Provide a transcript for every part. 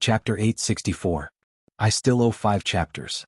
Chapter 864. I still owe 5 chapters.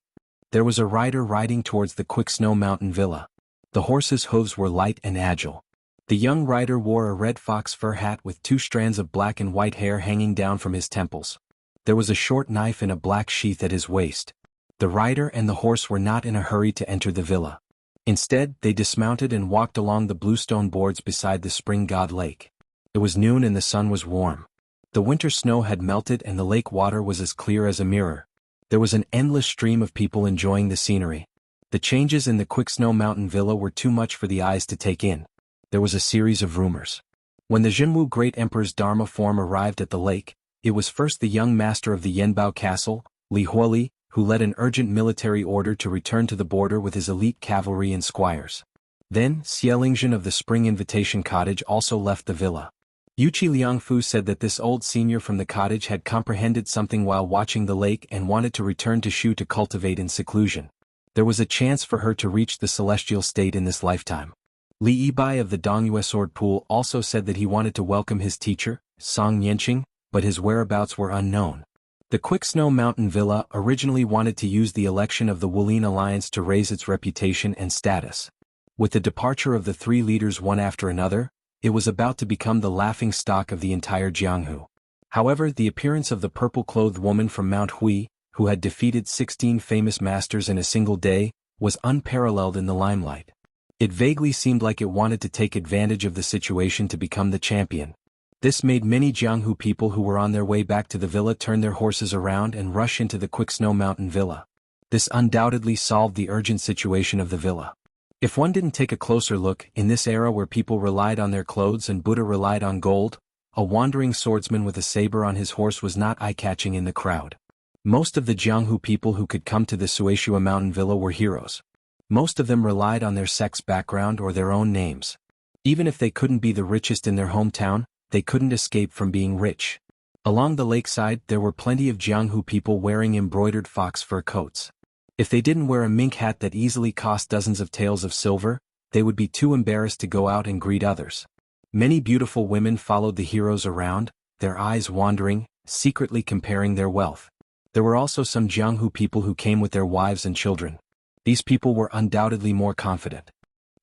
There was a rider riding towards the Quick Snow Mountain Villa. The horse's hooves were light and agile. The young rider wore a red fox fur hat with 2 strands of black and white hair hanging down from his temples. There was a short knife in a black sheath at his waist. The rider and the horse were not in a hurry to enter the villa. Instead, they dismounted and walked along the bluestone boards beside the spring god lake. It was noon and the sun was warm. The winter snow had melted and the lake water was as clear as a mirror. There was an endless stream of people enjoying the scenery. The changes in the Quick Snow Mountain Villa were too much for the eyes to take in. There was a series of rumors. When the Jianghu Great Emperor's Dharma form arrived at the lake, it was first the young master of the Yanbao Castle, Li Huoli, who led an urgent military order to return to the border with his elite cavalry and squires. Then, Xianxia of the Spring Invitation Cottage also left the villa. Yuchi Liangfu said that this old senior from the cottage had comprehended something while watching the lake and wanted to return to Shu to cultivate in seclusion. There was a chance for her to reach the celestial state in this lifetime. Li Yibai of the Dongyue Sword Pool also said that he wanted to welcome his teacher, Song Yanqing, but his whereabouts were unknown. The Quick Snow Mountain Villa originally wanted to use the election of the Wulin Alliance to raise its reputation and status. With the departure of the 3 leaders one after another, it was about to become the laughing stock of the entire Jianghu. However, the appearance of the purple-clothed woman from Mount Hui, who had defeated 16 famous masters in a single day, was unparalleled in the limelight. It vaguely seemed like it wanted to take advantage of the situation to become the champion. This made many Jianghu people who were on their way back to the villa turn their horses around and rush into the Quick Snow Mountain Villa. This undoubtedly solved the urgent situation of the villa. If one didn't take a closer look, in this era where people relied on their clothes and Buddha relied on gold, a wandering swordsman with a saber on his horse was not eye-catching in the crowd. Most of the Jianghu people who could come to the Suishua Mountain Villa were heroes. Most of them relied on their sex background or their own names. Even if they couldn't be the richest in their hometown, they couldn't escape from being rich. Along the lakeside there were plenty of Jianghu people wearing embroidered fox fur coats. If they didn't wear a mink hat that easily cost dozens of taels of silver, they would be too embarrassed to go out and greet others. Many beautiful women followed the heroes around, their eyes wandering, secretly comparing their wealth. There were also some Jianghu people who came with their wives and children. These people were undoubtedly more confident.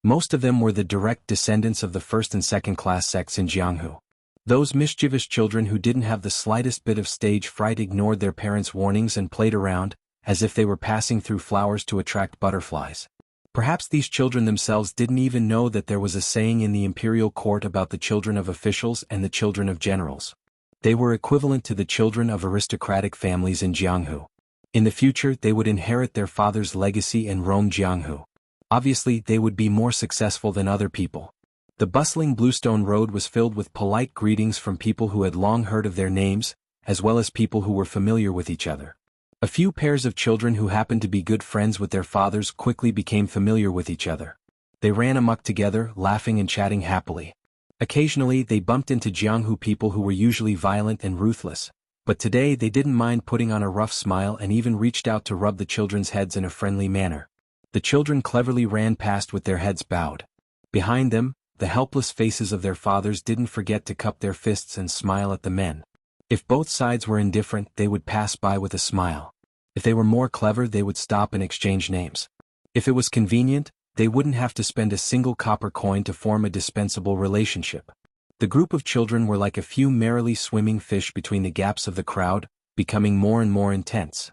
Most of them were the direct descendants of the first and second-class sects in Jianghu. Those mischievous children who didn't have the slightest bit of stage fright ignored their parents' warnings and played around, as if they were passing through flowers to attract butterflies. Perhaps these children themselves didn't even know that there was a saying in the imperial court about the children of officials and the children of generals. They were equivalent to the children of aristocratic families in Jianghu. In the future they would inherit their father's legacy and roam Jianghu. Obviously they would be more successful than other people. The bustling bluestone road was filled with polite greetings from people who had long heard of their names, as well as people who were familiar with each other. A few pairs of children who happened to be good friends with their fathers quickly became familiar with each other. They ran amok together, laughing and chatting happily. Occasionally they bumped into Jianghu people who were usually violent and ruthless, but today they didn't mind putting on a rough smile and even reached out to rub the children's heads in a friendly manner. The children cleverly ran past with their heads bowed. Behind them, the helpless faces of their fathers didn't forget to cup their fists and smile at the men. If both sides were indifferent, they would pass by with a smile. If they were more clever, they would stop and exchange names. If it was convenient, they wouldn't have to spend a single copper coin to form a dispensable relationship. The group of children were like a few merrily swimming fish between the gaps of the crowd, becoming more and more intense.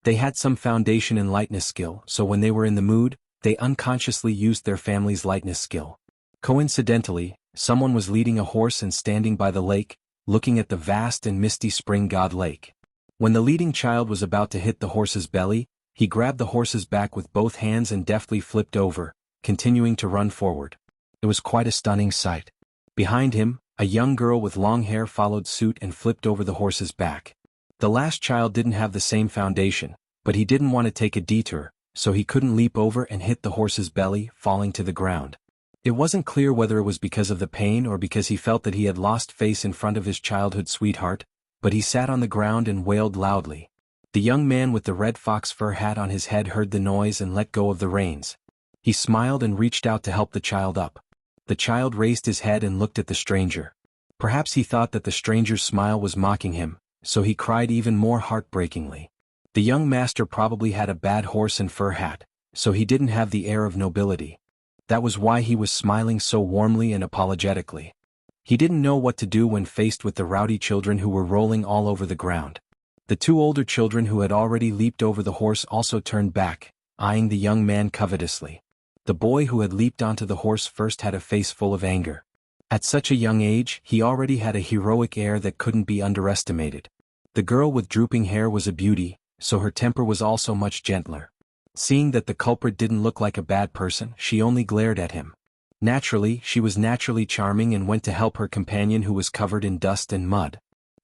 They had some foundation in lightness skill, so when they were in the mood, they unconsciously used their family's lightness skill. Coincidentally, someone was leading a horse and standing by the lake, looking at the vast and misty spring god lake. When the leading child was about to hit the horse's belly, he grabbed the horse's back with both hands and deftly flipped over, continuing to run forward. It was quite a stunning sight. Behind him, a young girl with long hair followed suit and flipped over the horse's back. The last child didn't have the same foundation, but he didn't want to take a detour, so he couldn't leap over and hit the horse's belly, falling to the ground. It wasn't clear whether it was because of the pain or because he felt that he had lost face in front of his childhood sweetheart, but he sat on the ground and wailed loudly. The young man with the red fox fur hat on his head heard the noise and let go of the reins. He smiled and reached out to help the child up. The child raised his head and looked at the stranger. Perhaps he thought that the stranger's smile was mocking him, so he cried even more heartbreakingly. The young master probably had a bad horse and fur hat, so he didn't have the air of nobility. That was why he was smiling so warmly and apologetically. He didn't know what to do when faced with the rowdy children who were rolling all over the ground. The two older children who had already leaped over the horse also turned back, eyeing the young man covetously. The boy who had leaped onto the horse first had a face full of anger. At such a young age, he already had a heroic air that couldn't be underestimated. The girl with drooping hair was a beauty, so her temper was also much gentler. Seeing that the culprit didn't look like a bad person, she only glared at him. Naturally, she was naturally charming and went to help her companion who was covered in dust and mud.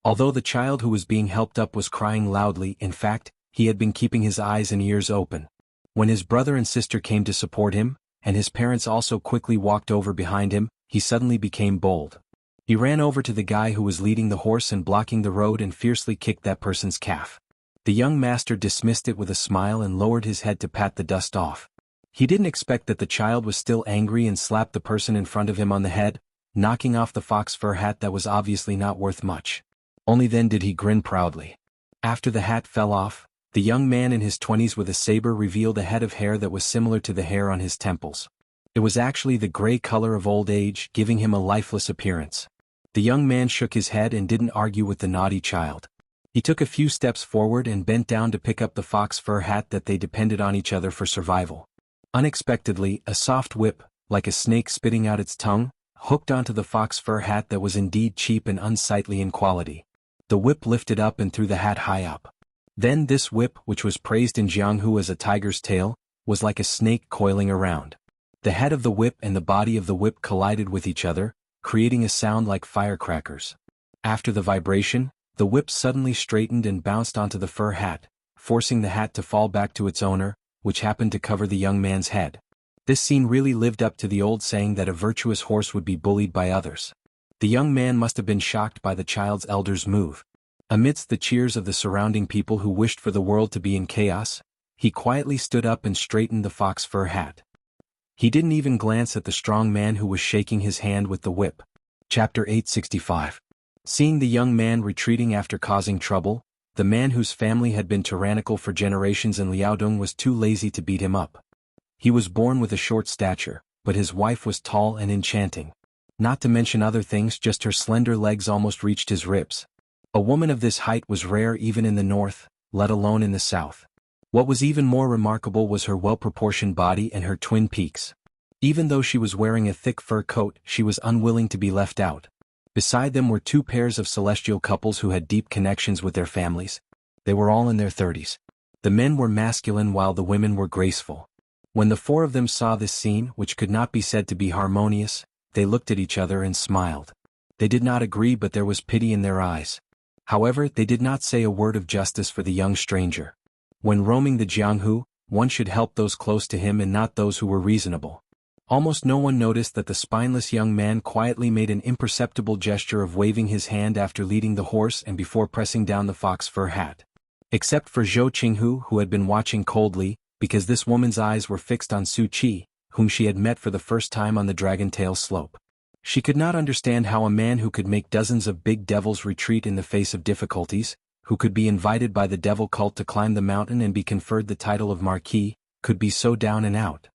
Although the child who was being helped up was crying loudly, in fact, he had been keeping his eyes and ears open. When his brother and sister came to support him, and his parents also quickly walked over behind him, he suddenly became bold. He ran over to the guy who was leading the horse and blocking the road and fiercely kicked that person's calf. The young master dismissed it with a smile and lowered his head to pat the dust off. He didn't expect that the child was still angry and slapped the person in front of him on the head, knocking off the fox fur hat that was obviously not worth much. Only then did he grin proudly. After the hat fell off, the young man in his 20s with a saber revealed a head of hair that was similar to the hair on his temples. It was actually the gray color of old age, giving him a lifeless appearance. The young man shook his head and didn't argue with the naughty child. He took a few steps forward and bent down to pick up the fox fur hat that they depended on each other for survival. Unexpectedly, a soft whip, like a snake spitting out its tongue, hooked onto the fox fur hat that was indeed cheap and unsightly in quality. The whip lifted up and threw the hat high up. Then this whip, which was praised in Jianghu as a tiger's tail, was like a snake coiling around. The head of the whip and the body of the whip collided with each other, creating a sound like firecrackers. After the vibration, the whip suddenly straightened and bounced onto the fur hat, forcing the hat to fall back to its owner, which happened to cover the young man's head. This scene really lived up to the old saying that a virtuous horse would be bullied by others. The young man must have been shocked by the child's elder's move. Amidst the cheers of the surrounding people who wished for the world to be in chaos, he quietly stood up and straightened the fox fur hat. He didn't even glance at the strong man who was shaking his hand with the whip. Chapter 865. Seeing the young man retreating after causing trouble, the man whose family had been tyrannical for generations in Liaodong was too lazy to beat him up. He was born with a short stature, but his wife was tall and enchanting. Not to mention other things, just her slender legs almost reached his ribs. A woman of this height was rare even in the north, let alone in the south. What was even more remarkable was her well-proportioned body and her twin peaks. Even though she was wearing a thick fur coat, she was unwilling to be left out. Beside them were two pairs of celestial couples who had deep connections with their families. They were all in their 30s. The men were masculine while the women were graceful. When the four of them saw this scene, which could not be said to be harmonious, they looked at each other and smiled. They did not agree, but there was pity in their eyes. However, they did not say a word of justice for the young stranger. When roaming the Jianghu, one should help those close to him and not those who were reasonable. Almost no one noticed that the spineless young man quietly made an imperceptible gesture of waving his hand after leading the horse and before pressing down the fox fur hat. Except for Zhou Qinghu, who had been watching coldly, because this woman's eyes were fixed on Su Qi, whom she had met for the first time on the Dragon Tail slope. She could not understand how a man who could make dozens of big devils retreat in the face of difficulties, who could be invited by the devil cult to climb the mountain and be conferred the title of Marquis, could be so down and out.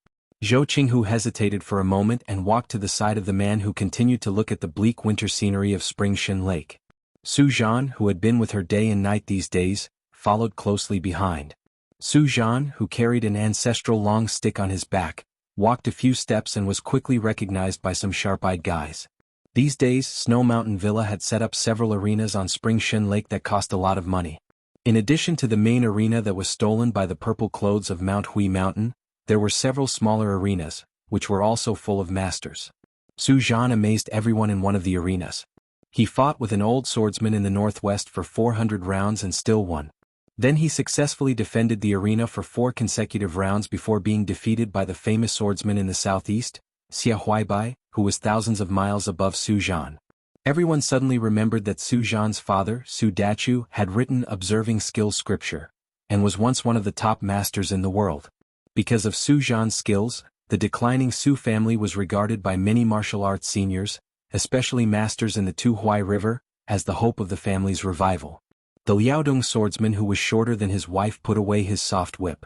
Zhou Qinghu hesitated for a moment and walked to the side of the man who continued to look at the bleak winter scenery of Spring Shin Lake. Su Zhan, who had been with her day and night these days, followed closely behind. Su Zhan, who carried an ancestral long stick on his back, walked a few steps and was quickly recognized by some sharp-eyed guys. These days, Snow Mountain Villa had set up several arenas on Spring Shin Lake that cost a lot of money. In addition to the main arena that was stolen by the purple clothes of Mount Hui Mountain, there were several smaller arenas, which were also full of masters. Su Zhan amazed everyone in one of the arenas. He fought with an old swordsman in the northwest for 400 rounds and still won. Then he successfully defended the arena for 4 consecutive rounds before being defeated by the famous swordsman in the southeast, Xia Huaibai, who was thousands of miles above Su Zhan. Everyone suddenly remembered that Su Zhan's father, Su Dachu, had written Observing Skills scripture, and was once one of the top masters in the world. Because of Su Zhan's skills, the declining Su family was regarded by many martial arts seniors, especially masters in the Tuhuai River, as the hope of the family's revival. The Liaodong swordsman who was shorter than his wife put away his soft whip.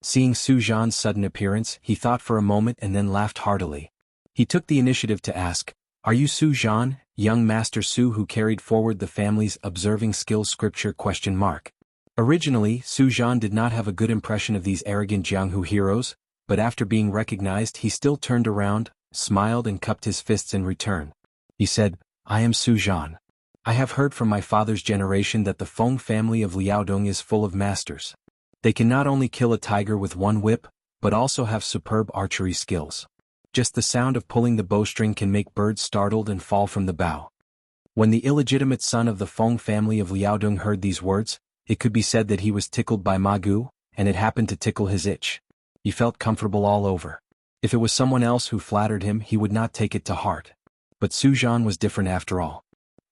Seeing Su Zhan's sudden appearance, he thought for a moment and then laughed heartily. He took the initiative to ask, "Are you Su Zhan, young Master Su who carried forward the family's observing skills scripture?" Originally, Su Zhan did not have a good impression of these arrogant Jianghu heroes, but after being recognized he still turned around, smiled and cupped his fists in return. He said, "I am Su Zhan. I have heard from my father's generation that the Feng family of Liaodong is full of masters. They can not only kill a tiger with one whip, but also have superb archery skills. Just the sound of pulling the bowstring can make birds startled and fall from the bow." When the illegitimate son of the Feng family of Liaodong heard these words, it could be said that he was tickled by Ma Gu, and it happened to tickle his itch. He felt comfortable all over. If it was someone else who flattered him, he would not take it to heart. But Su Zhan was different after all.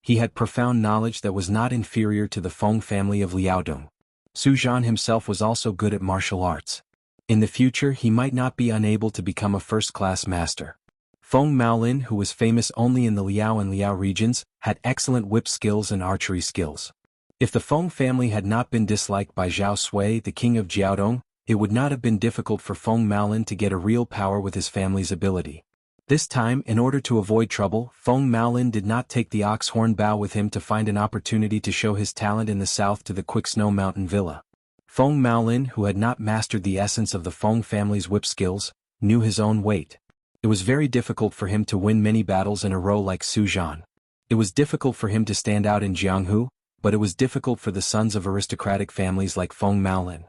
He had profound knowledge that was not inferior to the Feng family of Liaodong. Su Zhan himself was also good at martial arts. In the future he might not be unable to become a first-class master. Feng Maolin, who was famous only in the Liao and Liao regions, had excellent whip skills and archery skills. If the Feng family had not been disliked by Zhao Sui, the king of Jiaodong, it would not have been difficult for Feng Maolin to get a real power with his family's ability. This time, in order to avoid trouble, Feng Maolin did not take the ox-horn bow with him to find an opportunity to show his talent in the south to the Quick Snow Mountain Villa. Feng Maolin, who had not mastered the essence of the Feng family's whip skills, knew his own weight. It was very difficult for him to win many battles in a row like Su Zhan. It was difficult for him to stand out in Jianghu, but it was difficult for the sons of aristocratic families like Feng Maolin.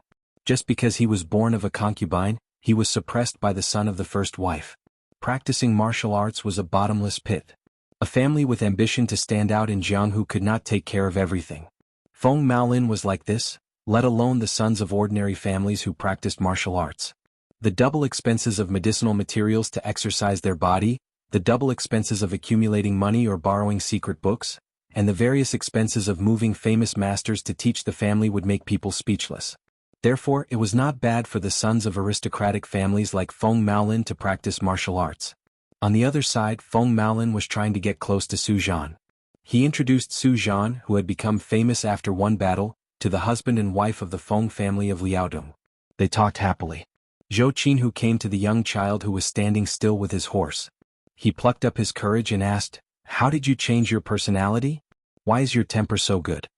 Just because he was born of a concubine, he was suppressed by the son of the first wife. Practicing martial arts was a bottomless pit. A family with ambition to stand out in Jianghu could not take care of everything. Feng Maolin was like this, let alone the sons of ordinary families who practiced martial arts. The double expenses of medicinal materials to exercise their body, the double expenses of accumulating money or borrowing secret books, and the various expenses of moving famous masters to teach the family would make people speechless. Therefore, it was not bad for the sons of aristocratic families like Feng Maolin to practice martial arts. On the other side, Feng Maolin was trying to get close to Su Zhan. He introduced Su Zhan, who had become famous after one battle, to the husband and wife of the Feng family of Liaodong. They talked happily. Zhou Qinhu came to the young child who was standing still with his horse. He plucked up his courage and asked, "How did you change your personality? Why is your temper so good?"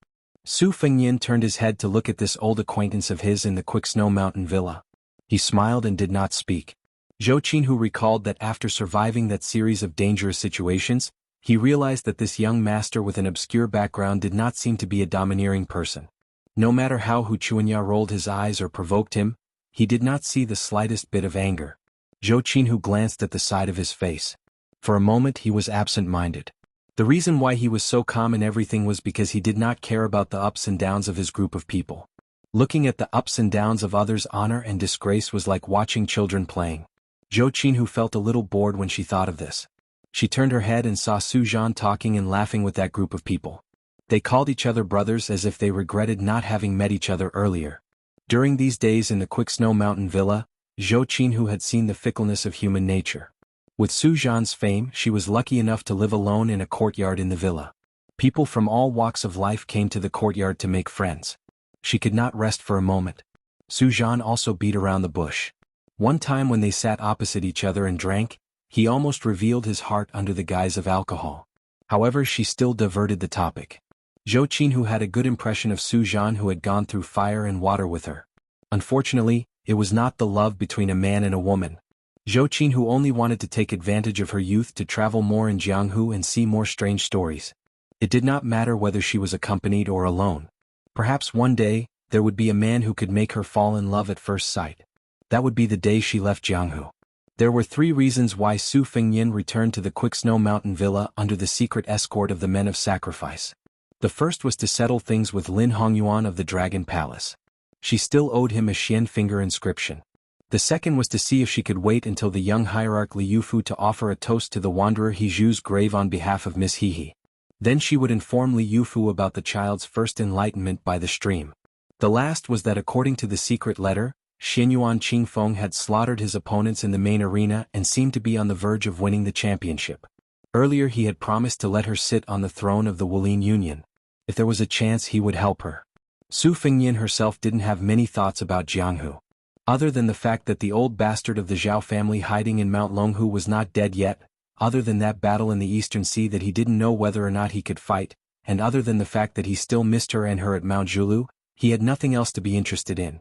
Su Fengyin turned his head to look at this old acquaintance of his in the Quick Snow Mountain Villa. He smiled and did not speak. Zhou Qinhu recalled that after surviving that series of dangerous situations, he realized that this young master with an obscure background did not seem to be a domineering person. No matter how Hu Chuanya rolled his eyes or provoked him, he did not see the slightest bit of anger. Zhou Qinhu glanced at the side of his face. For a moment he was absent-minded. The reason why he was so calm in everything was because he did not care about the ups and downs of his group of people. Looking at the ups and downs of others' honor and disgrace was like watching children playing. Zhou Qinhu felt a little bored when she thought of this. She turned her head and saw Su Zhan talking and laughing with that group of people. They called each other brothers as if they regretted not having met each other earlier. During these days in the Quick Snow Mountain Villa, Zhou Qinhu had seen the fickleness of human nature. With Su Zhan's fame, she was lucky enough to live alone in a courtyard in the villa. People from all walks of life came to the courtyard to make friends. She could not rest for a moment. Su Zhan also beat around the bush. One time when they sat opposite each other and drank, he almost revealed his heart under the guise of alcohol. However, she still diverted the topic. Zhou Qinhu had a good impression of Su Zhan, who had gone through fire and water with her. Unfortunately, it was not the love between a man and a woman. Zhou Qinhu only wanted to take advantage of her youth to travel more in Jianghu and see more strange stories. It did not matter whether she was accompanied or alone. Perhaps one day, there would be a man who could make her fall in love at first sight. That would be the day she left Jianghu. There were 3 reasons why Su Fengyin returned to the Quick Snow Mountain Villa under the secret escort of the Men of Sacrifice. The first was to settle things with Lin Hongyuan of the Dragon Palace. She still owed him a Xian finger inscription. The second was to see if she could wait until the young hierarch Li Yufu to offer a toast to the wanderer Heju's grave on behalf of Miss Hehe. Then she would inform Li Yufu about the child's first enlightenment by the stream. The last was that according to the secret letter, Xianyuan Qingfeng had slaughtered his opponents in the main arena and seemed to be on the verge of winning the championship. Earlier he had promised to let her sit on the throne of the Wulin Union. If there was a chance he would help her. Su Fengnian herself didn't have many thoughts about Jianghu. Other than the fact that the old bastard of the Zhao family hiding in Mount Longhu was not dead yet, other than that battle in the Eastern Sea that he didn't know whether or not he could fight, and other than the fact that he still missed her and her at Mount Zhulu, he had nothing else to be interested in.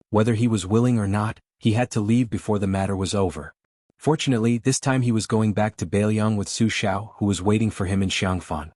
Whether he was willing or not, he had to leave before the matter was over. Fortunately, this time he was going back to Beiliang with Su Xiao, who was waiting for him in Xiangfan.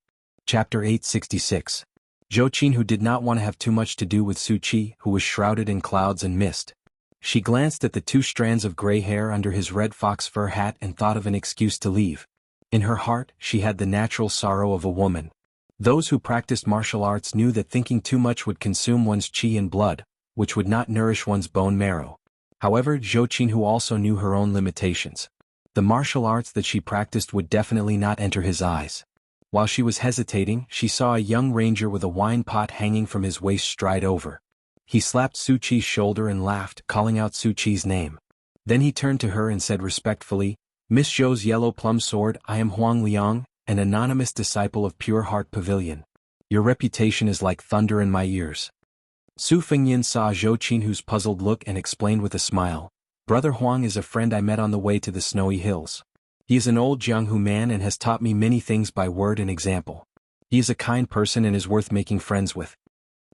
Chapter 866. Zhou Qin, who did not want to have too much to do with Su Qi, who was shrouded in clouds and mist. She glanced at the 2 strands of gray hair under his red fox fur hat and thought of an excuse to leave. In her heart, she had the natural sorrow of a woman. Those who practiced martial arts knew that thinking too much would consume one's qi and blood, which would not nourish one's bone marrow. However, Zhou Qin, who also knew her own limitations. The martial arts that she practiced would definitely not enter his eyes. While she was hesitating, she saw a young ranger with a wine pot hanging from his waist stride over. He slapped Su Qi's shoulder and laughed, calling out Su Qi's name. Then he turned to her and said respectfully, "Miss Zhou's yellow plum sword, I am Huang Liang, an anonymous disciple of Pure Heart Pavilion. Your reputation is like thunder in my ears." Su Fengnian saw Zhou Qinhu's puzzled look and explained with a smile, "Brother Huang is a friend I met on the way to the snowy hills. He is an old Jianghu man and has taught me many things by word and example. He is a kind person and is worth making friends with."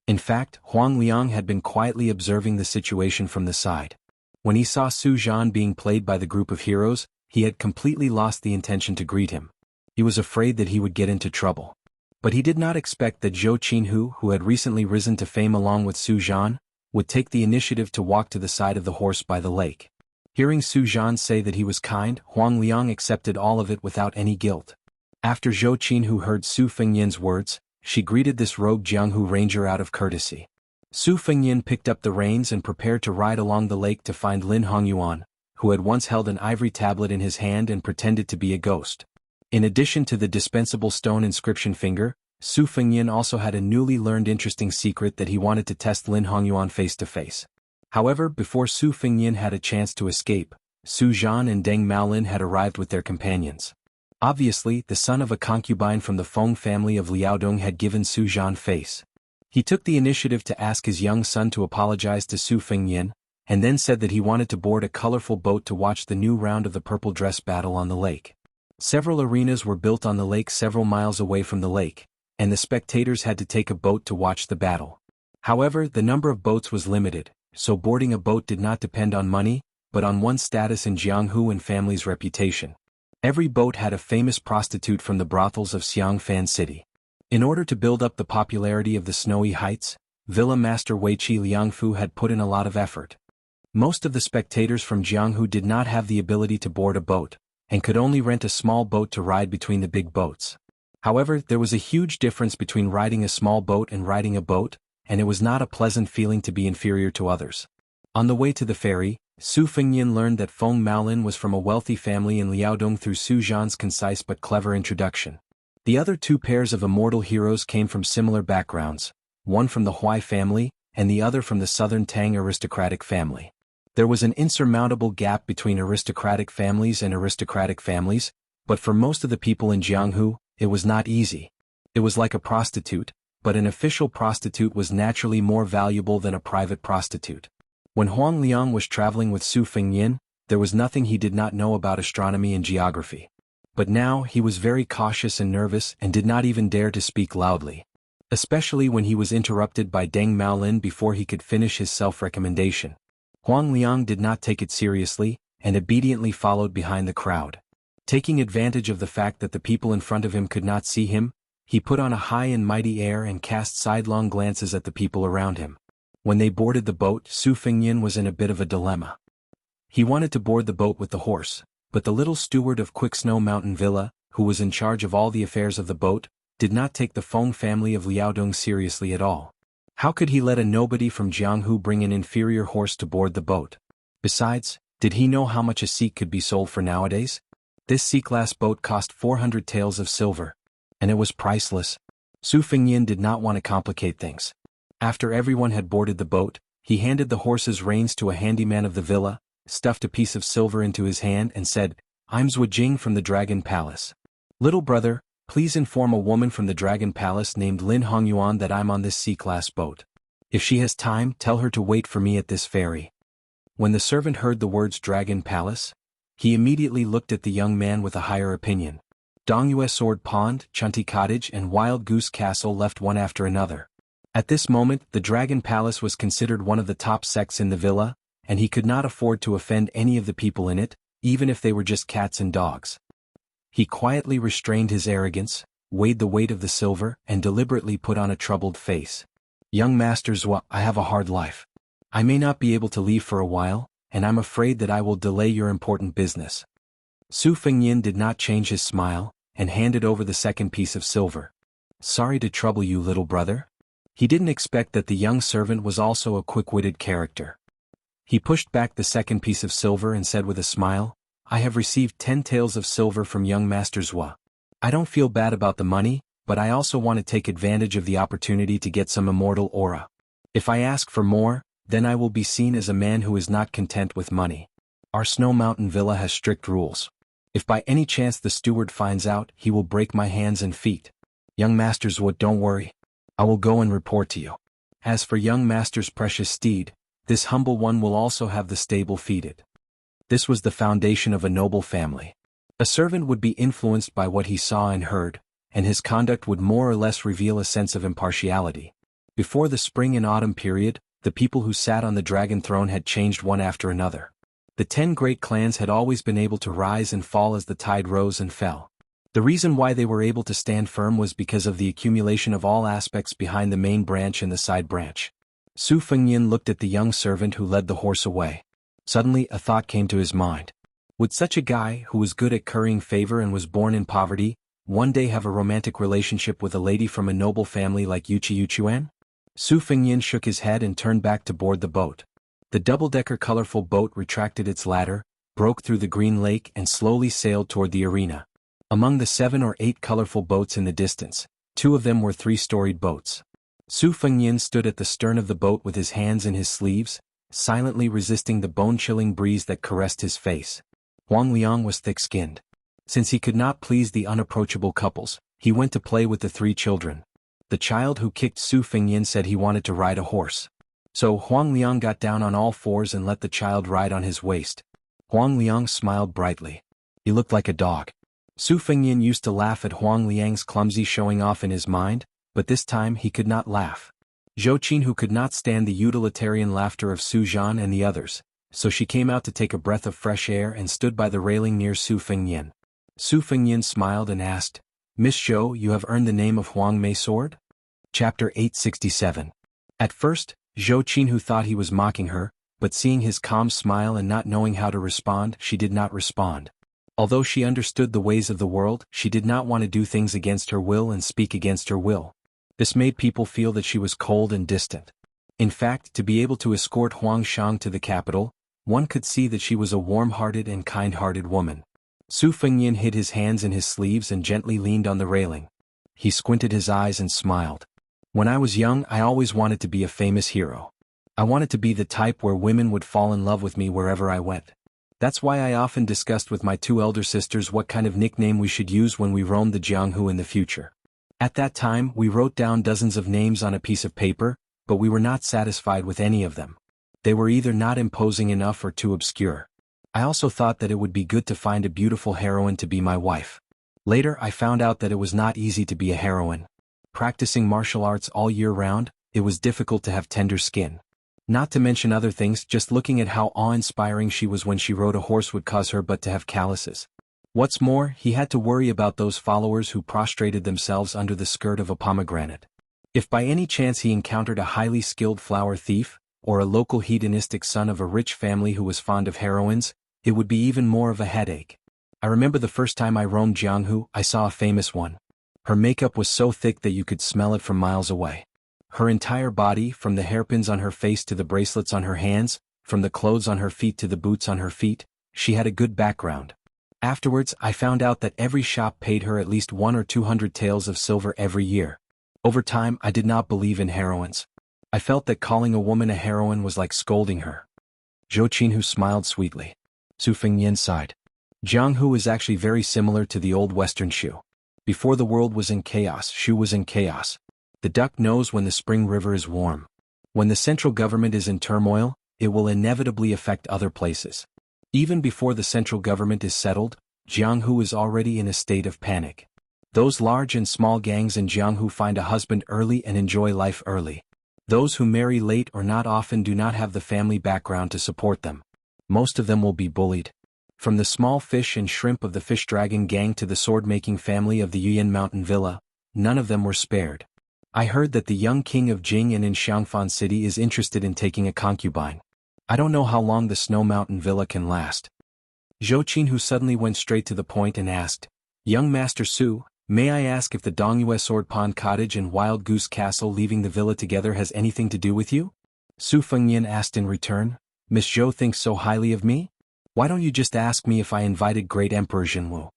In fact, Huang Liang had been quietly observing the situation from the side. When he saw Su Zhan being played by the group of heroes, he had completely lost the intention to greet him. He was afraid that he would get into trouble. But he did not expect that Zhou Qinhu, who had recently risen to fame along with Su Zhan, would take the initiative to walk to the side of the horse by the lake. Hearing Su Zhan say that he was kind, Huang Liang accepted all of it without any guilt. After Zhou Qinhu heard Su Fengnian's words, she greeted this rogue Jianghu ranger out of courtesy. Su Fengnian picked up the reins and prepared to ride along the lake to find Lin Hongyuan, who had once held an ivory tablet in his hand and pretended to be a ghost. In addition to the dispensable stone inscription finger, Su Fengnian also had a newly learned interesting secret that he wanted to test Lin Hongyuan face to face. However, before Su Fengnian had a chance to escape, Su Zhan and Deng Maolin had arrived with their companions. Obviously, the son of a concubine from the Feng family of Liaodong had given Su Zhan face. He took the initiative to ask his young son to apologize to Su Fengnian, and then said that he wanted to board a colorful boat to watch the new round of the purple dress battle on the lake. Several arenas were built on the lake several miles away from the lake, and the spectators had to take a boat to watch the battle. However, the number of boats was limited, so boarding a boat did not depend on money, but on one's status in Jianghu and family's reputation. Every boat had a famous prostitute from the brothels of Xiangfan City. In order to build up the popularity of the snowy heights, Villa Master Weiqi Liangfu had put in a lot of effort. Most of the spectators from Jianghu did not have the ability to board a boat, and could only rent a small boat to ride between the big boats. However, there was a huge difference between riding a small boat and riding a boat, and it was not a pleasant feeling to be inferior to others. On the way to the ferry, Su Fengnian learned that Feng Maolin was from a wealthy family in Liaodong through Su Zhan's concise but clever introduction. The other 2 pairs of immortal heroes came from similar backgrounds, one from the Huai family, and the other from the southern Tang aristocratic family. There was an insurmountable gap between aristocratic families and aristocratic families, but for most of the people in Jianghu, it was not easy. It was like a prostitute, but an official prostitute was naturally more valuable than a private prostitute. When Huang Liang was traveling with Su Fengnian, there was nothing he did not know about astronomy and geography. But now he was very cautious and nervous and did not even dare to speak loudly. Especially when he was interrupted by Deng Maolin before he could finish his self-recommendation. Huang Liang did not take it seriously, and obediently followed behind the crowd. Taking advantage of the fact that the people in front of him could not see him, he put on a high and mighty air and cast sidelong glances at the people around him. When they boarded the boat, Su Fengnian was in a bit of a dilemma. He wanted to board the boat with the horse, but the little steward of Quick Snow Mountain Villa, who was in charge of all the affairs of the boat, did not take the Feng family of Liaodong seriously at all. How could he let a nobody from Jianghu bring an inferior horse to board the boat? Besides, did he know how much a Sikh could be sold for nowadays? This Sea-class boat cost 400 taels of silver. And it was priceless. Su Fengnian did not want to complicate things. After everyone had boarded the boat, he handed the horse's reins to a handyman of the villa, stuffed a piece of silver into his hand and said, "I'm Zhuo Jing from the Dragon Palace. Little brother, Please inform a woman from the Dragon Palace named Lin Hongyuan that I'm on this C-class boat. If she has time, tell her to wait for me at this ferry. When the servant heard the words Dragon Palace, he immediately looked at the young man with a higher opinion. Dongyue Sword Pond, Chunty Cottage and Wild Goose Castle left one after another. At this moment, the Dragon Palace was considered one of the top sects in the villa, and he could not afford to offend any of the people in it, even if they were just cats and dogs. He quietly restrained his arrogance, weighed the weight of the silver, and deliberately put on a troubled face. Young Master Zhua, I have a hard life. I may not be able to leave for a while, and I'm afraid that I will delay your important business. Su Fengyin did not change his smile, and handed over the second piece of silver. Sorry to trouble you, little brother. He didn't expect that the young servant was also a quick-witted character. He pushed back the second piece of silver and said with a smile, I have received 10 taels of silver from young Master Zhua. I don't feel bad about the money, but I also want to take advantage of the opportunity to get some immortal aura. If I ask for more, then I will be seen as a man who is not content with money. Our Snow Mountain Villa has strict rules. If by any chance the steward finds out, he will break my hands and feet. Young Master's Wood, don't worry. I will go and report to you. As for young Master's precious steed, this humble one will also have the stable feeded. This was the foundation of a noble family. A servant would be influenced by what he saw and heard, and his conduct would more or less reveal a sense of impartiality. Before the spring and autumn period, the people who sat on the dragon throne had changed one after another. The 10 great clans had always been able to rise and fall as the tide rose and fell. The reason why they were able to stand firm was because of the accumulation of all aspects behind the main branch and the side branch. Su Fengyin looked at the young servant who led the horse away. Suddenly a thought came to his mind. Would such a guy, who was good at currying favor and was born in poverty, one day have a romantic relationship with a lady from a noble family like Yuchuan? Su Fengyin shook his head and turned back to board the boat. The double-decker colorful boat retracted its ladder, broke through the green lake and slowly sailed toward the arena. Among the 7 or 8 colorful boats in the distance, 2 of them were 3-storied boats. Su Fengyin stood at the stern of the boat with his hands in his sleeves, silently resisting the bone-chilling breeze that caressed his face. Huang Liang was thick-skinned. Since he could not please the unapproachable couples, he went to play with the 3 children. The child who kicked Su Fengyin said he wanted to ride a horse. So Huang Liang got down on all fours and let the child ride on his waist. Huang Liang smiled brightly. He looked like a dog. Su Fengyin used to laugh at Huang Liang's clumsy showing off in his mind, but this time he could not laugh. Zhou Qin who could not stand the utilitarian laughter of Su Zhan and the others, so she came out to take a breath of fresh air and stood by the railing near Su Fengyin. Su Fengyin smiled and asked, Miss Zhou, you have earned the name of Huang Mei Sword? Chapter 867. At first, Zhou Qin who thought he was mocking her, but seeing his calm smile and not knowing how to respond, she did not respond. Although she understood the ways of the world, she did not want to do things against her will and speak against her will. This made people feel that she was cold and distant. In fact, to be able to escort Huang Shang to the capital, one could see that she was a warm-hearted and kind-hearted woman. Su Fengyin hid his hands in his sleeves and gently leaned on the railing. He squinted his eyes and smiled. When I was young, I always wanted to be a famous hero. I wanted to be the type where women would fall in love with me wherever I went. That's why I often discussed with my 2 elder sisters what kind of nickname we should use when we roamed the Jianghu in the future. At that time, we wrote down dozens of names on a piece of paper, but we were not satisfied with any of them. They were either not imposing enough or too obscure. I also thought that it would be good to find a beautiful heroine to be my wife. Later I found out that it was not easy to be a heroine. Practicing martial arts all year round, it was difficult to have tender skin. Not to mention other things, just looking at how awe-inspiring she was when she rode a horse would cause her but to have calluses. What's more, he had to worry about those followers who prostrated themselves under the skirt of a pomegranate. If by any chance he encountered a highly skilled flower thief, or a local hedonistic son of a rich family who was fond of heroines, it would be even more of a headache. I remember the first time I roamed Jianghu, I saw a famous one. Her makeup was so thick that you could smell it from miles away. Her entire body, from the hairpins on her face to the bracelets on her hands, from the clothes on her feet to the boots on her feet, she had a good background. Afterwards, I found out that every shop paid her at least 100 or 200 taels of silver every year. Over time, I did not believe in heroines. I felt that calling a woman a heroine was like scolding her. Zhou Qinhu smiled sweetly. Su Fengyin sighed. Jianghu is actually very similar to the old Western Shu. Before the world was in chaos, Shu was in chaos. The duck knows when the spring river is warm. When the central government is in turmoil, it will inevitably affect other places. Even before the central government is settled, Jianghu is already in a state of panic. Those large and small gangs in Jianghu find a husband early and enjoy life early. Those who marry late or not often do not have the family background to support them. Most of them will be bullied. From the small fish and shrimp of the fish dragon gang to the sword-making family of the Yuyan Mountain Villa, none of them were spared. I heard that the young king of Jing and in Xianxia City is interested in taking a concubine. I don't know how long the Snow Mountain Villa can last. Zhou Qinhu suddenly went straight to the point and asked, "Young Master Su, may I ask if the Dongyue Sword Pond Cottage and Wild Goose Castle leaving the villa together has anything to do with you?" Su Fengyan asked in return, "Miss Zhou thinks so highly of me? Why don't you just ask me if I invited Great Emperor Jinwu?"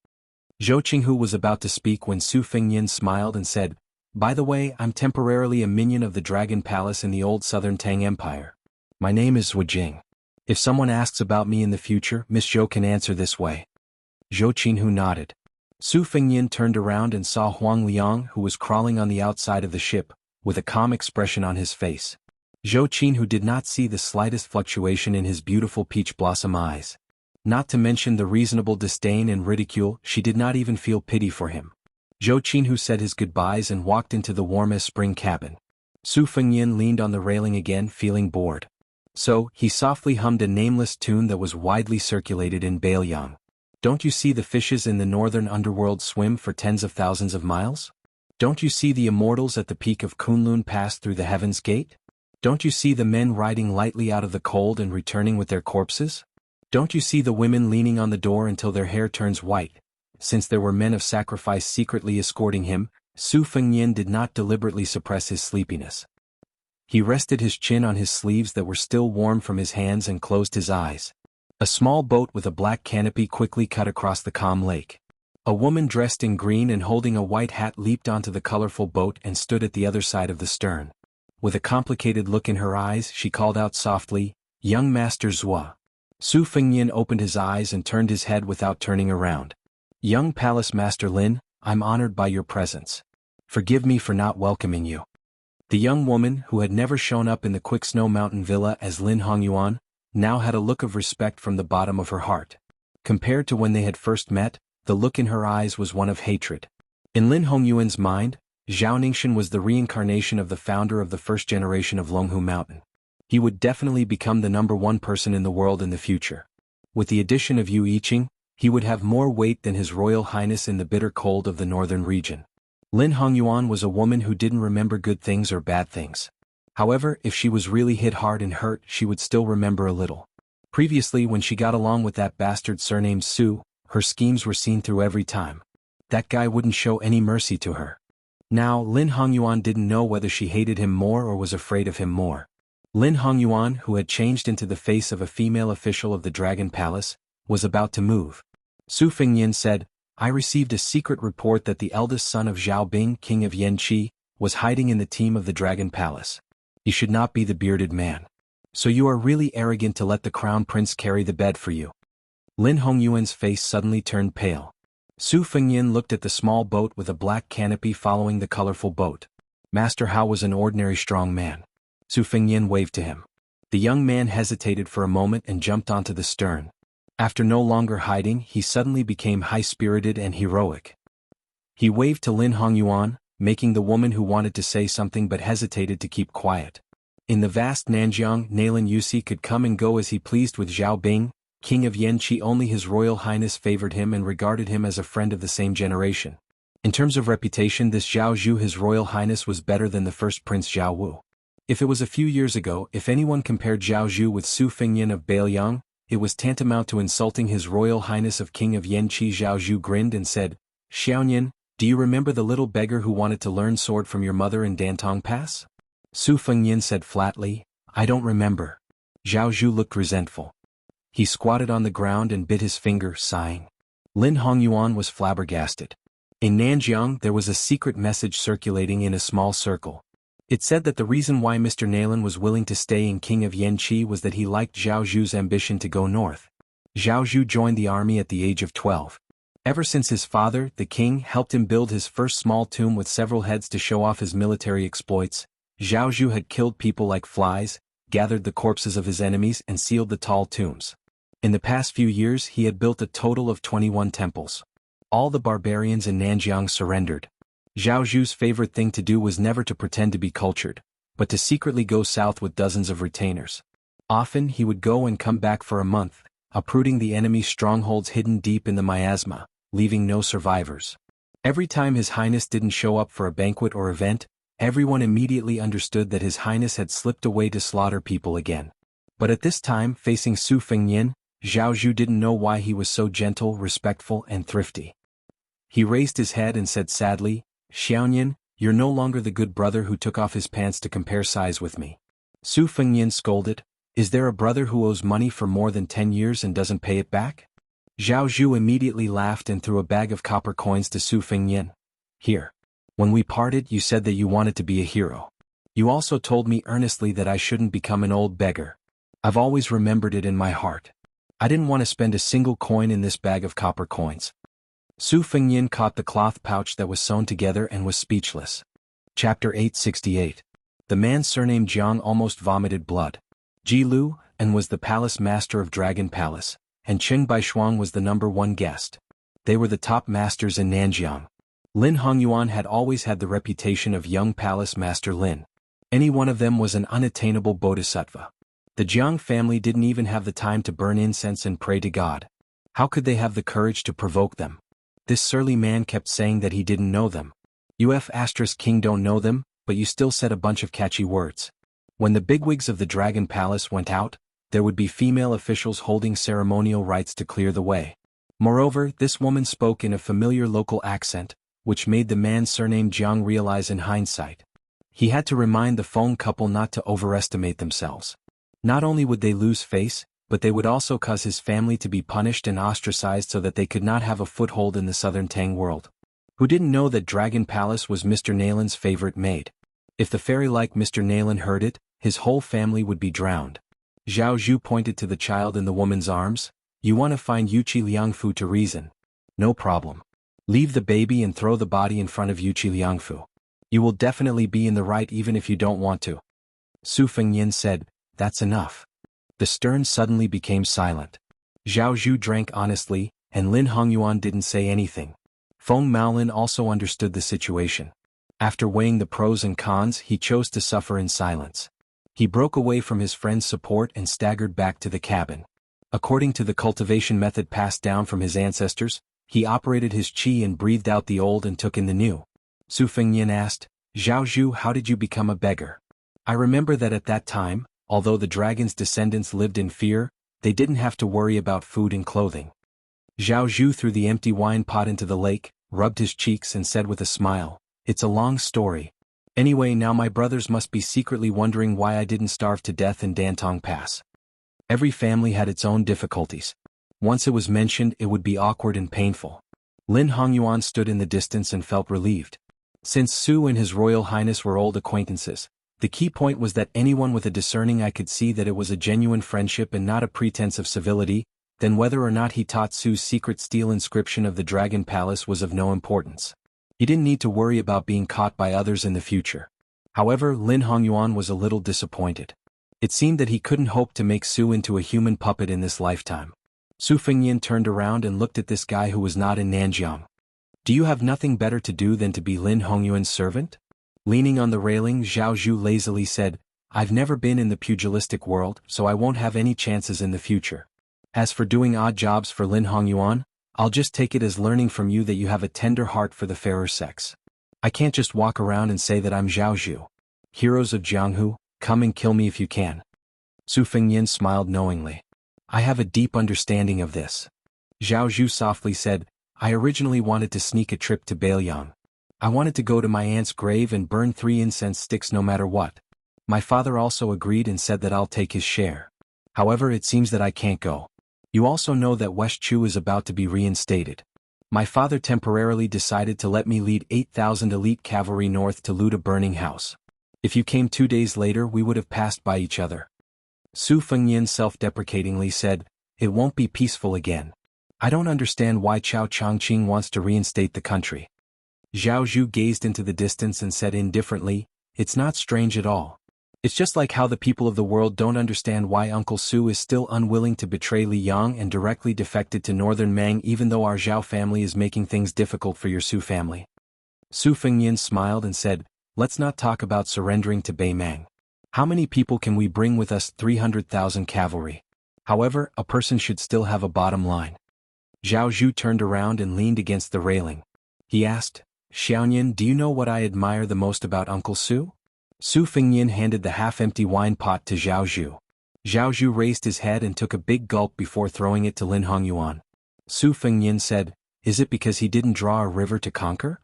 Zhou Qinghu was about to speak when Su Fengyan smiled and said, "By the way, I'm temporarily a minion of the Dragon Palace in the old Southern Tang Empire. My name is Wu Jing. If someone asks about me in the future, Miss Zhou can answer this way." Zhou Qinhu nodded. Su Fengyan turned around and saw Huang Liang, who was crawling on the outside of the ship, with a calm expression on his face. Zhou Qinhu did not see the slightest fluctuation in his beautiful peach blossom eyes. Not to mention the reasonable disdain and ridicule, she did not even feel pity for him. Zhou Qinhu said his goodbyes and walked into the warm as spring cabin. Su Fengyan leaned on the railing again, feeling bored. So, he softly hummed a nameless tune that was widely circulated in Baiyang. "Don't you see the fishes in the northern underworld swim for tens of thousands of miles? Don't you see the immortals at the peak of Kunlun pass through the Heaven's Gate? Don't you see the men riding lightly out of the cold and returning with their corpses? Don't you see the women leaning on the door until their hair turns white?" Since there were men of sacrifice secretly escorting him, Su Fengyan did not deliberately suppress his sleepiness. He rested his chin on his sleeves that were still warm from his hands and closed his eyes. A small boat with a black canopy quickly cut across the calm lake. A woman dressed in green and holding a white hat leaped onto the colorful boat and stood at the other side of the stern. With a complicated look in her eyes, she called out softly, "Young Master Zhua." Su Fengyan opened his eyes and turned his head without turning around. "Young Palace Master Lin, I'm honored by your presence. Forgive me for not welcoming you." The young woman, who had never shown up in the Quick Snow Mountain Villa as Lin Hongyuan, now had a look of respect from the bottom of her heart. Compared to when they had first met, the look in her eyes was one of hatred. In Lin Hongyuan's mind, Zhao Ningxian was the reincarnation of the founder of the first generation of Longhu Mountain. He would definitely become the #1 person in the world in the future. With the addition of Yu Yiqing, he would have more weight than His Royal Highness in the bitter cold of the northern region. Lin Hongyuan was a woman who didn't remember good things or bad things. However, if she was really hit hard and hurt, she would still remember a little. Previously, when she got along with that bastard surnamed Su, her schemes were seen through every time. That guy wouldn't show any mercy to her. Now, Lin Hongyuan didn't know whether she hated him more or was afraid of him more. Lin Hongyuan, who had changed into the face of a female official of the Dragon Palace, was about to move. Su Fengyan said, "I received a secret report that the eldest son of Zhao Bing, king of Yanqi, was hiding in the team of the Dragon Palace. He should not be the bearded man. So you are really arrogant to let the crown prince carry the bed for you." Lin Hongyuan's face suddenly turned pale. Su Fengyan looked at the small boat with a black canopy following the colorful boat. Master Hao was an ordinary strong man. Su Fengyan waved to him. The young man hesitated for a moment and jumped onto the stern. After no longer hiding, he suddenly became high-spirited and heroic. He waved to Lin Hongyuan, making the woman who wanted to say something but hesitated to keep quiet. In the vast Nanjiang, Nalin Yusi could come and go as he pleased with Zhao Bing, king of Yanqi. Only His Royal Highness favored him and regarded him as a friend of the same generation. In terms of reputation, this Zhao Zhu, His Royal Highness, was better than the first Prince Zhao Wu. If it was a few years ago, if anyone compared Zhao Zhu with Su Fengyan of Baiyang, it was tantamount to insulting His Royal Highness of King of Yanqi. Zhao Zhu grinned and said, "Xiaoyan, do you remember the little beggar who wanted to learn sword from your mother in Dantong Pass?" Su Fengyan said flatly, "I don't remember." Zhao Zhu looked resentful. He squatted on the ground and bit his finger, sighing. Lin Hongyuan was flabbergasted. In Nanjiang, there was a secret message circulating in a small circle. It said that the reason why Mr. Nalin was willing to stay in King of Yanqi was that he liked Zhao Zhu's ambition to go north. Zhao Zhu joined the army at the age of 12. Ever since his father, the king, helped him build his first small tomb with several heads to show off his military exploits, Jianghu had killed people like flies, gathered the corpses of his enemies and sealed the tall tombs. In the past few years he had built a total of 21 temples. All the barbarians in Nanjiang surrendered. Jianghu's favorite thing to do was never to pretend to be cultured, but to secretly go south with dozens of retainers. Often he would go and come back for a month, uprooting the enemy's strongholds hidden deep in the miasma, leaving no survivors. Every time His Highness didn't show up for a banquet or event, everyone immediately understood that His Highness had slipped away to slaughter people again. But at this time, facing Su Fengnian, Jianghu didn't know why he was so gentle, respectful, and thrifty. He raised his head and said sadly, "Xianxia, you're no longer the good brother who took off his pants to compare size with me." Su Fengnian scolded, "Is there a brother who owes money for more than 10 years and doesn't pay it back?" Jianghu immediately laughed and threw a bag of copper coins to Su Fengnian. "Here. When we parted you said that you wanted to be a hero. You also told me earnestly that I shouldn't become an old beggar. I've always remembered it in my heart. I didn't want to spend a single coin in this bag of copper coins." Su Fengnian caught the cloth pouch that was sewn together and was speechless. Chapter 868. The man surnamed Jiang almost vomited blood. Ji Lu, and was the palace master of Dragon Palace, and Chen Baishuang was the #1 guest. They were the top masters in Nanjiang. Lin Hongyuan had always had the reputation of young palace master Lin. Any one of them was an unattainable bodhisattva. The Jiang family didn't even have the time to burn incense and pray to God. How could they have the courage to provoke them? This surly man kept saying that he didn't know them. King don't know them, but you still said a bunch of catchy words. When the bigwigs of the Dragon Palace went out, there would be female officials holding ceremonial rites to clear the way. Moreover, this woman spoke in a familiar local accent, which made the man surnamed Jiang realize in hindsight. He had to remind the Feng couple not to overestimate themselves. Not only would they lose face, but they would also cause his family to be punished and ostracized so that they could not have a foothold in the southern Tang world. Who didn't know that Dragon Palace was Mr. Nalin's favorite maid? If the fairy-like Mr. Nalin heard it, his whole family would be drowned. Jianghu pointed to the child in the woman's arms. "You want to find Yuqi Liangfu to reason? No problem. Leave the baby and throw the body in front of Yuqi Liangfu. You will definitely be in the right even if you don't want to." Su Fengnian said, "That's enough." The stern suddenly became silent. Jianghu drank honestly, and Lin Hongyuan didn't say anything. Feng Maolin also understood the situation. After weighing the pros and cons, he chose to suffer in silence. He broke away from his friend's support and staggered back to the cabin. According to the cultivation method passed down from his ancestors, he operated his qi and breathed out the old and took in the new. Su Fengnian asked, "Jianghu, how did you become a beggar?" "I remember that at that time, although the dragon's descendants lived in fear, they didn't have to worry about food and clothing." Jianghu threw the empty wine pot into the lake, rubbed his cheeks and said with a smile, "It's a long story. Anyway, now my brothers must be secretly wondering why I didn't starve to death in Dantong Pass." Every family had its own difficulties. Once it was mentioned, it would be awkward and painful. Lin Hongyuan stood in the distance and felt relieved. Since Su and His Royal Highness were old acquaintances, the key point was that anyone with a discerning eye could see that it was a genuine friendship and not a pretense of civility. Then whether or not he taught Su's secret steel inscription of the Dragon Palace was of no importance. He didn't need to worry about being caught by others in the future. However, Lin Hongyuan was a little disappointed. It seemed that he couldn't hope to make Su into a human puppet in this lifetime. Su Fengnian turned around and looked at this guy who was not in Nanjiang. "Do you have nothing better to do than to be Lin Hongyuan's servant?" Leaning on the railing, Jianghu lazily said, "I've never been in the pugilistic world, so I won't have any chances in the future. As for doing odd jobs for Lin Hongyuan, I'll just take it as learning from you that you have a tender heart for the fairer sex. I can't just walk around and say that I'm Jianghu. Heroes of Jianghu, come and kill me if you can." Su Fengnian smiled knowingly. "I have a deep understanding of this." Jianghu softly said, "I originally wanted to sneak a trip to Bailiang. I wanted to go to my aunt's grave and burn 3 incense sticks no matter what. My father also agreed and said that I'll take his share. However, it seems that I can't go. You also know that West Chu is about to be reinstated. My father temporarily decided to let me lead 8,000 elite cavalry north to loot a burning house. If you came 2 days later, we would have passed by each other." Su Fengnian self-deprecatingly said, "It won't be peaceful again. I don't understand why Chao Changqing wants to reinstate the country. Zhao Zhu gazed into the distance and said indifferently, it's not strange at all. It's just like how the people of the world don't understand why Uncle Su is still unwilling to betray Li Yang and directly defected to northern Mang even though our Zhao family is making things difficult for your Su family. Su Fengyan smiled and said, let's not talk about surrendering to Bei Mang. How many people can we bring with us? 300,000 cavalry. However, a person should still have a bottom line. Zhao Zhu turned around and leaned against the railing. He asked, Xianyan, do you know what I admire the most about Uncle Su? Su Fengyan handed the half-empty wine pot to Zhao Zhu. Zhao Zhu raised his head and took a big gulp before throwing it to Lin Hongyuan. Su Fengyan said, is it because he didn't draw a river to conquer?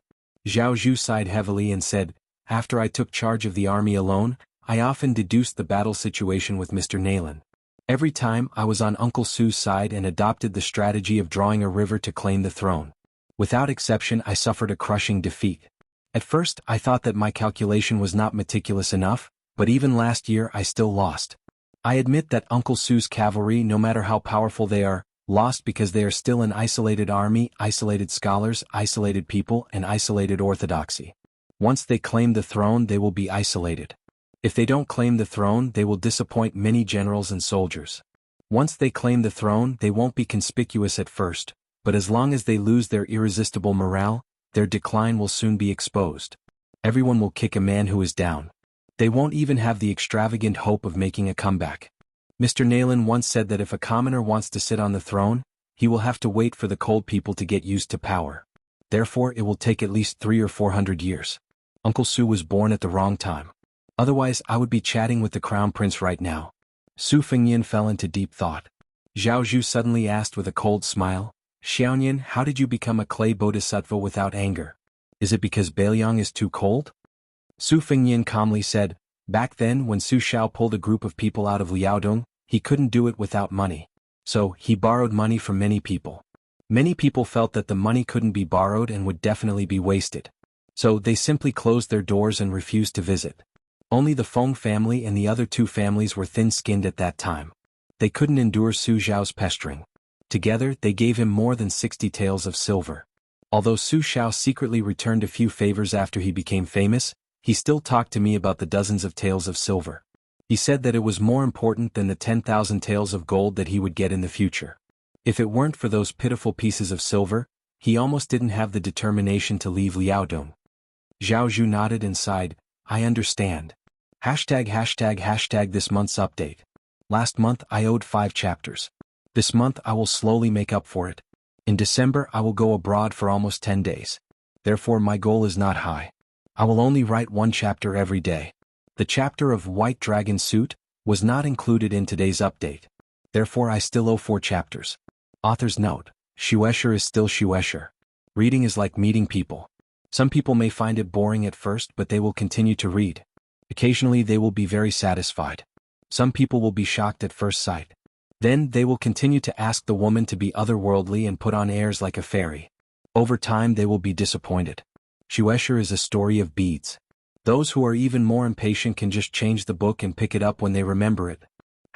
Zhao Zhu sighed heavily and said, after I took charge of the army alone, I often deduced the battle situation with Mr. Naylan. Every time I was on Uncle Su's side and adopted the strategy of drawing a river to claim the throne. Without exception, I suffered a crushing defeat. At first, I thought that my calculation was not meticulous enough, but even last year I still lost. I admit that Uncle Su's cavalry, no matter how powerful they are, lost because they are still an isolated army, isolated scholars, isolated people, and isolated orthodoxy. Once they claim the throne, they will be isolated. If they don't claim the throne, they will disappoint many generals and soldiers. Once they claim the throne, they won't be conspicuous at first, but as long as they lose their irresistible morale, their decline will soon be exposed. Everyone will kick a man who is down. They won't even have the extravagant hope of making a comeback. Mr. Naylan once said that if a commoner wants to sit on the throne, he will have to wait for the cold people to get used to power. Therefore, it will take at least 300 or 400 years. Uncle Su was born at the wrong time. Otherwise, I would be chatting with the crown prince right now. Su Fengyan fell into deep thought. Zhao Zhu suddenly asked with a cold smile, Xianyan, how did you become a clay bodhisattva without anger? Is it because Beiliang is too cold? Su Fengyan calmly said, back then when Su Shao pulled a group of people out of Liaodong, he couldn't do it without money. So, he borrowed money from many people. Many people felt that the money couldn't be borrowed and would definitely be wasted. So, they simply closed their doors and refused to visit. Only the Feng family and the other two families were thin-skinned at that time. They couldn't endure Su Zhao's pestering. Together, they gave him more than 60 taels of silver. Although Su Shao secretly returned a few favors after he became famous, he still talked to me about the dozens of taels of silver. He said that it was more important than the 10,000 taels of gold that he would get in the future. If it weren't for those pitiful pieces of silver, he almost didn't have the determination to leave Liaodong. Zhao Zhu nodded and sighed, I understand. ### this month's update. Last month I owed 5 chapters. This month I will slowly make up for it. In December I will go abroad for almost 10 days. Therefore my goal is not high. I will only write 1 chapter every day. The chapter of White Dragon Suit was not included in today's update. Therefore I still owe 4 chapters. Author's note, Xianxia is still Xianxia. Reading is like meeting people. Some people may find it boring at first, but they will continue to read. Occasionally they will be very satisfied. Some people will be shocked at first sight. Then they will continue to ask the woman to be otherworldly and put on airs like a fairy. Over time they will be disappointed. Xianxia is a story of beads. Those who are even more impatient can just change the book and pick it up when they remember it.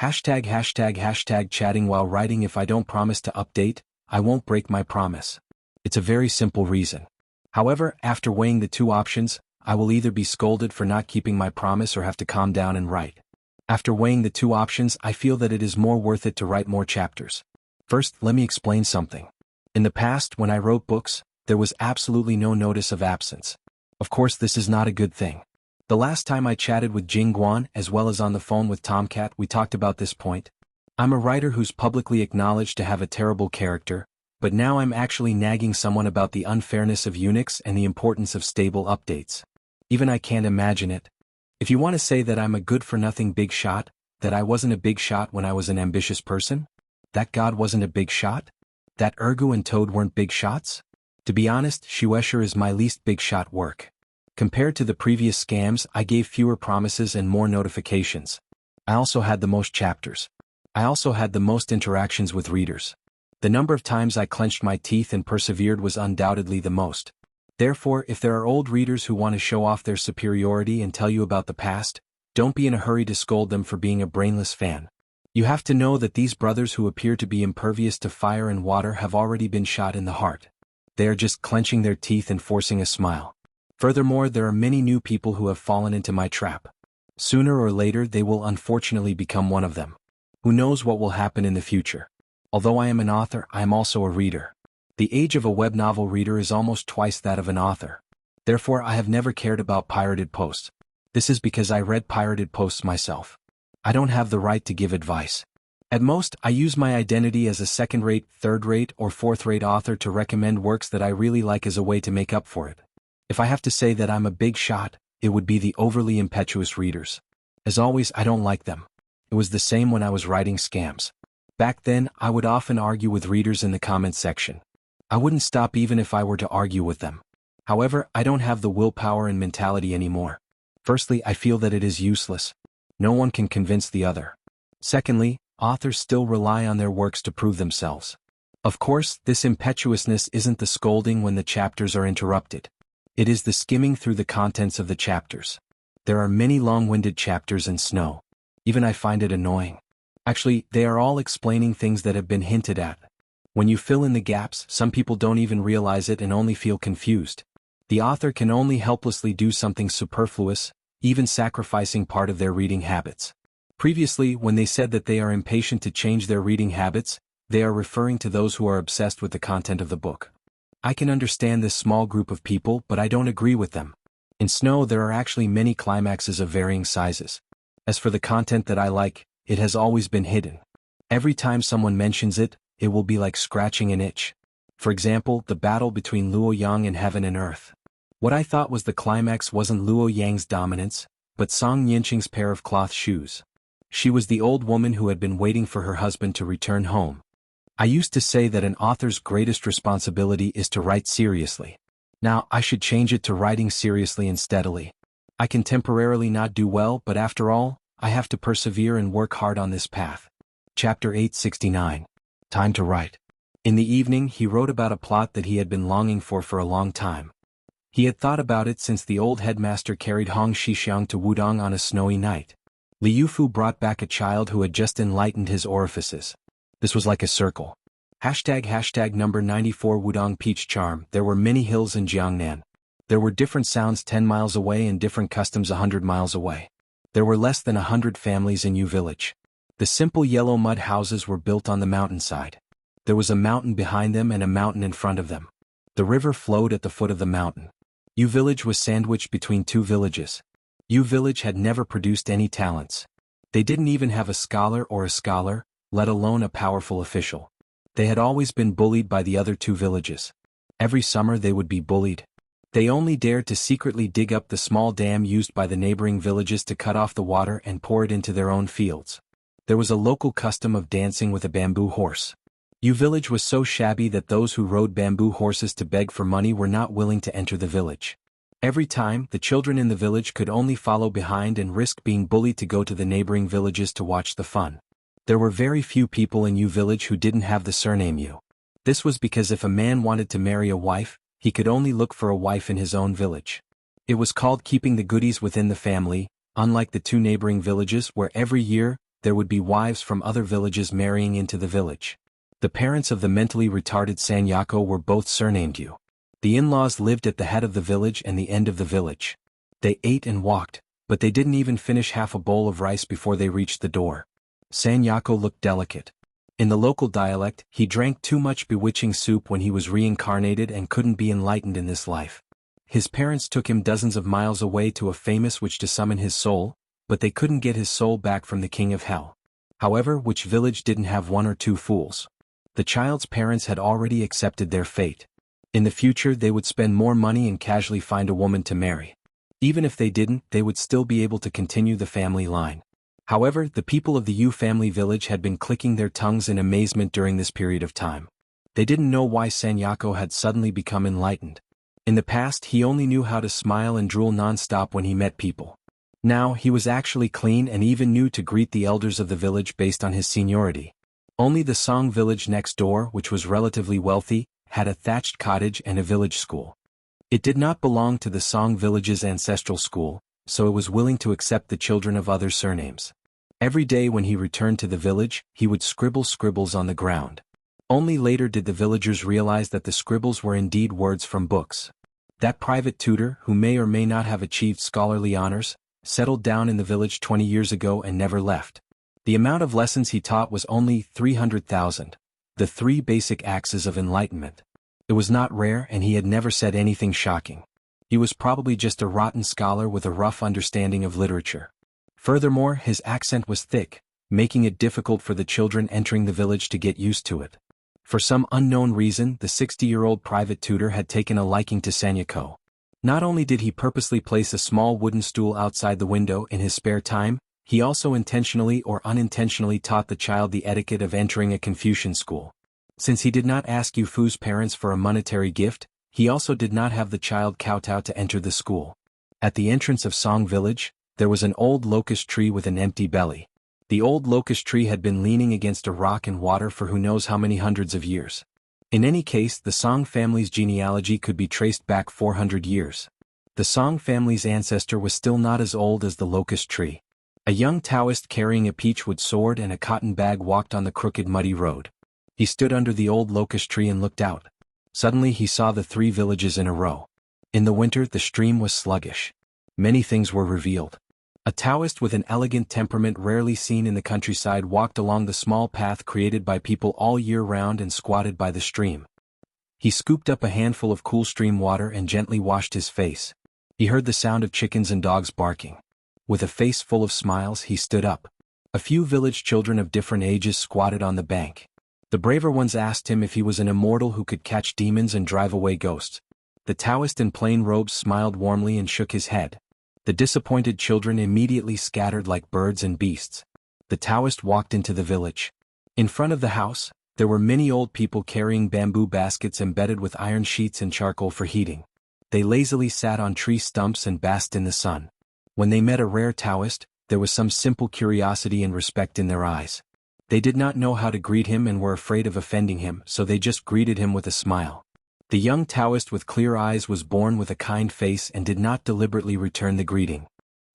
### chatting while writing. If I don't promise to update, I won't break my promise. It's a very simple reason. However, after weighing the 2 options, I will either be scolded for not keeping my promise or have to calm down and write. After weighing the 2 options, I feel that it is more worth it to write more chapters. First, let me explain something. In the past, when I wrote books, there was absolutely no notice of absence. Of course, this is not a good thing. The last time I chatted with Jingguan, as well as on the phone with Tomcat, we talked about this point. I'm a writer who's publicly acknowledged to have a terrible character, but now I'm actually nagging someone about the unfairness of Unix and the importance of stable updates. Even I can't imagine it. If you want to say that I'm a good-for-nothing big shot, that I wasn't a big shot when I was an ambitious person? That God wasn't a big shot? That Ergu and Toad weren't big shots? To be honest, Xianxia is my least big shot work. Compared to the previous scams, I gave fewer promises and more notifications. I also had the most chapters. I also had the most interactions with readers. The number of times I clenched my teeth and persevered was undoubtedly the most. Therefore, if there are old readers who want to show off their superiority and tell you about the past, don't be in a hurry to scold them for being a brainless fan. You have to know that these brothers who appear to be impervious to fire and water have already been shot in the heart. They are just clenching their teeth and forcing a smile. Furthermore, there are many new people who have fallen into my trap. Sooner or later they will unfortunately become one of them. Who knows what will happen in the future? Although I am an author, I am also a reader. The age of a web novel reader is almost twice that of an author. Therefore, I have never cared about pirated posts. This is because I read pirated posts myself. I don't have the right to give advice. At most, I use my identity as a second-rate, third-rate, or fourth-rate author to recommend works that I really like as a way to make up for it. If I have to say that I'm a big shot, it would be the overly impetuous readers. As always, I don't like them. It was the same when I was writing scams. Back then, I would often argue with readers in the comments section. I wouldn't stop even if I were to argue with them. However, I don't have the willpower and mentality anymore. Firstly, I feel that it is useless. No one can convince the other. Secondly, authors still rely on their works to prove themselves. Of course, this impetuousness isn't the scolding when the chapters are interrupted. It is the skimming through the contents of the chapters. There are many long-winded chapters in Snow. Even I find it annoying. Actually, they are all explaining things that have been hinted at. When you fill in the gaps, some people don't even realize it and only feel confused. The author can only helplessly do something superfluous, even sacrificing part of their reading habits. Previously, when they said that they are impatient to change their reading habits, they are referring to those who are obsessed with the content of the book. I can understand this small group of people, but I don't agree with them. In Snow, there are actually many climaxes of varying sizes. As for the content that I like, it has always been hidden. Every time someone mentions it, it will be like scratching an itch. For example, the battle between Luo Yang and Heaven and Earth. What I thought was the climax wasn't Luo Yang's dominance, but Song Yinqing's pair of cloth shoes. She was the old woman who had been waiting for her husband to return home. I used to say that an author's greatest responsibility is to write seriously. Now, I should change it to writing seriously and steadily. I can temporarily not do well, but after all, I have to persevere and work hard on this path. Chapter 869. Time to write. In the evening, he wrote about a plot that he had been longing for a long time. He had thought about it since the old headmaster carried Hong Shixiang to Wudong on a snowy night. Li Yufu brought back a child who had just enlightened his orifices. This was like a circle. ## number 94 Wudong Peach Charm. There were many hills in Jiangnan. There were different sounds 10 miles away and different customs 100 miles away. There were less than 100 families in Yu village. The simple yellow mud houses were built on the mountainside. There was a mountain behind them and a mountain in front of them. The river flowed at the foot of the mountain. Yu village was sandwiched between two villages. Yu village had never produced any talents. They didn't even have a scholar, let alone a powerful official. They had always been bullied by the other two villages. Every summer they would be bullied. They only dared to secretly dig up the small dam used by the neighboring villages to cut off the water and pour it into their own fields. There was a local custom of dancing with a bamboo horse. Yu village was so shabby that those who rode bamboo horses to beg for money were not willing to enter the village. Every time, the children in the village could only follow behind and risk being bullied to go to the neighboring villages to watch the fun. There were very few people in Yu village who didn't have the surname Yu. This was because if a man wanted to marry a wife, he could only look for a wife in his own village. It was called keeping the goodies within the family, unlike the two neighboring villages where every year, there would be wives from other villages marrying into the village. The parents of the mentally retarded Sanyako were both surnamed Yu. The in-laws lived at the head of the village and the end of the village. They ate and walked, but they didn't even finish half a bowl of rice before they reached the door. Sanyako looked delicate. In the local dialect, he drank too much bewitching soup when he was reincarnated and couldn't be enlightened in this life. His parents took him dozens of miles away to a famous witch to summon his soul, but they couldn't get his soul back from the king of hell. However, which village didn't have one or two fools? The child's parents had already accepted their fate. In the future they would spend more money and casually find a woman to marry. Even if they didn't, they would still be able to continue the family line. However, the people of the Yu family village had been clicking their tongues in amazement during this period of time. They didn't know why Sanyako had suddenly become enlightened. In the past he only knew how to smile and drool non-stop when he met people. Now he was actually clean and even knew to greet the elders of the village based on his seniority. Only the Song village next door, which was relatively wealthy, had a thatched cottage and a village school. It did not belong to the Song village's ancestral school, so it was willing to accept the children of other surnames. Every day when he returned to the village, he would scribble scribbles on the ground. Only later did the villagers realize that the scribbles were indeed words from books. That private tutor, who may or may not have achieved scholarly honors, settled down in the village 20 years ago and never left. The amount of lessons he taught was only 300,000, the 3 basic axes of enlightenment. It was not rare, and he had never said anything shocking. He was probably just a rotten scholar with a rough understanding of literature. Furthermore, his accent was thick, making it difficult for the children entering the village to get used to it. For some unknown reason, the 60-year-old private tutor had taken a liking to Xianxia. Not only did he purposely place a small wooden stool outside the window in his spare time, he also intentionally or unintentionally taught the child the etiquette of entering a Confucian school. Since he did not ask Yufu's parents for a monetary gift, he also did not have the child kowtow to enter the school. At the entrance of Song village, there was an old locust tree with an empty belly. The old locust tree had been leaning against a rock and water for who knows how many hundreds of years. In any case, the Song family's genealogy could be traced back 400 years. The Song family's ancestor was still not as old as the locust tree. A young Taoist carrying a peachwood sword and a cotton bag walked on the crooked muddy road. He stood under the old locust tree and looked out. Suddenly he saw the 3 villages in a row. In the winter the stream was sluggish. Many things were revealed. A Taoist with an elegant temperament rarely seen in the countryside walked along the small path created by people all year round and squatted by the stream. He scooped up a handful of cool stream water and gently washed his face. He heard the sound of chickens and dogs barking. With a face full of smiles, he stood up. A few village children of different ages squatted on the bank. The braver ones asked him if he was an immortal who could catch demons and drive away ghosts. The Taoist in plain robes smiled warmly and shook his head. The disappointed children immediately scattered like birds and beasts. The Taoist walked into the village. In front of the house, there were many old people carrying bamboo baskets embedded with iron sheets and charcoal for heating. They lazily sat on tree stumps and basked in the sun. When they met a rare Taoist, there was some simple curiosity and respect in their eyes. They did not know how to greet him and were afraid of offending him, so they just greeted him with a smile. The young Taoist with clear eyes was born with a kind face and did not deliberately return the greeting.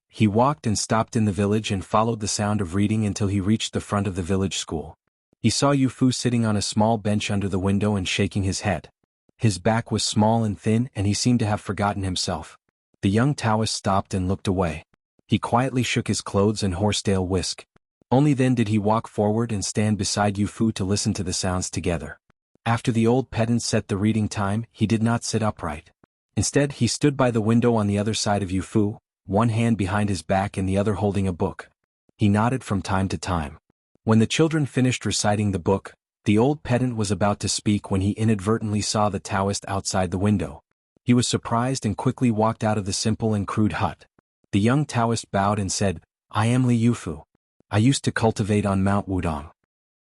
He walked and stopped in the village and followed the sound of reading until he reached the front of the village school. He saw Yufu sitting on a small bench under the window and shaking his head. His back was small and thin and he seemed to have forgotten himself. The young Taoist stopped and looked away. He quietly shook his clothes and horsetail whisk. Only then did he walk forward and stand beside Yufu to listen to the sounds together. After the old pedant set the reading time, he did not sit upright. Instead, he stood by the window on the other side of Yufu, one hand behind his back and the other holding a book. He nodded from time to time. When the children finished reciting the book, the old pedant was about to speak when he inadvertently saw the Taoist outside the window. He was surprised and quickly walked out of the simple and crude hut. The young Taoist bowed and said, "I am Li Yufu. I used to cultivate on Mount Wudong."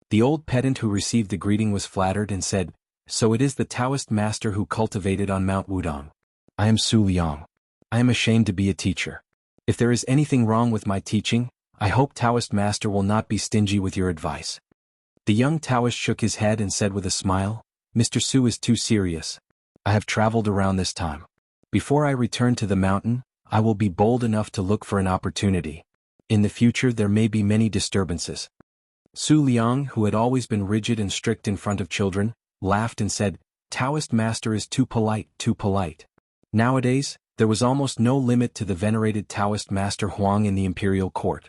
The old pedant who received the greeting was flattered and said, "So it is the Taoist master who cultivated on Mount Wudong. I am Su Liang. I am ashamed to be a teacher. If there is anything wrong with my teaching, I hope Taoist master will not be stingy with your advice." The young Taoist shook his head and said with a smile, "Mr. Su is too serious. I have traveled around this time. Before I return to the mountain, I will be bold enough to look for an opportunity. In the future there may be many disturbances." Su Liang, who had always been rigid and strict in front of children, laughed and said, "Taoist master is too polite, too polite." Nowadays, there was almost no limit to the venerated Taoist master Huang in the imperial court.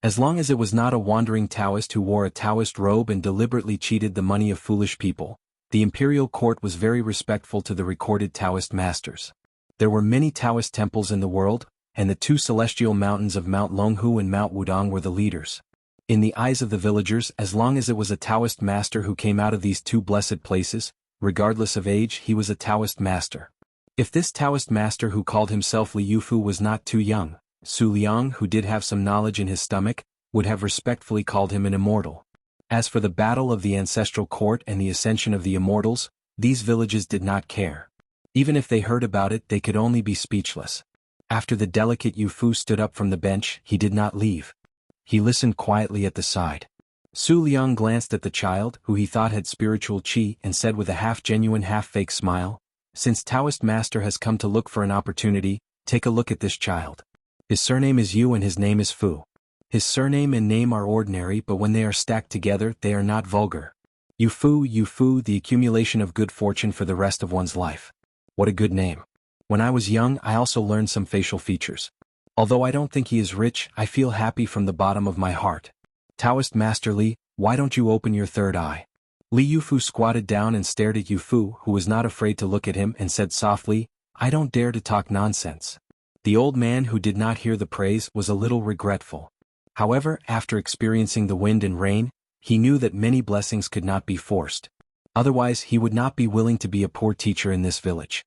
As long as it was not a wandering Taoist who wore a Taoist robe and deliberately cheated the money of foolish people, the imperial court was very respectful to the recorded Taoist masters. There were many Taoist temples in the world, and the 2 celestial mountains of Mount Longhu and Mount Wudong were the leaders. In the eyes of the villagers, as long as it was a Taoist master who came out of these 2 blessed places, regardless of age, he was a Taoist master. If this Taoist master who called himself Li Yufu was not too young, Su Liang, who did have some knowledge in his stomach, would have respectfully called him an immortal. As for the battle of the ancestral court and the ascension of the immortals, these villages did not care. Even if they heard about it, they could only be speechless. After the delicate Yufu stood up from the bench, he did not leave. He listened quietly at the side. Su Liang glanced at the child, who he thought had spiritual qi, and said with a half-genuine half-fake smile, "Since Taoist master has come to look for an opportunity, take a look at this child. His surname is Yu and his name is Fu. His surname and name are ordinary, but when they are stacked together, they are not vulgar. Yu Fu, the accumulation of good fortune for the rest of one's life. What a good name. When I was young, I also learned some facial features. Although I don't think he is rich, I feel happy from the bottom of my heart. Taoist Master Li, why don't you open your third eye? Li Yufu squatted down and stared at Yu-Fu, who was not afraid to look at him, and said softly, I don't dare to talk nonsense. The old man, who did not hear the praise, was a little regretful. However, after experiencing the wind and rain, he knew that many blessings could not be forced. Otherwise, he would not be willing to be a poor teacher in this village.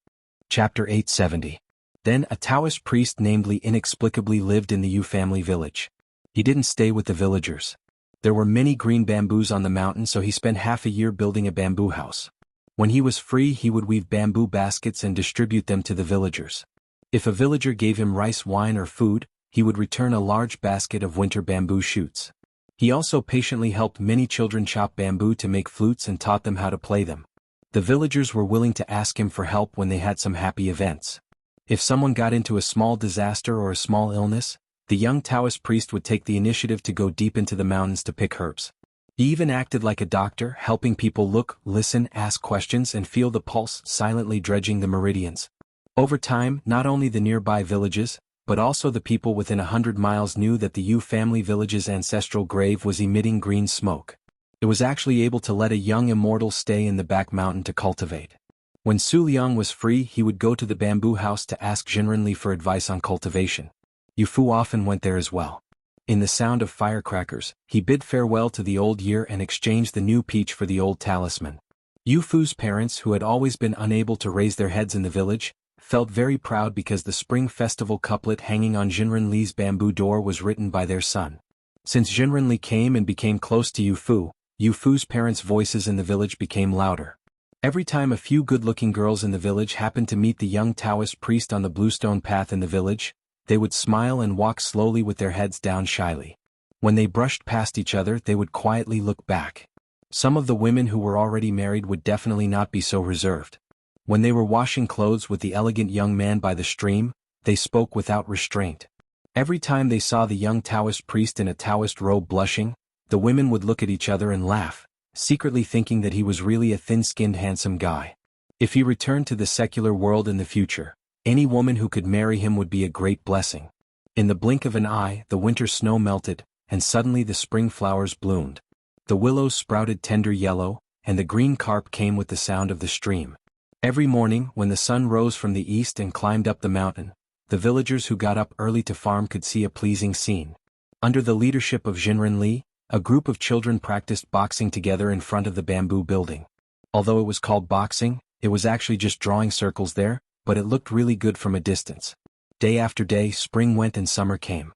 Chapter 870. Then a Taoist priest named Li inexplicably lived in the Yu family village. He didn't stay with the villagers. There were many green bamboos on the mountain, so he spent half a year building a bamboo house. When he was free, he would weave bamboo baskets and distribute them to the villagers. If a villager gave him rice, wine, or food, he would return a large basket of winter bamboo shoots. He also patiently helped many children chop bamboo to make flutes and taught them how to play them. The villagers were willing to ask him for help when they had some happy events. If someone got into a small disaster or a small illness, the young Taoist priest would take the initiative to go deep into the mountains to pick herbs. He even acted like a doctor, helping people look, listen, ask questions, and feel the pulse, silently dredging the meridians. Over time, not only the nearby villages, but also the people within 100 miles knew that the Yu family village's ancestral grave was emitting green smoke. It was actually able to let a young immortal stay in the back mountain to cultivate. When Su Liang was free, he would go to the bamboo house to ask Jinrenli for advice on cultivation. Yu Fu often went there as well. In the sound of firecrackers, he bid farewell to the old year and exchanged the new peach for the old talisman. Yu Fu's parents, who had always been unable to raise their heads in the village, felt very proud because the spring festival couplet hanging on Jinrenli's bamboo door was written by their son. Since Jinrenli came and became close to Yu Fu's parents' voices in the village became louder. Every time a few good-looking girls in the village happened to meet the young Taoist priest on the bluestone path in the village, they would smile and walk slowly with their heads down shyly. When they brushed past each other, they would quietly look back. Some of the women who were already married would definitely not be so reserved. When they were washing clothes with the elegant young man by the stream, they spoke without restraint. Every time they saw the young Taoist priest in a Taoist robe blushing, the women would look at each other and laugh, secretly thinking that he was really a thin-skinned handsome guy. If he returned to the secular world in the future, any woman who could marry him would be a great blessing. In the blink of an eye, the winter snow melted, and suddenly the spring flowers bloomed. The willows sprouted tender yellow, and the green carp came with the sound of the stream. Every morning, when the sun rose from the east and climbed up the mountain, the villagers who got up early to farm could see a pleasing scene. Under the leadership of Jinrenli, a group of children practiced boxing together in front of the bamboo building. Although it was called boxing, it was actually just drawing circles there, but it looked really good from a distance. Day after day, spring went and summer came.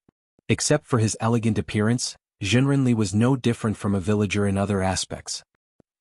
Except for his elegant appearance, Jinrenli was no different from a villager in other aspects.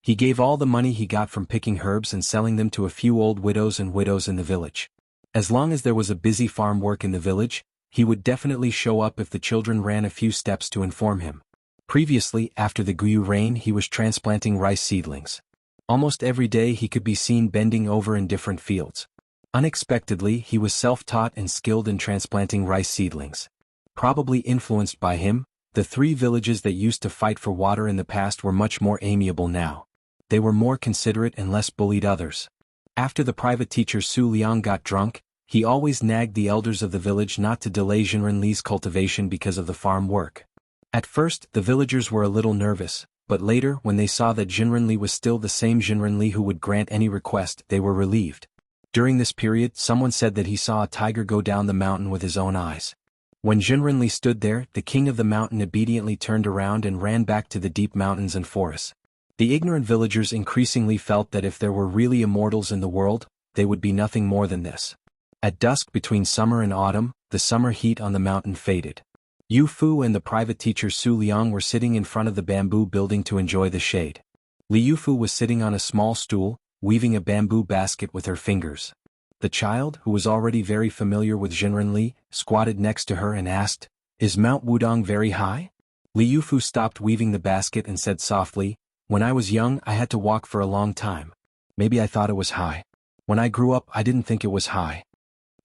He gave all the money he got from picking herbs and selling them to a few old widows and widows in the village. As long as there was a busy farm work in the village, he would definitely show up if the children ran a few steps to inform him. Previously, after the Guyu rain, he was transplanting rice seedlings. Almost every day he could be seen bending over in different fields. Unexpectedly, he was self-taught and skilled in transplanting rice seedlings. Probably influenced by him, the 3 villages that used to fight for water in the past were much more amiable now. They were more considerate and less bullied others. After the private teacher Su Liang got drunk, he always nagged the elders of the village not to delay Jinrenli's cultivation because of the farm work. At first, the villagers were a little nervous, but later, when they saw that Jinrenli was still the same Jinrenli who would grant any request, they were relieved. During this period, someone said that he saw a tiger go down the mountain with his own eyes. When Jinrenli stood there, the king of the mountain obediently turned around and ran back to the deep mountains and forests. The ignorant villagers increasingly felt that if there were really immortals in the world, they would be nothing more than this. At dusk between summer and autumn, the summer heat on the mountain faded. Yu Fu and the private teacher Su Liang were sitting in front of the bamboo building to enjoy the shade. Li Yufu was sitting on a small stool, weaving a bamboo basket with her fingers. The child, who was already very familiar with Jinrenli, squatted next to her and asked, "Is Mount Wudong very high?" Li Yufu stopped weaving the basket and said softly, "When I was young, I had to walk for a long time. Maybe I thought it was high. When I grew up, I didn't think it was high."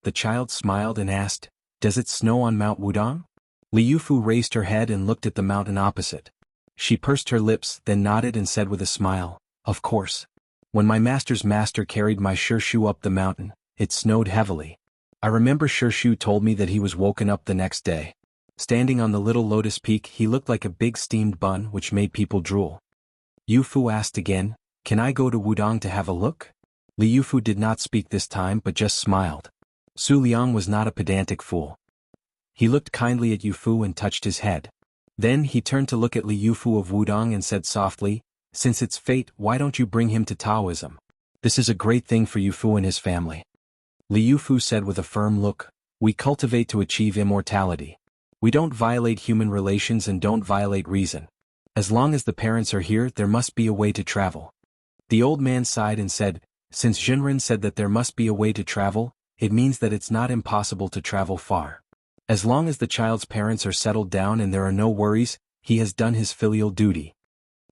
The child smiled and asked, "Does it snow on Mount Wudong?" Li Yufu raised her head and looked at the mountain opposite. She pursed her lips, then nodded and said with a smile, "Of course. When my master's master carried my Shu up the mountain, it snowed heavily. I remember Shu told me that he was woken up the next day. Standing on the little lotus peak, he looked like a big steamed bun which made people drool." Yufu asked again, "Can I go to Wudong to have a look?" Li Yufu did not speak this time but just smiled. Su Liang was not a pedantic fool. He looked kindly at Yufu and touched his head. Then he turned to look at Li Yufu of Wudong and said softly, "Since it's fate, why don't you bring him to Taoism? This is a great thing for Yufu and his family." Li Yufu said with a firm look, "We cultivate to achieve immortality. We don't violate human relations and don't violate reason. As long as the parents are here, there must be a way to travel." The old man sighed and said, "Since Jinren said that there must be a way to travel, it means that it's not impossible to travel far. As long as the child's parents are settled down and there are no worries, he has done his filial duty."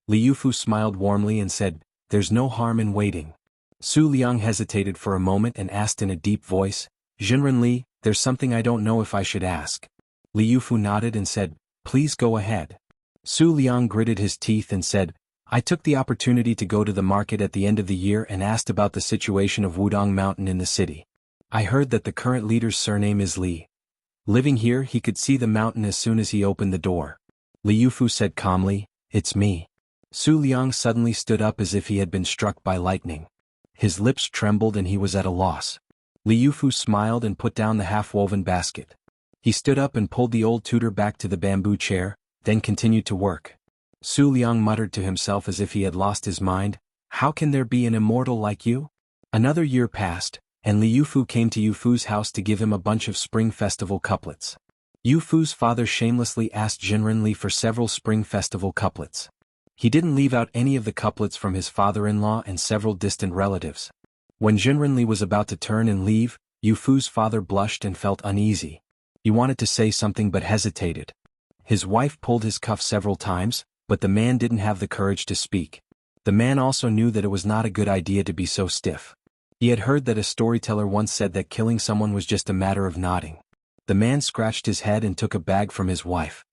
Li Yufu smiled warmly and said, "There's no harm in waiting." Su Liang hesitated for a moment and asked in a deep voice, "Jinren Li, there's something I don't know if I should ask." Li Yufu nodded and said, "Please go ahead." Su Liang gritted his teeth and said, "I took the opportunity to go to the market at the end of the year and asked about the situation of Wudong Mountain in the city. I heard that the current leader's surname is Li. Living here, he could see the mountain as soon as he opened the door." Li Yufu said calmly, "It's me." Su Liang suddenly stood up as if he had been struck by lightning. His lips trembled and he was at a loss. Li Yufu smiled and put down the half-woven basket. He stood up and pulled the old tutor back to the bamboo chair, then continued to work. Su Liang muttered to himself as if he had lost his mind, "How can there be an immortal like you?" Another year passed, and Li Yufu came to Yufu's house to give him a bunch of Spring Festival couplets. Yufu's father shamelessly asked Jinren Li for several Spring Festival couplets. He didn't leave out any of the couplets from his father-in-law and several distant relatives. When Jinren Li was about to turn and leave, Yufu's father blushed and felt uneasy. He wanted to say something but hesitated. His wife pulled his cuff several times, but the man didn't have the courage to speak. The man also knew that it was not a good idea to be so stiff. He had heard that a storyteller once said that killing someone was just a matter of nodding. The man scratched his head and took a bag from his wife.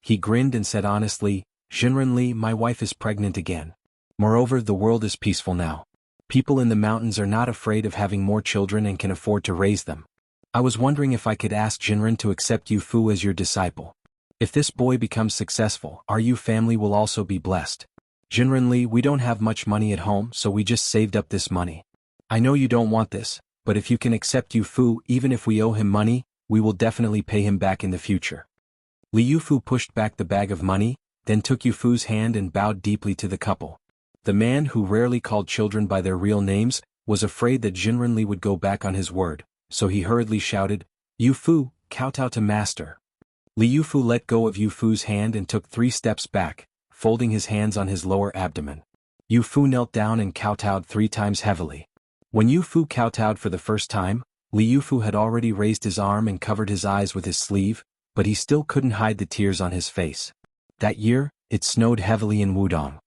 He grinned and said honestly, "Jinren Li, my wife is pregnant again. Moreover, the world is peaceful now. People in the mountains are not afraid of having more children and can afford to raise them. I was wondering if I could ask Jinren to accept Yufu as your disciple. If this boy becomes successful, our Yu family will also be blessed. Jinren Li, we don't have much money at home, so we just saved up this money. I know you don't want this, but if you can accept Yufu, even if we owe him money, we will definitely pay him back in the future." Li Yufu pushed back the bag of money, then took Yufu's hand and bowed deeply to the couple. The man, who rarely called children by their real names, was afraid that Jinren Li would go back on his word, so he hurriedly shouted, "Yufu, kowtow to master." Li Yufu let go of Yufu's hand and took 3 steps back, folding his hands on his lower abdomen. Yufu knelt down and kowtowed 3 times heavily. When Yufu kowtowed for the first time, Li Yufu had already raised his arm and covered his eyes with his sleeve, but he still couldn't hide the tears on his face. That year, it snowed heavily in Wudong.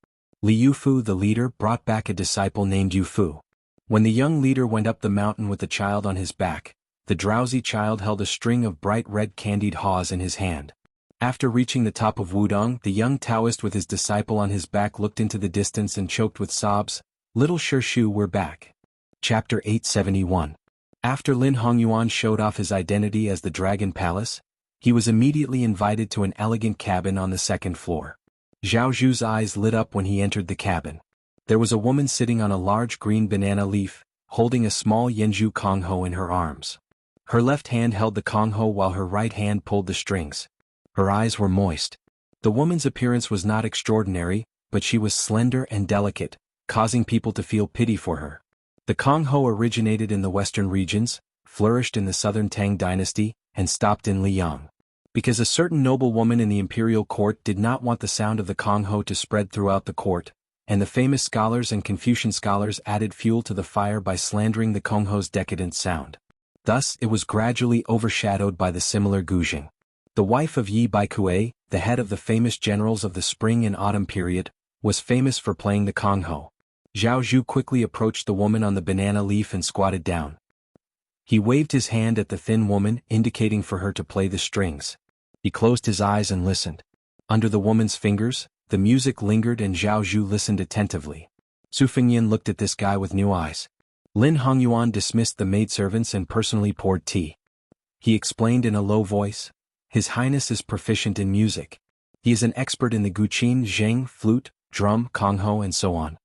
Li Yufu, the leader, brought back a disciple named Yufu. When the young leader went up the mountain with the child on his back, the drowsy child held a string of bright red candied haws in his hand. After reaching the top of Wudong, the young Taoist with his disciple on his back looked into the distance and choked with sobs, "Little Shu, we're back." Chapter 871. After Lin Hongyuan showed off his identity as the Dragon Palace, he was immediately invited to an elegant cabin on the 2nd floor. Zhao Zhu's eyes lit up when he entered the cabin. There was a woman sitting on a large green banana leaf, holding a small Yanzhu Kongho in her arms. Her left hand held the Kongho while her right hand pulled the strings. Her eyes were moist. The woman's appearance was not extraordinary, but she was slender and delicate, causing people to feel pity for her. The Kongho originated in the western regions, flourished in the southern Tang dynasty, and stopped in Liyang. Because a certain noblewoman in the imperial court did not want the sound of the Kongho to spread throughout the court, and the famous scholars and Confucian scholars added fuel to the fire by slandering the Kongho's decadent sound. Thus, it was gradually overshadowed by the similar Guzheng. The wife of Yi Baikue, the head of the famous generals of the spring and autumn period, was famous for playing the Kongho. Zhao Zhu quickly approached the woman on the banana leaf and squatted down. He waved his hand at the thin woman, indicating for her to play the strings. He closed his eyes and listened. Under the woman's fingers, the music lingered and Zhao Zhu listened attentively. Su Fengyan looked at this guy with new eyes. Lin Hongyuan dismissed the maidservants and personally poured tea. He explained in a low voice, "His Highness is proficient in music. He is an expert in the guqin, zheng, flute, drum, kongho and so on."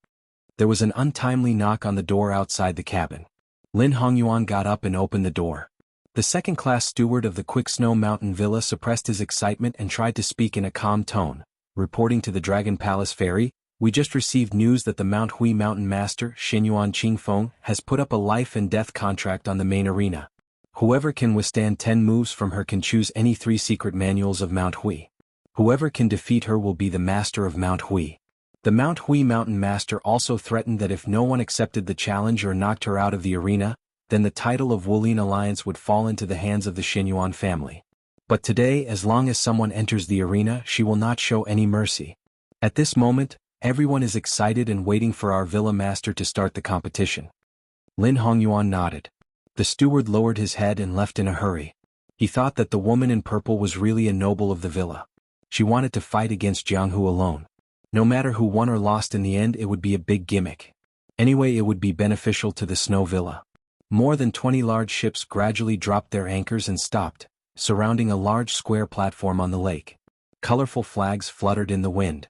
There was an untimely knock on the door outside the cabin. Lin Hongyuan got up and opened the door. The second-class steward of the Quick Snow Mountain Villa suppressed his excitement and tried to speak in a calm tone, reporting to the Dragon Palace Ferry, "We just received news that the Mount Hui Mountain Master, Xinyuan Qingfeng, has put up a life and death contract on the main arena. Whoever can withstand 10 moves from her can choose any 3 secret manuals of Mount Hui. Whoever can defeat her will be the master of Mount Hui." The Mount Hui Mountain Master also threatened that if no one accepted the challenge or knocked her out of the arena, then the title of Wulin Alliance would fall into the hands of the Xinyuan family. But today, as long as someone enters the arena, she will not show any mercy. At this moment, everyone is excited and waiting for our villa master to start the competition. Lin Hongyuan nodded. The steward lowered his head and left in a hurry. He thought that the woman in purple was really a noble of the villa. She wanted to fight against Jianghu alone. No matter who won or lost in the end, it would be a big gimmick. Anyway, it would be beneficial to the Snow Villa. More than 20 large ships gradually dropped their anchors and stopped, surrounding a large square platform on the lake. Colorful flags fluttered in the wind.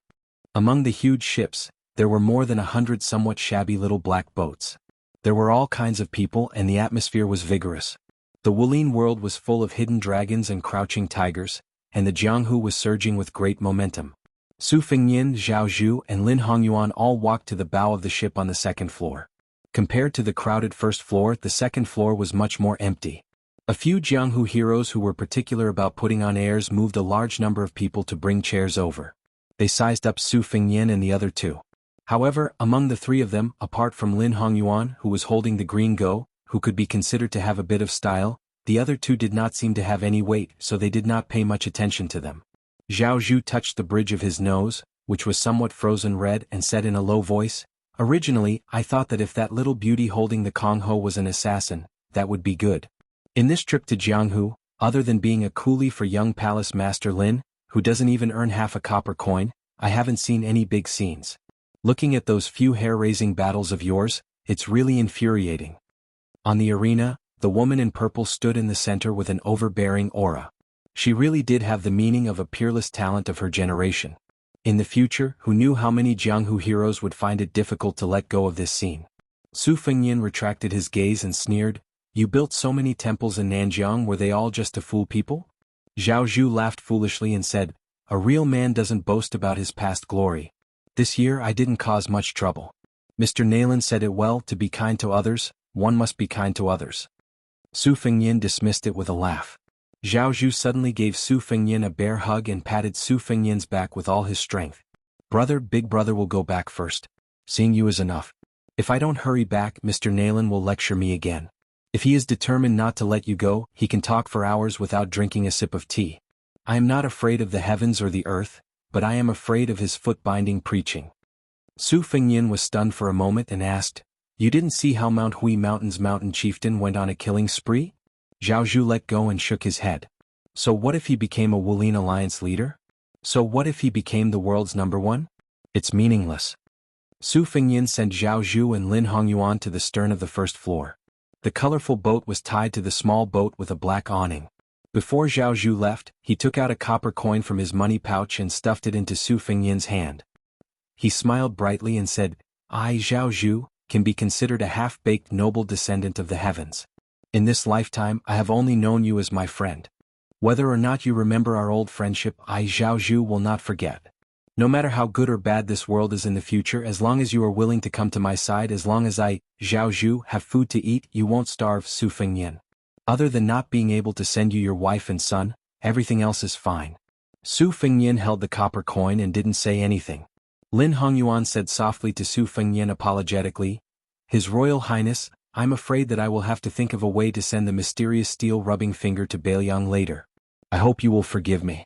Among the huge ships, there were more than 100 somewhat shabby little black boats. There were all kinds of people and the atmosphere was vigorous. The Wulin world was full of hidden dragons and crouching tigers, and the Jianghu was surging with great momentum. Su Fengyan, Zhao Zhu and Lin Hongyuan all walked to the bow of the ship on the second floor. Compared to the crowded first floor, the second floor was much more empty. A few Jianghu heroes who were particular about putting on airs moved a large number of people to bring chairs over. They sized up Su Fengyan and the other two. However, among the 3 of them, apart from Lin Hongyuan, who was holding the green go, who could be considered to have a bit of style, the other 2 did not seem to have any weight, so they did not pay much attention to them. Zhao Zhu touched the bridge of his nose, which was somewhat frozen red, and said in a low voice, "Originally, I thought that if that little beauty holding the Kongho was an assassin, that would be good. In this trip to Jianghu, other than being a coolie for young Palace Master Lin, who doesn't even earn half a copper coin, I haven't seen any big scenes. Looking at those few hair-raising battles of yours, it's really infuriating." On the arena, the woman in purple stood in the center with an overbearing aura. She really did have the meaning of a peerless talent of her generation. In the future, who knew how many Jianghu heroes would find it difficult to let go of this scene? Su Fengyan retracted his gaze and sneered, "You built so many temples in Nanjiang, were they all just to fool people?" Zhao Zhu laughed foolishly and said, "A real man doesn't boast about his past glory. This year I didn't cause much trouble. Mr. Nayland said it well, to be kind to others, one must be kind to others." Su Fengyan dismissed it with a laugh. Zhao Zhu suddenly gave Su Fengyan a bear hug and patted Su Fengyan's back with all his strength. "Brother, big brother will go back first. Seeing you is enough. If I don't hurry back, Mr. Nayland will lecture me again. If he is determined not to let you go, he can talk for hours without drinking a sip of tea. I am not afraid of the heavens or the earth, but I am afraid of his foot-binding preaching." Su Fengyan was stunned for a moment and asked, "You didn't see how Mount Hui Mountain's mountain chieftain went on a killing spree?" Zhao Zhu let go and shook his head. "So what if he became a Wulin Alliance leader? So what if he became the world's #1? It's meaningless." Su Fengyan sent Zhao Zhu and Lin Hongyuan to the stern of the first floor. The colorful boat was tied to the small boat with a black awning. Before Zhao Zhu left, he took out a copper coin from his money pouch and stuffed it into Su Fengyan's hand. He smiled brightly and said, "I, Zhao Zhu, can be considered a half-baked noble descendant of the heavens. In this lifetime, I have only known you as my friend. Whether or not you remember our old friendship, I, Zhao Zhu, will not forget. No matter how good or bad this world is in the future, as long as you are willing to come to my side, as long as I, Zhao Zhu, have food to eat, you won't starve, Su Fengyan. Other than not being able to send you your wife and son, everything else is fine." Su Fengyan held the copper coin and didn't say anything. Lin Hongyuan said softly to Su Fengyan apologetically, "His Royal Highness, I'm afraid that I will have to think of a way to send the mysterious steel rubbing finger to Beiliang later. I hope you will forgive me."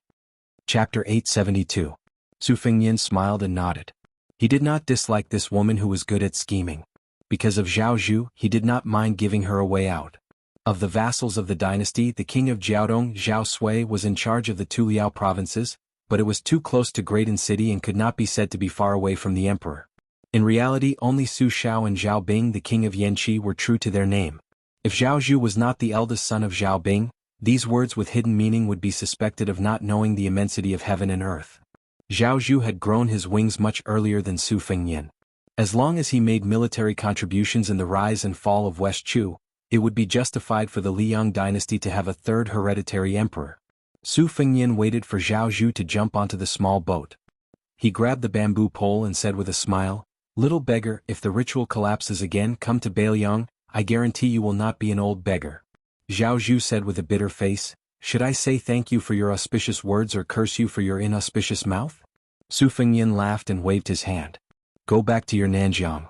Chapter 872. Su Fengyan smiled and nodded. He did not dislike this woman who was good at scheming. Because of Zhao Zhu, he did not mind giving her a way out. Of the vassals of the dynasty, the king of Jiaodong, Zhao Sui, was in charge of the two Liao provinces, but it was too close to Greaton City and could not be said to be far away from the emperor. In reality, only Su Xiao and Zhao Bing, the king of Yanqi, were true to their name. If Zhao Zhu was not the eldest son of Zhao Bing, these words with hidden meaning would be suspected of not knowing the immensity of heaven and earth. Zhao Zhu had grown his wings much earlier than Su Fengnian. As long as he made military contributions in the rise and fall of West Chu, it would be justified for the Liang dynasty to have a third hereditary emperor. Su Fengnian waited for Zhao Zhu to jump onto the small boat. He grabbed the bamboo pole and said with a smile, "Little beggar, if the ritual collapses again, come to Bailiang, I guarantee you will not be an old beggar." Zhao Zhu said with a bitter face, "Should I say thank you for your auspicious words or curse you for your inauspicious mouth?" Su Fengnian laughed and waved his hand. "Go back to your Nanjiang."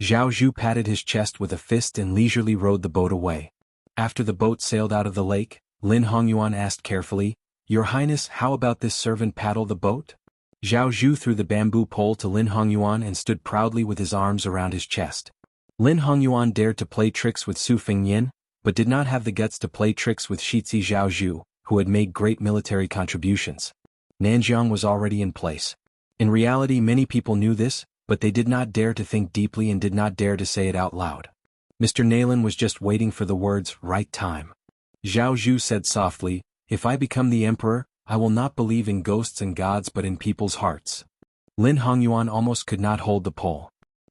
Zhao Zhu patted his chest with a fist and leisurely rowed the boat away. After the boat sailed out of the lake, Lin Hongyuan asked carefully, "Your Highness, how about this servant paddle the boat?" Zhao Zhu threw the bamboo pole to Lin Hongyuan and stood proudly with his arms around his chest. Lin Hongyuan dared to play tricks with Su Fengnian, but did not have the guts to play tricks with Shitzi Zhao Zhu, who had made great military contributions. Nanjiang was already in place. In reality, many people knew this, but they did not dare to think deeply and did not dare to say it out loud. Mr. Naylan was just waiting for the words, "right time." Zhao Zhu said softly, "If I become the emperor, I will not believe in ghosts and gods but in people's hearts." Lin Hongyuan almost could not hold the pole.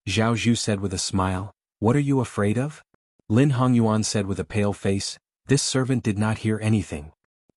Zhao Zhu said with a smile, "What are you afraid of?" Lin Hongyuan said with a pale face, "This servant did not hear anything."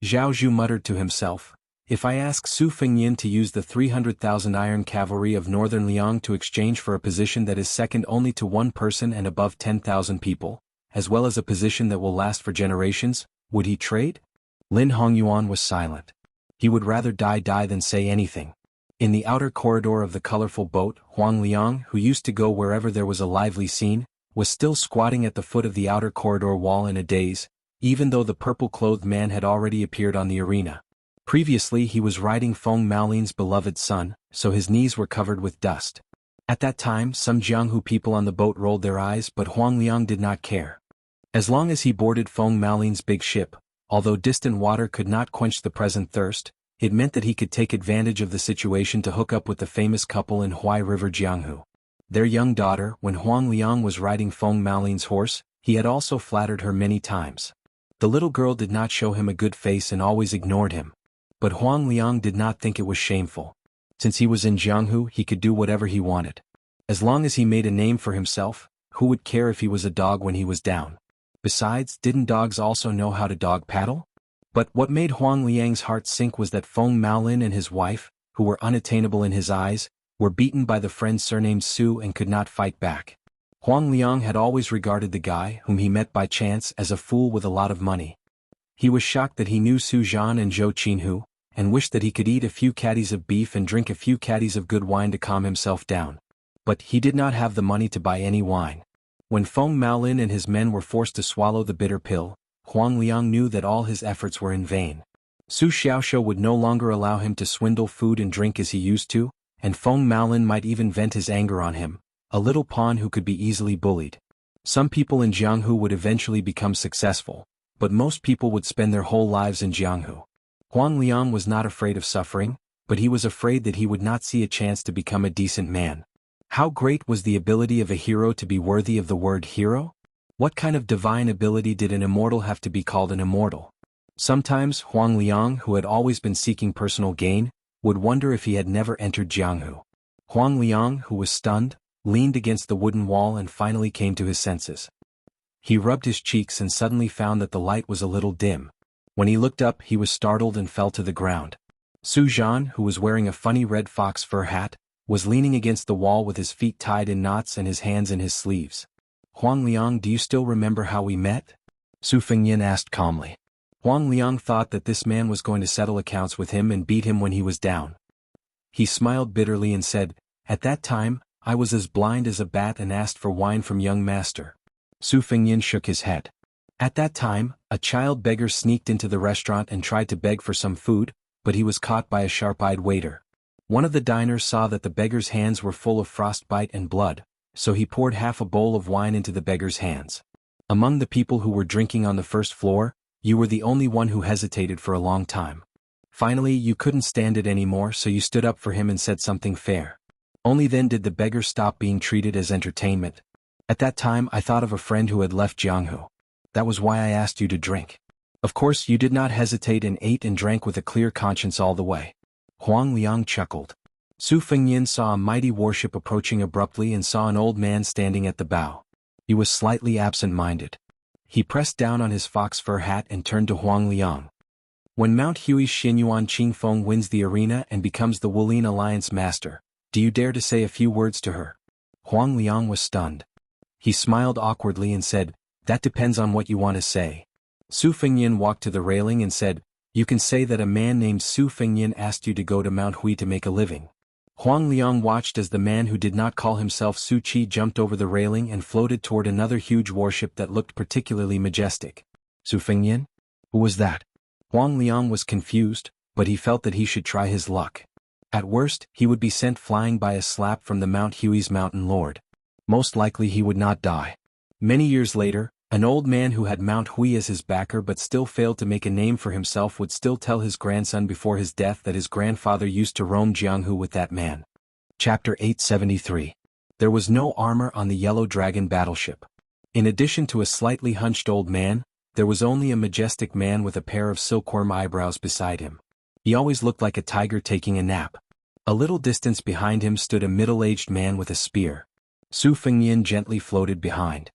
Zhao Zhu muttered to himself, "If I ask Su Fengnian to use the 300,000 iron cavalry of northern Liang to exchange for a position that is second only to one person and above 10,000 people, as well as a position that will last for generations, would he trade?" Lin Hongyuan was silent. He would rather die than say anything. In the outer corridor of the colorful boat, Huang Liang, who used to go wherever there was a lively scene, was still squatting at the foot of the outer corridor wall in a daze, even though the purple-clothed man had already appeared on the arena. Previously he was riding Feng Maolin's beloved son, so his knees were covered with dust. At that time some Jianghu people on the boat rolled their eyes, but Huang Liang did not care. As long as he boarded Feng Maolin's big ship, although distant water could not quench the present thirst, it meant that he could take advantage of the situation to hook up with the famous couple in Huai River Jianghu. Their young daughter, when Huang Liang was riding Feng Maolin's horse, he had also flattered her many times. The little girl did not show him a good face and always ignored him. But Huang Liang did not think it was shameful. Since he was in Jianghu, he could do whatever he wanted. As long as he made a name for himself, who would care if he was a dog when he was down? Besides, didn't dogs also know how to dog paddle? But what made Huang Liang's heart sink was that Feng Maolin and his wife, who were unattainable in his eyes, were beaten by the friend surnamed Su and could not fight back. Huang Liang had always regarded the guy whom he met by chance as a fool with a lot of money. He was shocked that he knew Su Zhan and Zhou Qinhu, and wished that he could eat a few caddies of beef and drink a few caddies of good wine to calm himself down. But he did not have the money to buy any wine. When Feng Maolin and his men were forced to swallow the bitter pill, Huang Liang knew that all his efforts were in vain. Su Xiaoxiu would no longer allow him to swindle food and drink as he used to, and Feng Maolin might even vent his anger on him, a little pawn who could be easily bullied. Some people in Jianghu would eventually become successful, but most people would spend their whole lives in Jianghu. Huang Liang was not afraid of suffering, but he was afraid that he would not see a chance to become a decent man. How great was the ability of a hero to be worthy of the word hero? What kind of divine ability did an immortal have to be called an immortal? Sometimes Huang Liang, who had always been seeking personal gain, would wonder if he had never entered Jianghu. Huang Liang, who was stunned, leaned against the wooden wall and finally came to his senses. He rubbed his cheeks and suddenly found that the light was a little dim. When he looked up, he was startled and fell to the ground. Su Zhan, who was wearing a funny red fox fur hat, was leaning against the wall with his feet tied in knots and his hands in his sleeves. "Huang Liang, do you still remember how we met?" Su Fengnian asked calmly. Huang Liang thought that this man was going to settle accounts with him and beat him when he was down. He smiled bitterly and said, "At that time, I was as blind as a bat and asked for wine from young master." Su Fengnian shook his head. "At that time, a child beggar sneaked into the restaurant and tried to beg for some food, but he was caught by a sharp-eyed waiter. One of the diners saw that the beggar's hands were full of frostbite and blood, so he poured half a bowl of wine into the beggar's hands. Among the people who were drinking on the first floor, you were the only one who hesitated for a long time. Finally, you couldn't stand it anymore, so you stood up for him and said something fair. Only then did the beggar stop being treated as entertainment. At that time I thought of a friend who had left Jianghu. That was why I asked you to drink. Of course you did not hesitate and ate and drank with a clear conscience all the way. Huang Liang chuckled. Su Fengyin saw a mighty warship approaching abruptly and saw an old man standing at the bow. He was slightly absent-minded. He pressed down on his fox fur hat and turned to Huang Liang. When Mount Hui's Xinyuan Qingfeng wins the arena and becomes the Wulin Alliance master, do you dare to say a few words to her? Huang Liang was stunned. He smiled awkwardly and said, that depends on what you want to say. Su Fengyin walked to the railing and said, you can say that a man named Su Fengyin asked you to go to Mount Hui to make a living. Huang Liang watched as the man who did not call himself Su Qi jumped over the railing and floated toward another huge warship that looked particularly majestic. Su Fengyin? Who was that? Huang Liang was confused, but he felt that he should try his luck. At worst, he would be sent flying by a slap from the Mount Hui's mountain lord. Most likely he would not die. Many years later, an old man who had Mount Hui as his backer but still failed to make a name for himself would still tell his grandson before his death that his grandfather used to roam Jianghu with that man. Chapter 873. There was no armor on the Yellow Dragon battleship. In addition to a slightly hunched old man, there was only a majestic man with a pair of silkworm eyebrows beside him. He always looked like a tiger taking a nap. A little distance behind him stood a middle-aged man with a spear. Su Fengyin gently floated behind.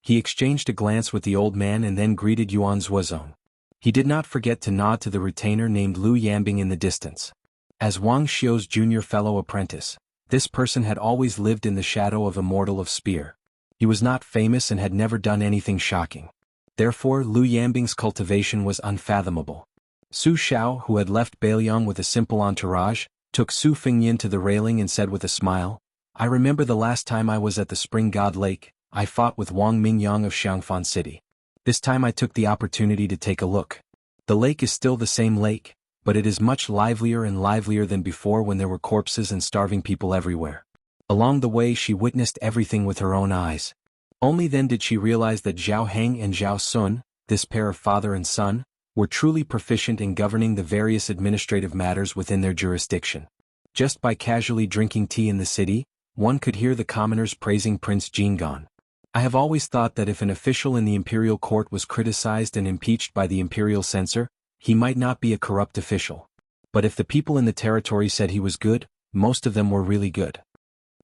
He exchanged a glance with the old man and then greeted Yuan Zuozong. He did not forget to nod to the retainer named Lu Yambing in the distance. As Wang Xiu's junior fellow apprentice, this person had always lived in the shadow of Immortal of Spear. He was not famous and had never done anything shocking. Therefore Lu Yambing's cultivation was unfathomable. Su Xiao, who had left Beiliang with a simple entourage, took Su Fengyin to the railing and said with a smile, I remember the last time I was at the Spring God Lake, I fought with Wang Mingyang of Xiangfan City. This time I took the opportunity to take a look. The lake is still the same lake, but it is much livelier and livelier than before when there were corpses and starving people everywhere. Along the way she witnessed everything with her own eyes. Only then did she realize that Zhao Heng and Zhao Sun, this pair of father and son, were truly proficient in governing the various administrative matters within their jurisdiction. Just by casually drinking tea in the city, one could hear the commoners praising Prince Jingan. I have always thought that if an official in the imperial court was criticized and impeached by the imperial censor, he might not be a corrupt official. But if the people in the territory said he was good, most of them were really good.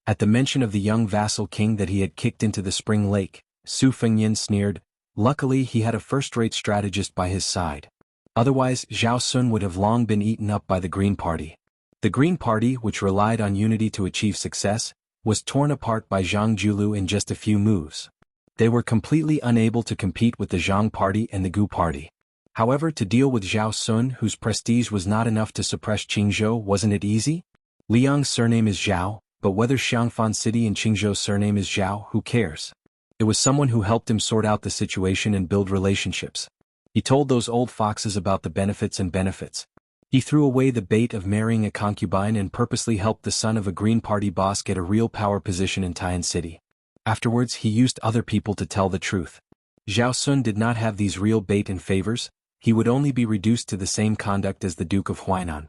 At the mention of the young vassal king that he had kicked into the spring lake, Su Fengyin sneered. Luckily he had a first-rate strategist by his side. Otherwise Zhao Sun would have long been eaten up by the Green Party. The Green Party, which relied on unity to achieve success, was torn apart by Zhang Julu in just a few moves. They were completely unable to compete with the Zhang Party and the Gu Party. However, to deal with Zhao Sun, whose prestige was not enough to suppress Qingzhou, wasn't it easy? Liang's surname is Zhao, but whether Xiangfan City and Qingzhou's surname is Zhao, who cares? It was someone who helped him sort out the situation and build relationships. He told those old foxes about the benefits. He threw away the bait of marrying a concubine and purposely helped the son of a Green Party boss get a real power position in Tian City. Afterwards he used other people to tell the truth. Zhao Sun did not have these real bait and favors, he would only be reduced to the same conduct as the Duke of Huainan.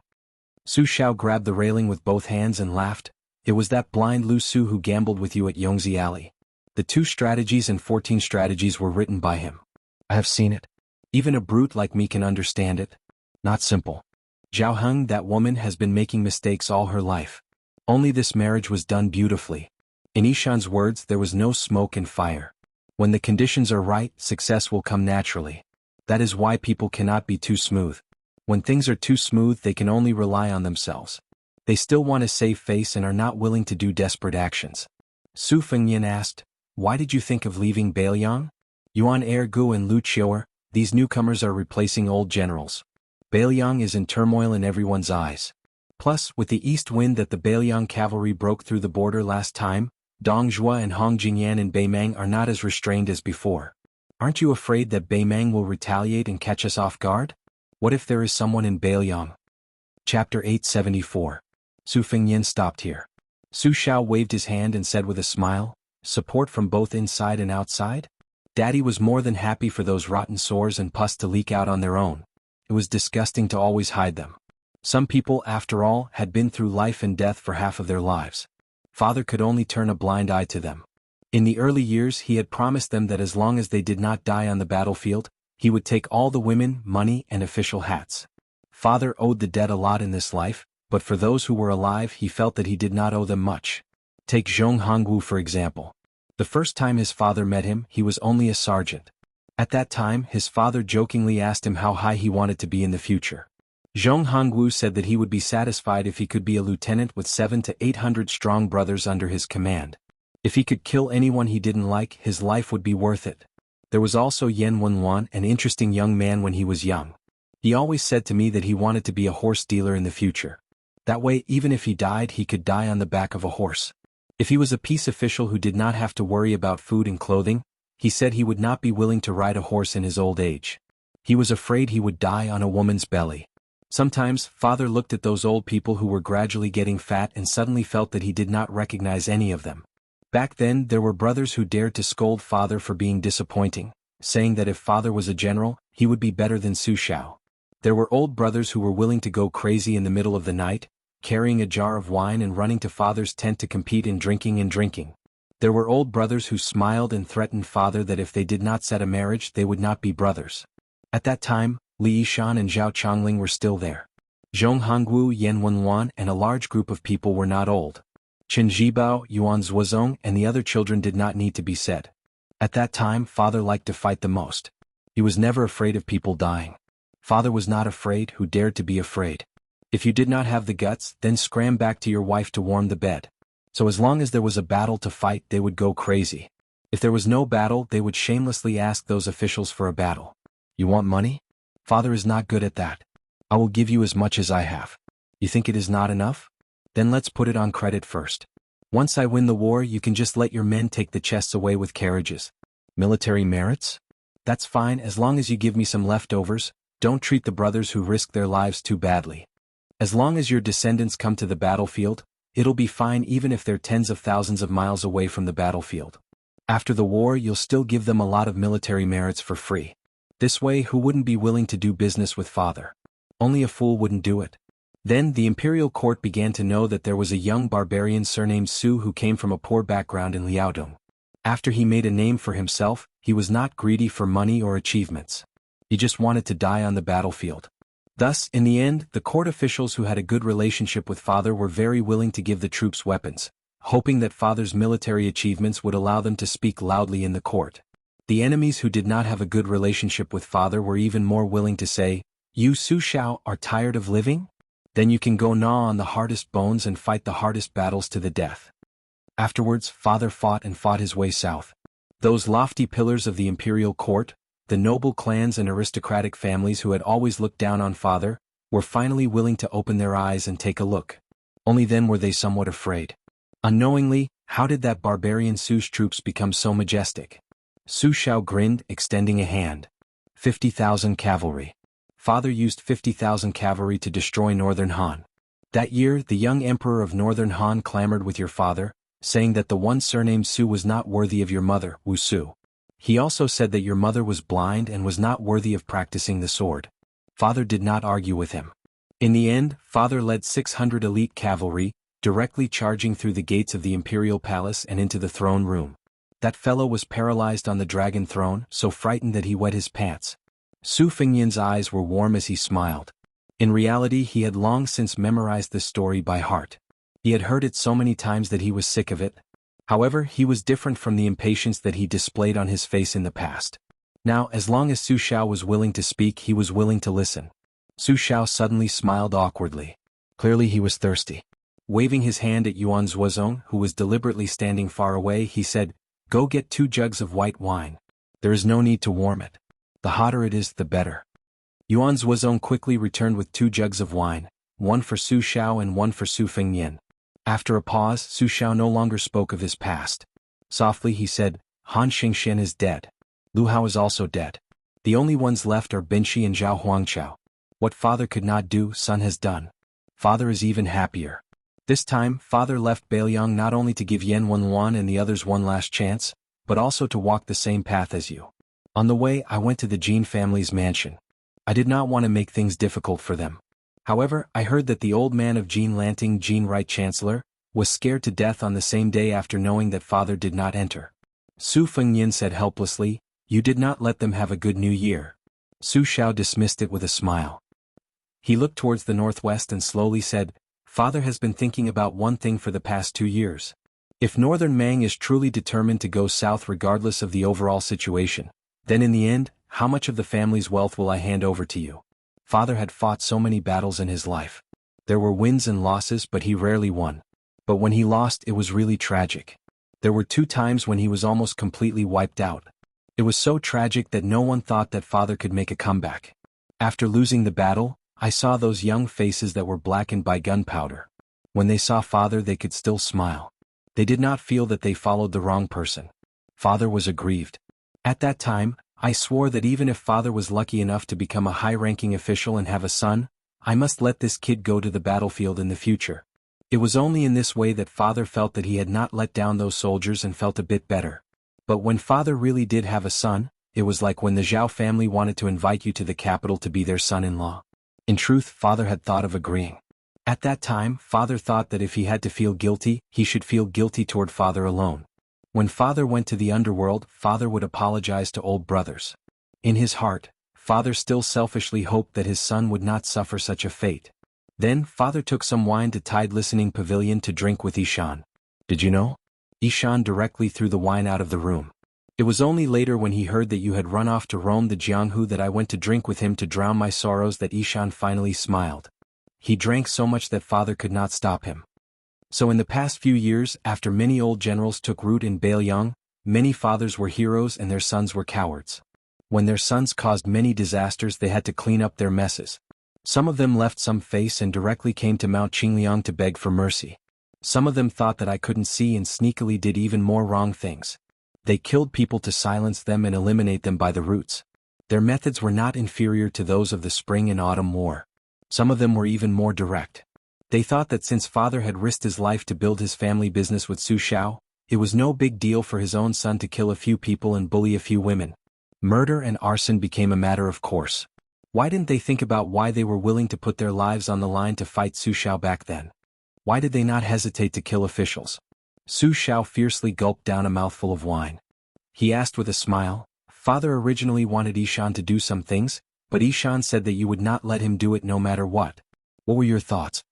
Su Xiao grabbed the railing with both hands and laughed. It was that blind Lu Su who gambled with you at Yongzi Alley. The 2 strategies and 14 strategies were written by him. I have seen it. Even a brute like me can understand it. Not simple. Zhao Heng, that woman, has been making mistakes all her life. Only this marriage was done beautifully. In Ishan's words, there was no smoke and fire. When the conditions are right, success will come naturally. That is why people cannot be too smooth. When things are too smooth, they can only rely on themselves. They still want to save face and are not willing to do desperate actions. Su Fengyin asked, why did you think of leaving Beiliang? Yuan Ergu and Lu Qiuer, these newcomers are replacing old generals. Beiliang is in turmoil in everyone's eyes. Plus, with the east wind that the Beiliang cavalry broke through the border last time, Dong Zhuo and Hong Jingyan and Beimang are not as restrained as before. Aren't you afraid that Beimang will retaliate and catch us off guard? What if there is someone in Beiliang? Chapter 874. Su Fengyin stopped here. Su Xiao waved his hand and said with a smile, support from both inside and outside? Daddy was more than happy for those rotten sores and pus to leak out on their own. It was disgusting to always hide them. Some people, after all, had been through life and death for half of their lives. Father could only turn a blind eye to them. In the early years he had promised them that as long as they did not die on the battlefield, he would take all the women, money, and official hats. Father owed the dead a lot in this life, but for those who were alive he felt that he did not owe them much. Take Jianghu for example. The first time his father met him he was only a sergeant. At that time his father jokingly asked him how high he wanted to be in the future. Jianghu said that he would be satisfied if he could be a lieutenant with 700 to 800 strong brothers under his command. If he could kill anyone he didn't like, his life would be worth it. There was also Yan Wenwan, an interesting young man when he was young. He always said to me that he wanted to be a horse dealer in the future. That way, even if he died, he could die on the back of a horse. If he was a peace official who did not have to worry about food and clothing, he said he would not be willing to ride a horse in his old age. He was afraid he would die on a woman's belly. Sometimes, Father looked at those old people who were gradually getting fat and suddenly felt that he did not recognize any of them. Back then there were brothers who dared to scold Father for being disappointing, saying that if Father was a general, he would be better than Su Xiao. There were old brothers who were willing to go crazy in the middle of the night, carrying a jar of wine and running to Father's tent to compete in drinking. There were old brothers who smiled and threatened Father that if they did not set a marriage they would not be brothers. At that time, Li Yishan and Zhao Chongling were still there. Zhong Hongwu, Yan Wenwan, and a large group of people were not old. Chen Zhibao, Yuan Zuozong, and the other children did not need to be said. At that time Father liked to fight the most. He was never afraid of people dying. Father was not afraid who dared to be afraid. If you did not have the guts, then scram back to your wife to warm the bed. So as long as there was a battle to fight they would go crazy. If there was no battle they would shamelessly ask those officials for a battle. You want money? Father is not good at that. I will give you as much as I have. You think it is not enough? Then let's put it on credit first. Once I win the war you can just let your men take the chests away with carriages. Military merits? That's fine as long as you give me some leftovers. Don't treat the brothers who risk their lives too badly. As long as your descendants come to the battlefield, it'll be fine even if they're tens of thousands of miles away from the battlefield. After the war you'll still give them a lot of military merits for free. This way who wouldn't be willing to do business with Father? Only a fool wouldn't do it. Then the imperial court began to know that there was a young barbarian surnamed Su who came from a poor background in Liaodong. After he made a name for himself, he was not greedy for money or achievements. He just wanted to die on the battlefield. Thus, in the end, the court officials who had a good relationship with Father were very willing to give the troops weapons, hoping that Father's military achievements would allow them to speak loudly in the court. The enemies who did not have a good relationship with Father were even more willing to say, "You Su Xiao are tired of living? Then you can go gnaw on the hardest bones and fight the hardest battles to the death." Afterwards, Father fought his way south. Those lofty pillars of the imperial court, the noble clans and aristocratic families who had always looked down on Father, were finally willing to open their eyes and take a look. Only then were they somewhat afraid. Unknowingly, how did that barbarian Su's troops become so majestic? Su Xiao grinned, extending a hand. 50,000 cavalry. Father used 50,000 cavalry to destroy Northern Han. That year, the young emperor of Northern Han clamored with your father, saying that the one surnamed Su was not worthy of your mother, Wu Su. He also said that your mother was blind and was not worthy of practicing the sword. Father did not argue with him. In the end, Father led 600 elite cavalry, directly charging through the gates of the imperial palace and into the throne room. That fellow was paralyzed on the dragon throne, so frightened that he wet his pants. Su Fengyan's eyes were warm as he smiled. In reality he had long since memorized the story by heart. He had heard it so many times that he was sick of it. However, he was different from the impatience that he displayed on his face in the past. Now, as long as Su Xiao was willing to speak, he was willing to listen. Su Xiao suddenly smiled awkwardly. Clearly he was thirsty. Waving his hand at Yuan Zuozong, who was deliberately standing far away, he said, "Go get 2 jugs of white wine. There is no need to warm it. The hotter it is, the better." Yuan Zuozong quickly returned with 2 jugs of wine, one for Su Xiao and one for Su Fengyan. After a pause, Su Xiao no longer spoke of his past. Softly he said, "Han Xianxia is dead. Lu Hao is also dead. The only ones left are Binshi and Zhao Huangqiao. What Father could not do, Son has done. Father is even happier." This time, Father left Beiliang not only to give Yan Wenwan and the others one last chance, but also to walk the same path as you. On the way, I went to the Jin family's mansion. I did not want to make things difficult for them. However, I heard that the old man of Jin Lanting, Jin Right Chancellor, was scared to death on the same day after knowing that father did not enter. Su Fengnian said helplessly, "You did not let them have a good new year." Su Xiao dismissed it with a smile. He looked towards the northwest and slowly said, "Father has been thinking about one thing for the past 2 years. If Northern Mang is truly determined to go south regardless of the overall situation, then in the end, how much of the family's wealth will I hand over to you?" Father had fought so many battles in his life. There were wins and losses, but he rarely won. But when he lost, it was really tragic. There were 2 times when he was almost completely wiped out. It was so tragic that no one thought that father could make a comeback. After losing the battle, I saw those young faces that were blackened by gunpowder. When they saw father, they could still smile. They did not feel that they followed the wrong person. Father was aggrieved. At that time, I swore that even if father was lucky enough to become a high-ranking official and have a son, I must let this kid go to the battlefield in the future. It was only in this way that father felt that he had not let down those soldiers and felt a bit better. But when father really did have a son, it was like when the Zhao family wanted to invite you to the capital to be their son-in-law. In truth, father had thought of agreeing. At that time, father thought that if he had to feel guilty, he should feel guilty toward father alone. When father went to the underworld, father would apologize to old brothers. In his heart, father still selfishly hoped that his son would not suffer such a fate. Then, father took some wine to Tide Listening Pavilion to drink with Ishan. Did you know? Ishan directly threw the wine out of the room. It was only later when he heard that you had run off to roam the Jianghu that I went to drink with him to drown my sorrows that Ishan finally smiled. He drank so much that father could not stop him. So in the past few years, after many old generals took root in Bailiang, many fathers were heroes and their sons were cowards. When their sons caused many disasters, they had to clean up their messes. Some of them left some face and directly came to Mount Qingliang to beg for mercy. Some of them thought that I couldn't see and sneakily did even more wrong things. They killed people to silence them and eliminate them by the roots. Their methods were not inferior to those of the Spring and Autumn War. Some of them were even more direct. They thought that since father had risked his life to build his family business with Su Xiao, it was no big deal for his own son to kill a few people and bully a few women. Murder and arson became a matter of course. Why didn't they think about why they were willing to put their lives on the line to fight Su Xiao back then? Why did they not hesitate to kill officials? Su Xiao fiercely gulped down a mouthful of wine. He asked with a smile, "Father originally wanted Ishan to do some things, but Ishan said that you would not let him do it no matter what. What were your thoughts?"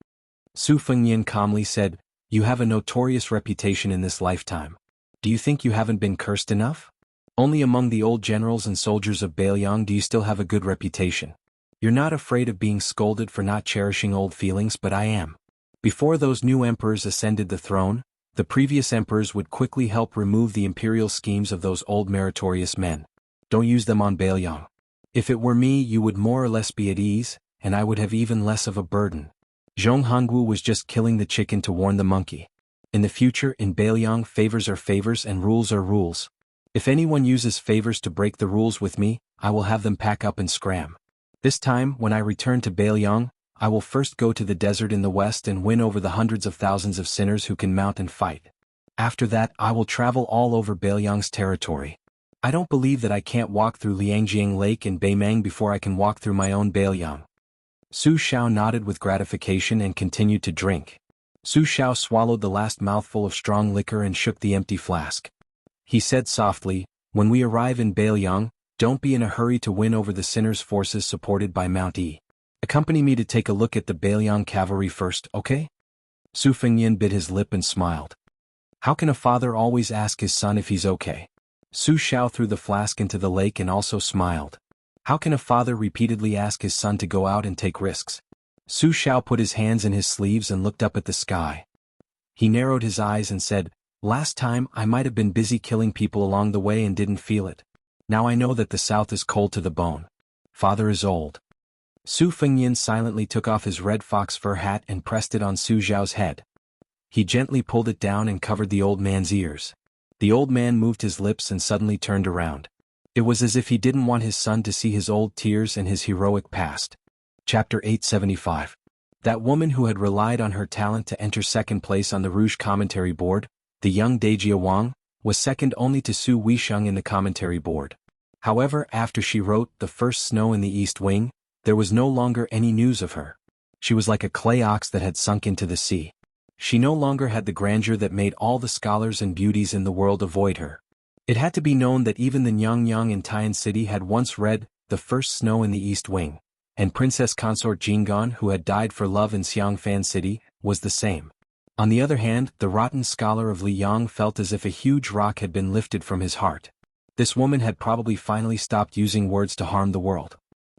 Su Fengnian calmly said, "You have a notorious reputation in this lifetime. Do you think you haven't been cursed enough? Only among the old generals and soldiers of Bailiang do you still have a good reputation. You're not afraid of being scolded for not cherishing old feelings, but I am. Before those new emperors ascended the throne, the previous emperors would quickly help remove the imperial schemes of those old meritorious men. Don't use them on Bailiang. If it were me, you would more or less be at ease, and I would have even less of a burden." Zhong Hongwu was just killing the chicken to warn the monkey. In the future, in Bailiang, favors are favors and rules are rules. If anyone uses favors to break the rules with me, I will have them pack up and scram. This time, when I return to Bailiang, I will first go to the desert in the west and win over the hundreds of thousands of sinners who can mount and fight. After that, I will travel all over Bailiang's territory. I don't believe that I can't walk through Liangjiang Lake and Beimang before I can walk through my own Bailiang." Su Xiao nodded with gratification and continued to drink. Su Xiao swallowed the last mouthful of strong liquor and shook the empty flask. He said softly, "When we arrive in Bailiang, don't be in a hurry to win over the sinners' forces supported by Mount E. Accompany me to take a look at the Bailiang cavalry first, okay?" Su Fengnian bit his lip and smiled. How can a father always ask his son if he's okay? Su Xiao threw the flask into the lake and also smiled. How can a father repeatedly ask his son to go out and take risks? Su Xiao put his hands in his sleeves and looked up at the sky. He narrowed his eyes and said, "Last time I might have been busy killing people along the way and didn't feel it. Now I know that the south is cold to the bone. Father is old." Su Fengnian silently took off his red fox fur hat and pressed it on Su Xiao's head. He gently pulled it down and covered the old man's ears. The old man moved his lips and suddenly turned around. It was as if he didn't want his son to see his old tears and his heroic past. Chapter 875. That woman who had relied on her talent to enter second place on the Rouge commentary board, the young Dejia Wang, was second only to Su Weisheng in the commentary board. However, after she wrote The First Snow in the East Wing, there was no longer any news of her. She was like a clay ox that had sunk into the sea. She no longer had the grandeur that made all the scholars and beauties in the world avoid her. It had to be known that even the Nyang in Tian City had once read The First Snow in the East Wing, and Princess Consort Jinggan, who had died for love in Xiangfan City, was the same. On the other hand, the rotten scholar of Liyang felt as if a huge rock had been lifted from his heart. This woman had probably finally stopped using words to harm the world.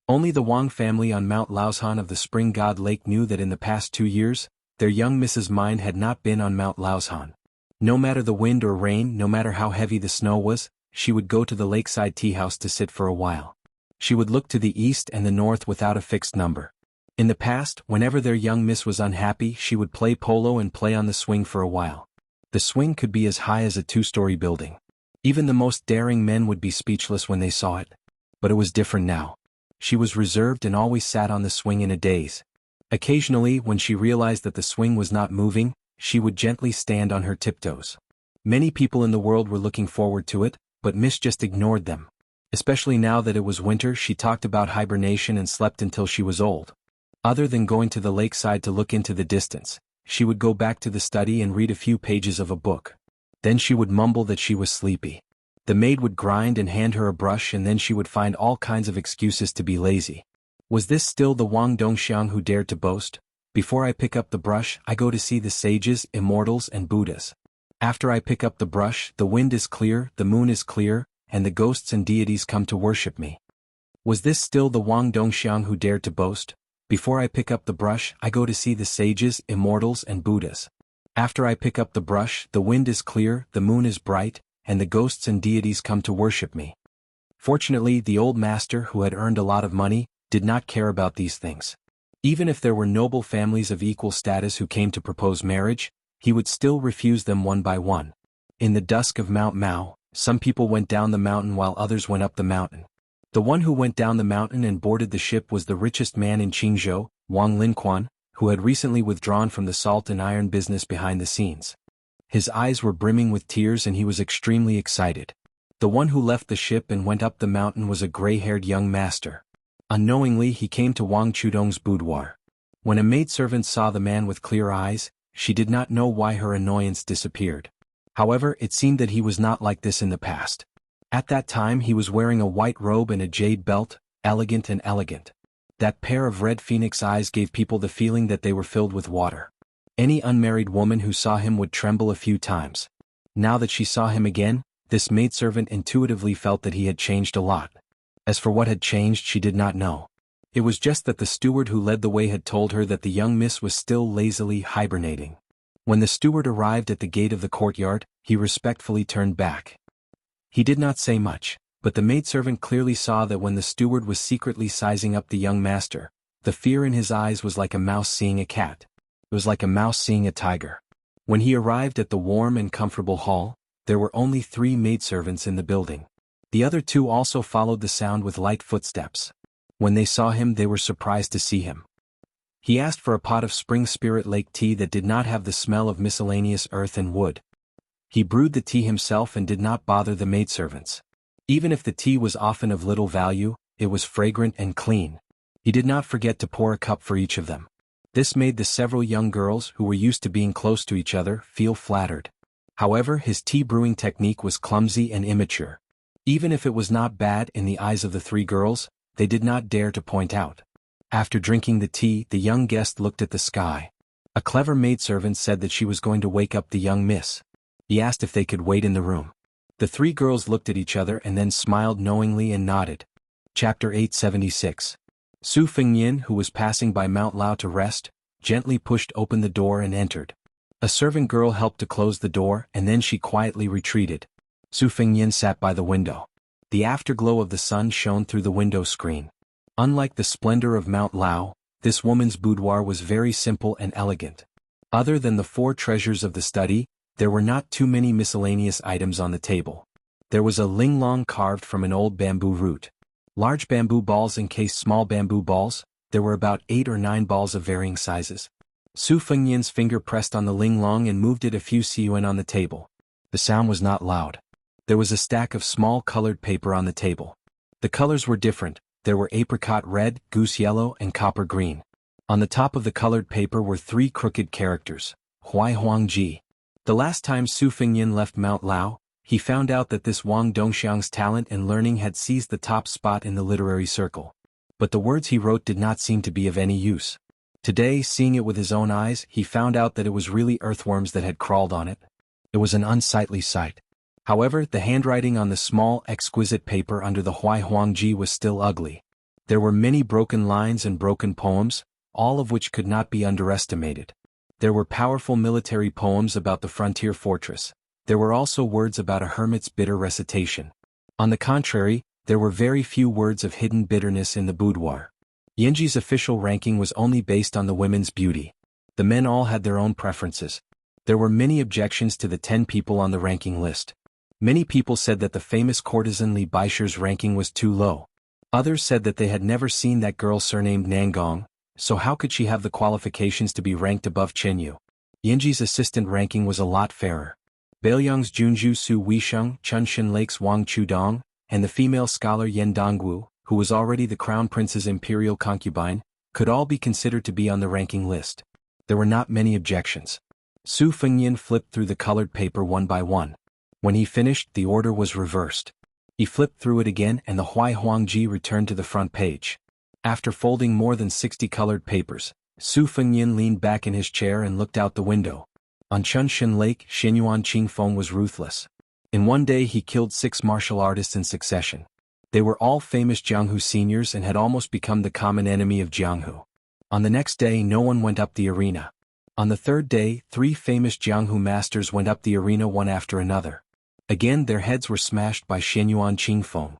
Only the Wang family on Mount Laoshan of the Spring God Lake knew that in the past 2 years, their young Mrs. mind had not been on Mount Laoshan. No matter the wind or rain, no matter how heavy the snow was, she would go to the lakeside tea house to sit for a while. She would look to the east and the north without a fixed number. In the past, whenever their young miss was unhappy, she would play polo and play on the swing for a while. The swing could be as high as a 2-story building. Even the most daring men would be speechless when they saw it. But it was different now. She was reserved and always sat on the swing in a daze. Occasionally, when she realized that the swing was not moving, she would gently stand on her tiptoes. Many people in the world were looking forward to it, but Miss just ignored them. Especially now that it was winter, she talked about hibernation and slept until she was old. Other than going to the lakeside to look into the distance, she would go back to the study and read a few pages of a book. Then she would mumble that she was sleepy. The maid would grind and hand her a brush, and then she would find all kinds of excuses to be lazy. Was this still the Wang Dongxiang who dared to boast? Before I pick up the brush, I go to see the sages, immortals, and Buddhas. After I pick up the brush, the wind is clear, the moon is clear, and the ghosts and deities come to worship me. Was this still the Wang Dongxiang who dared to boast? Before I pick up the brush, I go to see the sages, immortals, and Buddhas. After I pick up the brush, the wind is clear, the moon is bright, and the ghosts and deities come to worship me. Fortunately, the old master, who had earned a lot of money, did not care about these things. Even if there were noble families of equal status who came to propose marriage, he would still refuse them one by one. In the dusk of Mount Mao, some people went down the mountain while others went up the mountain. The one who went down the mountain and boarded the ship was the richest man in Qingzhou, Wang Linquan, who had recently withdrawn from the salt and iron business behind the scenes. His eyes were brimming with tears and he was extremely excited. The one who left the ship and went up the mountain was a gray-haired young master. Unknowingly, he came to Wang Chudong's boudoir. When a maidservant saw the man with clear eyes, she did not know why her annoyance disappeared. However, it seemed that he was not like this in the past. At that time he was wearing a white robe and a jade belt, elegant and elegant. That pair of red phoenix eyes gave people the feeling that they were filled with water. Any unmarried woman who saw him would tremble a few times. Now that she saw him again, this maidservant intuitively felt that he had changed a lot. As for what had changed, she did not know. It was just that the steward who led the way had told her that the young miss was still lazily hibernating. When the steward arrived at the gate of the courtyard, he respectfully turned back. He did not say much, but the maidservant clearly saw that when the steward was secretly sizing up the young master, the fear in his eyes was like a mouse seeing a cat. It was like a mouse seeing a tiger. When he arrived at the warm and comfortable hall, there were only 3 maidservants in the building. The other 2 also followed the sound with light footsteps. When they saw him, they were surprised to see him. He asked for a pot of spring spirit lake tea that did not have the smell of miscellaneous earth and wood. He brewed the tea himself and did not bother the maidservants. Even if the tea was often of little value, it was fragrant and clean. He did not forget to pour a cup for each of them. This made the several young girls, who were used to being close to each other, feel flattered. However, his tea brewing technique was clumsy and immature. Even if it was not bad in the eyes of the 3 girls, they did not dare to point out. After drinking the tea, the young guest looked at the sky. A clever maidservant said that she was going to wake up the young miss. He asked if they could wait in the room. The 3 girls looked at each other and then smiled knowingly and nodded. Chapter 876. Su Fengyin, who was passing by Mount Lao to rest, gently pushed open the door and entered. A servant girl helped to close the door and then she quietly retreated. Su Fengyin sat by the window. The afterglow of the sun shone through the window screen. Unlike the splendor of Mount Lao, this woman's boudoir was very simple and elegant. Other than the 4 treasures of the study, there were not too many miscellaneous items on the table. There was a linglong carved from an old bamboo root. Large bamboo balls encased small bamboo balls. There were about 8 or 9 balls of varying sizes. Su Fengyin's finger pressed on the linglong and moved it a few cun on the table. The The sound was not loud. There was a stack of small colored paper on the table. The colors were different. There were apricot red, goose yellow, and copper green. On the top of the colored paper were 3 crooked characters, Hui Huang Ji. The last time Su Fengyin left Mount Lao, he found out that this Wang Dongxiang's talent and learning had seized the top spot in the literary circle. But the words he wrote did not seem to be of any use. Today, seeing it with his own eyes, he found out that it was really earthworms that had crawled on it. It was an unsightly sight. However, the handwriting on the small, exquisite paper under the Hui Huang Ji was still ugly. There were many broken lines and broken poems, all of which could not be underestimated. There were powerful military poems about the frontier fortress. There were also words about a hermit's bitter recitation. On the contrary, there were very few words of hidden bitterness in the boudoir. Yanji's official ranking was only based on the women's beauty. The men all had their own preferences. There were many objections to the 10 people on the ranking list. Many people said that the famous courtesan Li Baisher's ranking was too low. Others said that they had never seen that girl surnamed Nangong, so how could she have the qualifications to be ranked above Chenyu? Yanji's assistant ranking was a lot fairer. Bailiang's Junju Su Weisheng, Chunshin Lake's Wang Chudong, and the female scholar Yen Dongwu, who was already the crown prince's imperial concubine, could all be considered to be on the ranking list. There were not many objections. Su Fengyin flipped through the colored paper one by one. When he finished, the order was reversed. He flipped through it again and the Hui Huang Ji returned to the front page. After folding more than 60 colored papers, Su Fengyin leaned back in his chair and looked out the window. On Chunshin Lake, Xinyuan Qingfeng was ruthless. In one day he killed 6 martial artists in succession. They were all famous Jianghu seniors and had almost become the common enemy of Jianghu. On the next day no one went up the arena. On the third day, 3 famous Jianghu masters went up the arena one after another. Again their heads were smashed by Xinyuan Qingfeng.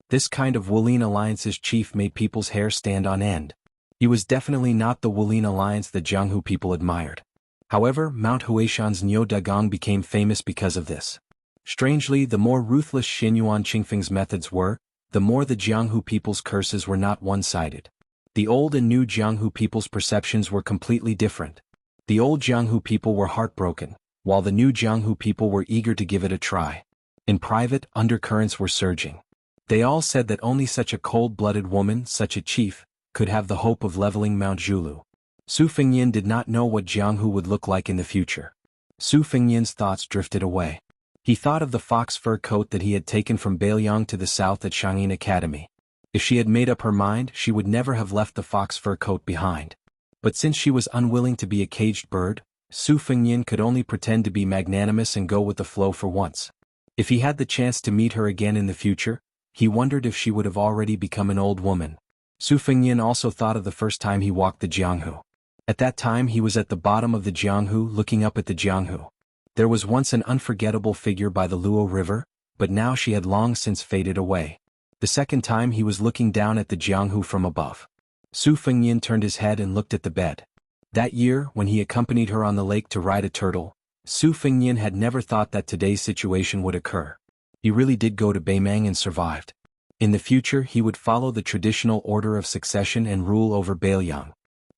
This kind of Wulin Alliance's chief made people's hair stand on end. He was definitely not the Wulin Alliance that Jianghu people admired. However, Mount Huishan's Niu Dagong became famous because of this. Strangely, the more ruthless Xinyuan Qingfeng's methods were, the more the Jianghu people's curses were not one-sided. The old and new Jianghu people's perceptions were completely different. The old Jianghu people were heartbroken, while the new Jianghu people were eager to give it a try. In private, undercurrents were surging. They all said that only such a cold-blooded woman, such a chief, could have the hope of leveling Mount Zhulu. Su Fengyin did not know what Jianghu would look like in the future. Su Fengyin's thoughts drifted away. He thought of the fox fur coat that he had taken from Bailiang to the south at Shangyin Academy. If she had made up her mind, she would never have left the fox fur coat behind. But since she was unwilling to be a caged bird, Su Fengyin could only pretend to be magnanimous and go with the flow for once. If he had the chance to meet her again in the future, he wondered if she would have already become an old woman. Su Fengyin also thought of the first time he walked the Jianghu. At that time he was at the bottom of the Jianghu looking up at the Jianghu. There was once an unforgettable figure by the Luo River, but now she had long since faded away. The second time he was looking down at the Jianghu from above. Su Fengyin turned his head and looked at the bed. That year, when he accompanied her on the lake to ride a turtle, Su Fengyin had never thought that today's situation would occur. He really did go to Beimang and survived. In the future he would follow the traditional order of succession and rule over Bailiang.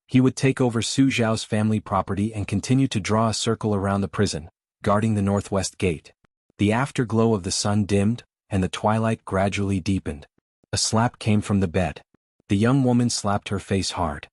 He would take over Su Zhao's family property and continue to draw a circle around the prison, guarding the northwest gate. The afterglow of the sun dimmed, and the twilight gradually deepened. A slap came from the bed. The young woman slapped her face hard.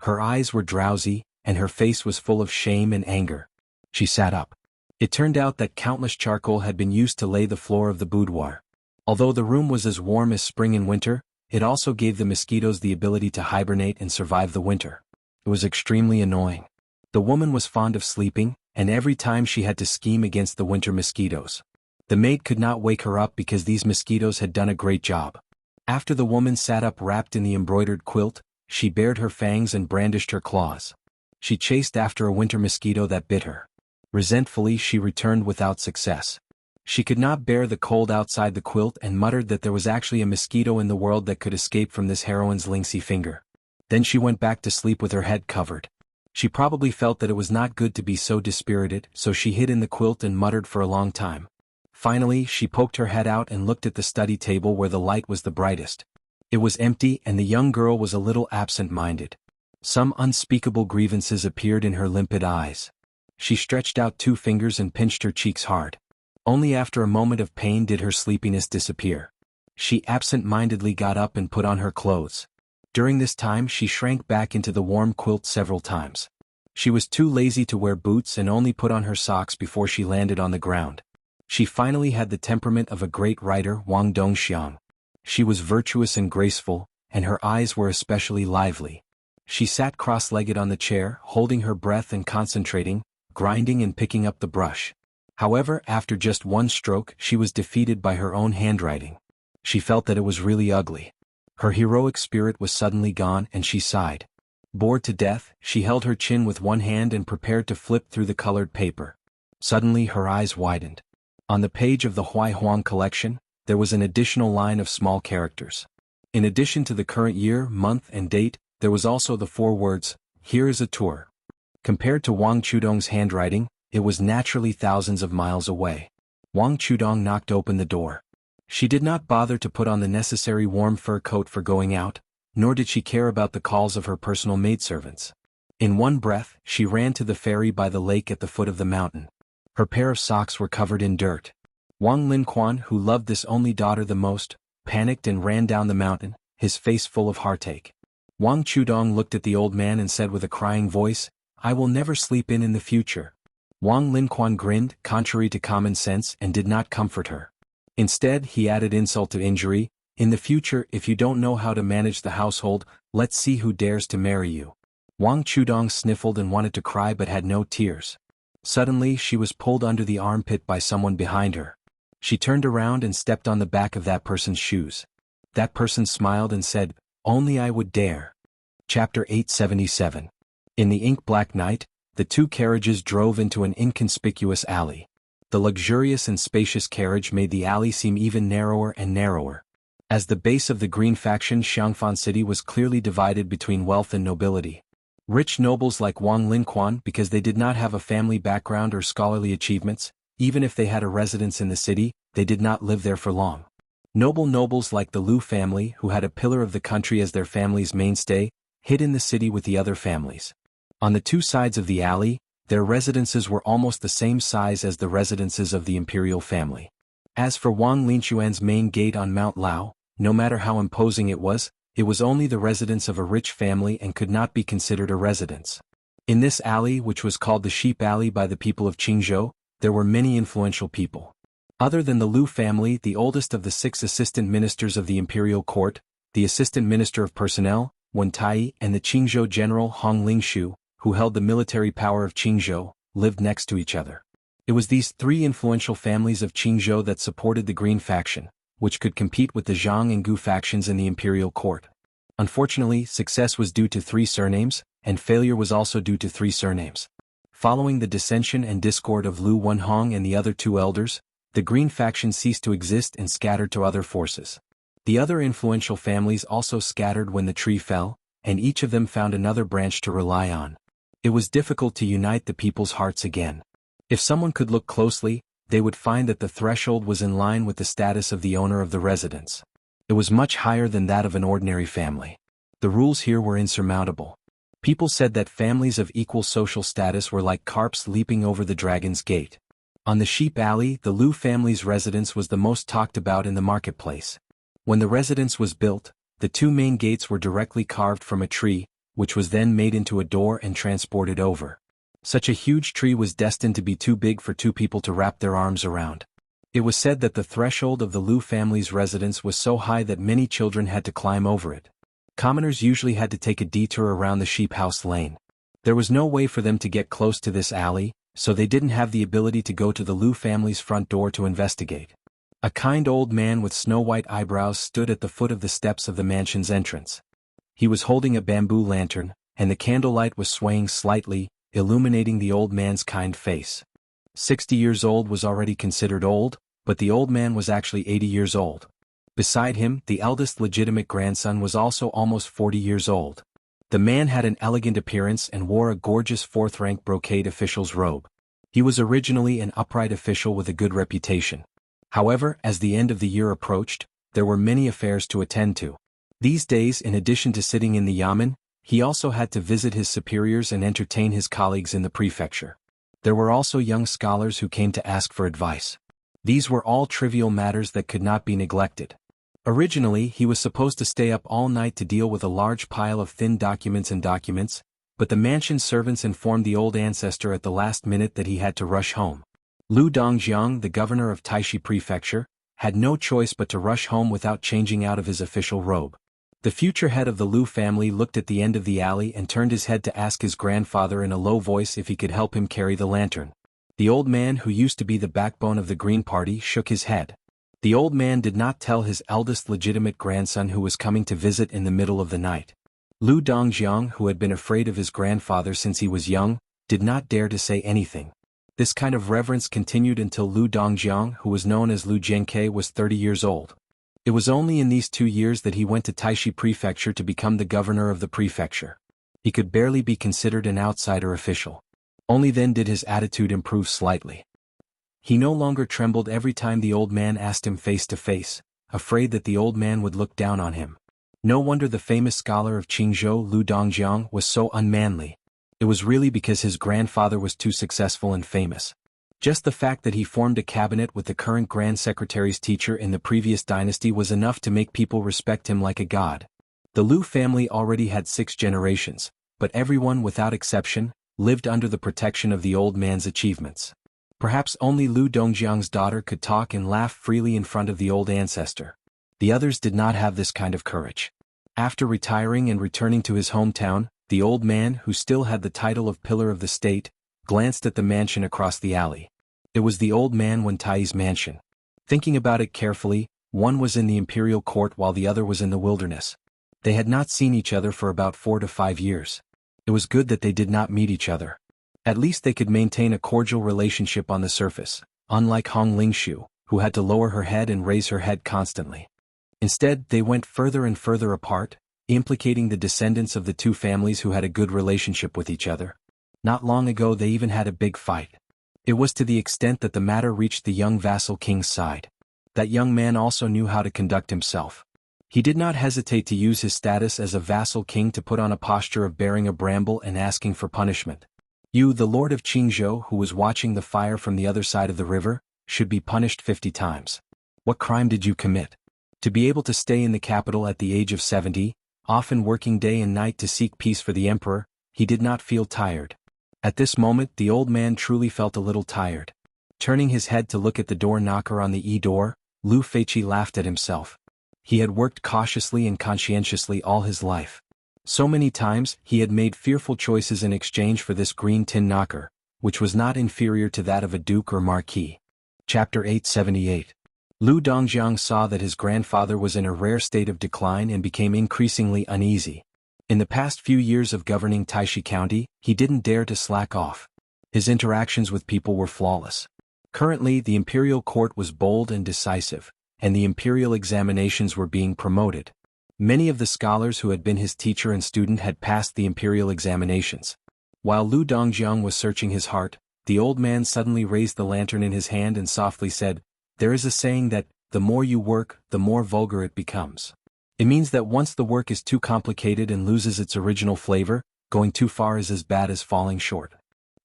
Her eyes were drowsy, and her face was full of shame and anger. She sat up. It turned out that countless charcoal had been used to lay the floor of the boudoir. Although the room was as warm as spring and winter, it also gave the mosquitoes the ability to hibernate and survive the winter. It was extremely annoying. The woman was fond of sleeping, and every time she had to scheme against the winter mosquitoes. The maid could not wake her up because these mosquitoes had done a great job. After the woman sat up wrapped in the embroidered quilt, she bared her fangs and brandished her claws. She chased after a winter mosquito that bit her. Resentfully she returned without success. She could not bear the cold outside the quilt and muttered that there was actually a mosquito in the world that could escape from this heroine's lynxy finger. Then she went back to sleep with her head covered. She probably felt that it was not good to be so dispirited, so she hid in the quilt and muttered for a long time. Finally, she poked her head out and looked at the study table where the light was the brightest. It was empty and the young girl was a little absent-minded. Some unspeakable grievances appeared in her limpid eyes. She stretched out 2 fingers and pinched her cheeks hard. Only after a moment of pain did her sleepiness disappear. She absent-mindedly got up and put on her clothes. During this time she shrank back into the warm quilt several times. She was too lazy to wear boots and only put on her socks before she landed on the ground. She finally had the temperament of a great writer, Wang Dongxiang. She was virtuous and graceful, and her eyes were especially lively. She sat cross-legged on the chair, holding her breath and concentrating, grinding and picking up the brush. However, after just one stroke, she was defeated by her own handwriting. She felt that it was really ugly. Her heroic spirit was suddenly gone and she sighed. Bored to death, she held her chin with one hand and prepared to flip through the colored paper. Suddenly her eyes widened. On the page of the Huai Huang collection, there was an additional line of small characters. In addition to the current year, month and date, there was also the 4 words, "Here is a tour." Compared to Wang Chudong's handwriting, it was naturally thousands of miles away. Wang Chudong knocked open the door. She did not bother to put on the necessary warm fur coat for going out, nor did she care about the calls of her personal maidservants. In one breath, she ran to the ferry by the lake at the foot of the mountain. Her pair of socks were covered in dirt. Wang Linquan, who loved this only daughter the most, panicked and ran down the mountain, his face full of heartache. Wang Chudong looked at the old man and said with a crying voice, "I will never sleep in the future." Wang Linquan grinned, contrary to common sense, and did not comfort her. Instead, he added insult to injury, "In the future, if you don't know how to manage the household, let's see who dares to marry you." Wang Chudong sniffled and wanted to cry but had no tears. Suddenly, she was pulled under the armpit by someone behind her. She turned around and stepped on the back of that person's shoes. That person smiled and said, "Only I would dare." Chapter 877. In the ink-black night, the 2 carriages drove into an inconspicuous alley. The luxurious and spacious carriage made the alley seem even narrower and narrower. As the base of the Green faction, Xiangfan City was clearly divided between wealth and nobility. Rich nobles like Wang Linquan, because they did not have a family background or scholarly achievements, even if they had a residence in the city, they did not live there for long. Noble nobles like the Lu family, who had a pillar of the country as their family's mainstay, hid in the city with the other families. On the 2 sides of the alley, their residences were almost the same size as the residences of the imperial family. As for Wang Linquan's main gate on Mount Lao, no matter how imposing it was only the residence of a rich family and could not be considered a residence. In this alley, which was called the Sheep Alley by the people of Qingzhou, there were many influential people. Other than the Lu family, the oldest of the 6 assistant ministers of the imperial court, the assistant minister of personnel, Wen Tai, and the Qingzhou general Hong Lingshu, who held the military power of Qingzhou, lived next to each other. It was these 3 influential families of Qingzhou that supported the Green faction, which could compete with the Zhang and Gu factions in the imperial court. Unfortunately, success was due to 3 surnames, and failure was also due to 3 surnames. Following the dissension and discord of Lu Wenhong and the other 2 elders, the Green faction ceased to exist and scattered to other forces. The other influential families also scattered when the tree fell, and each of them found another branch to rely on. It was difficult to unite the people's hearts again. If someone could look closely, they would find that the threshold was in line with the status of the owner of the residence. It was much higher than that of an ordinary family. The rules here were insurmountable. People said that families of equal social status were like carps leaping over the dragon's gate. On the Sheep Alley, the Lu family's residence was the most talked about in the marketplace. When the residence was built, the 2 main gates were directly carved from a tree, which was then made into a door and transported over. Such a huge tree was destined to be too big for 2 people to wrap their arms around. It was said that the threshold of the Lu family's residence was so high that many children had to climb over it. Commoners usually had to take a detour around the sheep house lane. There was no way for them to get close to this alley, so they didn't have the ability to go to the Lu family's front door to investigate. A kind old man with snow-white eyebrows stood at the foot of the steps of the mansion's entrance. He was holding a bamboo lantern, and the candlelight was swaying slightly, illuminating the old man's kind face. 60 years old was already considered old, but the old man was actually 80 years old. Beside him, the eldest legitimate grandson was also almost 40 years old. The man had an elegant appearance and wore a gorgeous 4th-rank brocade official's robe. He was originally an upright official with a good reputation. However, as the end of the year approached, there were many affairs to attend to. These days, in addition to sitting in the yamen, he also had to visit his superiors and entertain his colleagues in the prefecture. There were also young scholars who came to ask for advice. These were all trivial matters that could not be neglected. Originally, he was supposed to stay up all night to deal with a large pile of thin documents, but the mansion servants informed the old ancestor at the last minute that he had to rush home. Lu Dongjiang, the governor of Taishi Prefecture, had no choice but to rush home without changing out of his official robe. The future head of the Lu family looked at the end of the alley and turned his head to ask his grandfather in a low voice if he could help him carry the lantern. The old man, who used to be the backbone of the Green Party, shook his head. The old man did not tell his eldest legitimate grandson who was coming to visit in the middle of the night. Lu Dongjiang, who had been afraid of his grandfather since he was young, did not dare to say anything. This kind of reverence continued until Lu Dongjiang, who was known as Lu Jiangke, was 30 years old. It was only in these 2 years that he went to Taishi Prefecture to become the governor of the prefecture. He could barely be considered an outsider official. Only then did his attitude improve slightly. He no longer trembled every time the old man asked him face to face, afraid that the old man would look down on him. No wonder the famous scholar of Qingzhou, Lu Dongjiang, was so unmanly. It was really because his grandfather was too successful and famous. Just the fact that he formed a cabinet with the current Grand Secretary's teacher in the previous dynasty was enough to make people respect him like a god. The Lu family already had 6 generations, but everyone without exception lived under the protection of the old man's achievements. Perhaps only Lu Dongjiang's daughter could talk and laugh freely in front of the old ancestor. The others did not have this kind of courage. After retiring and returning to his hometown, the old man, who still had the title of Pillar of the State, glanced at the mansion across the alley. It was the old man Wentai's mansion. Thinking about it carefully, one was in the imperial court while the other was in the wilderness. They had not seen each other for about 4 to 5 years. It was good that they did not meet each other. At least they could maintain a cordial relationship on the surface, unlike Hong Lingshu, who had to lower her head and raise her head constantly. Instead, they went further and further apart, implicating the descendants of the 2 families who had a good relationship with each other. Not long ago they even had a big fight. It was to the extent that the matter reached the young vassal king's side. That young man also knew how to conduct himself. He did not hesitate to use his status as a vassal king to put on a posture of bearing a bramble and asking for punishment. You, the lord of Qingzhou, who was watching the fire from the other side of the river, should be punished 50 times. What crime did you commit? To be able to stay in the capital at the age of 70, often working day and night to seek peace for the emperor, he did not feel tired. At this moment the old man truly felt a little tired. Turning his head to look at the door knocker on the door, Lu Feiqi laughed at himself. He had worked cautiously and conscientiously all his life. So many times he had made fearful choices in exchange for this green tin knocker, which was not inferior to that of a duke or marquis. Chapter 878. Lu Dongjiang saw that his grandfather was in a rare state of decline and became increasingly uneasy. In the past few years of governing Taishi County, he didn't dare to slack off. His interactions with people were flawless. Currently, the imperial court was bold and decisive, and the imperial examinations were being promoted. Many of the scholars who had been his teacher and student had passed the imperial examinations. While Lu Dongjiang was searching his heart, the old man suddenly raised the lantern in his hand and softly said, "There is a saying that, the more you work, the more vulgar it becomes. It means that once the work is too complicated and loses its original flavor, going too far is as bad as falling short.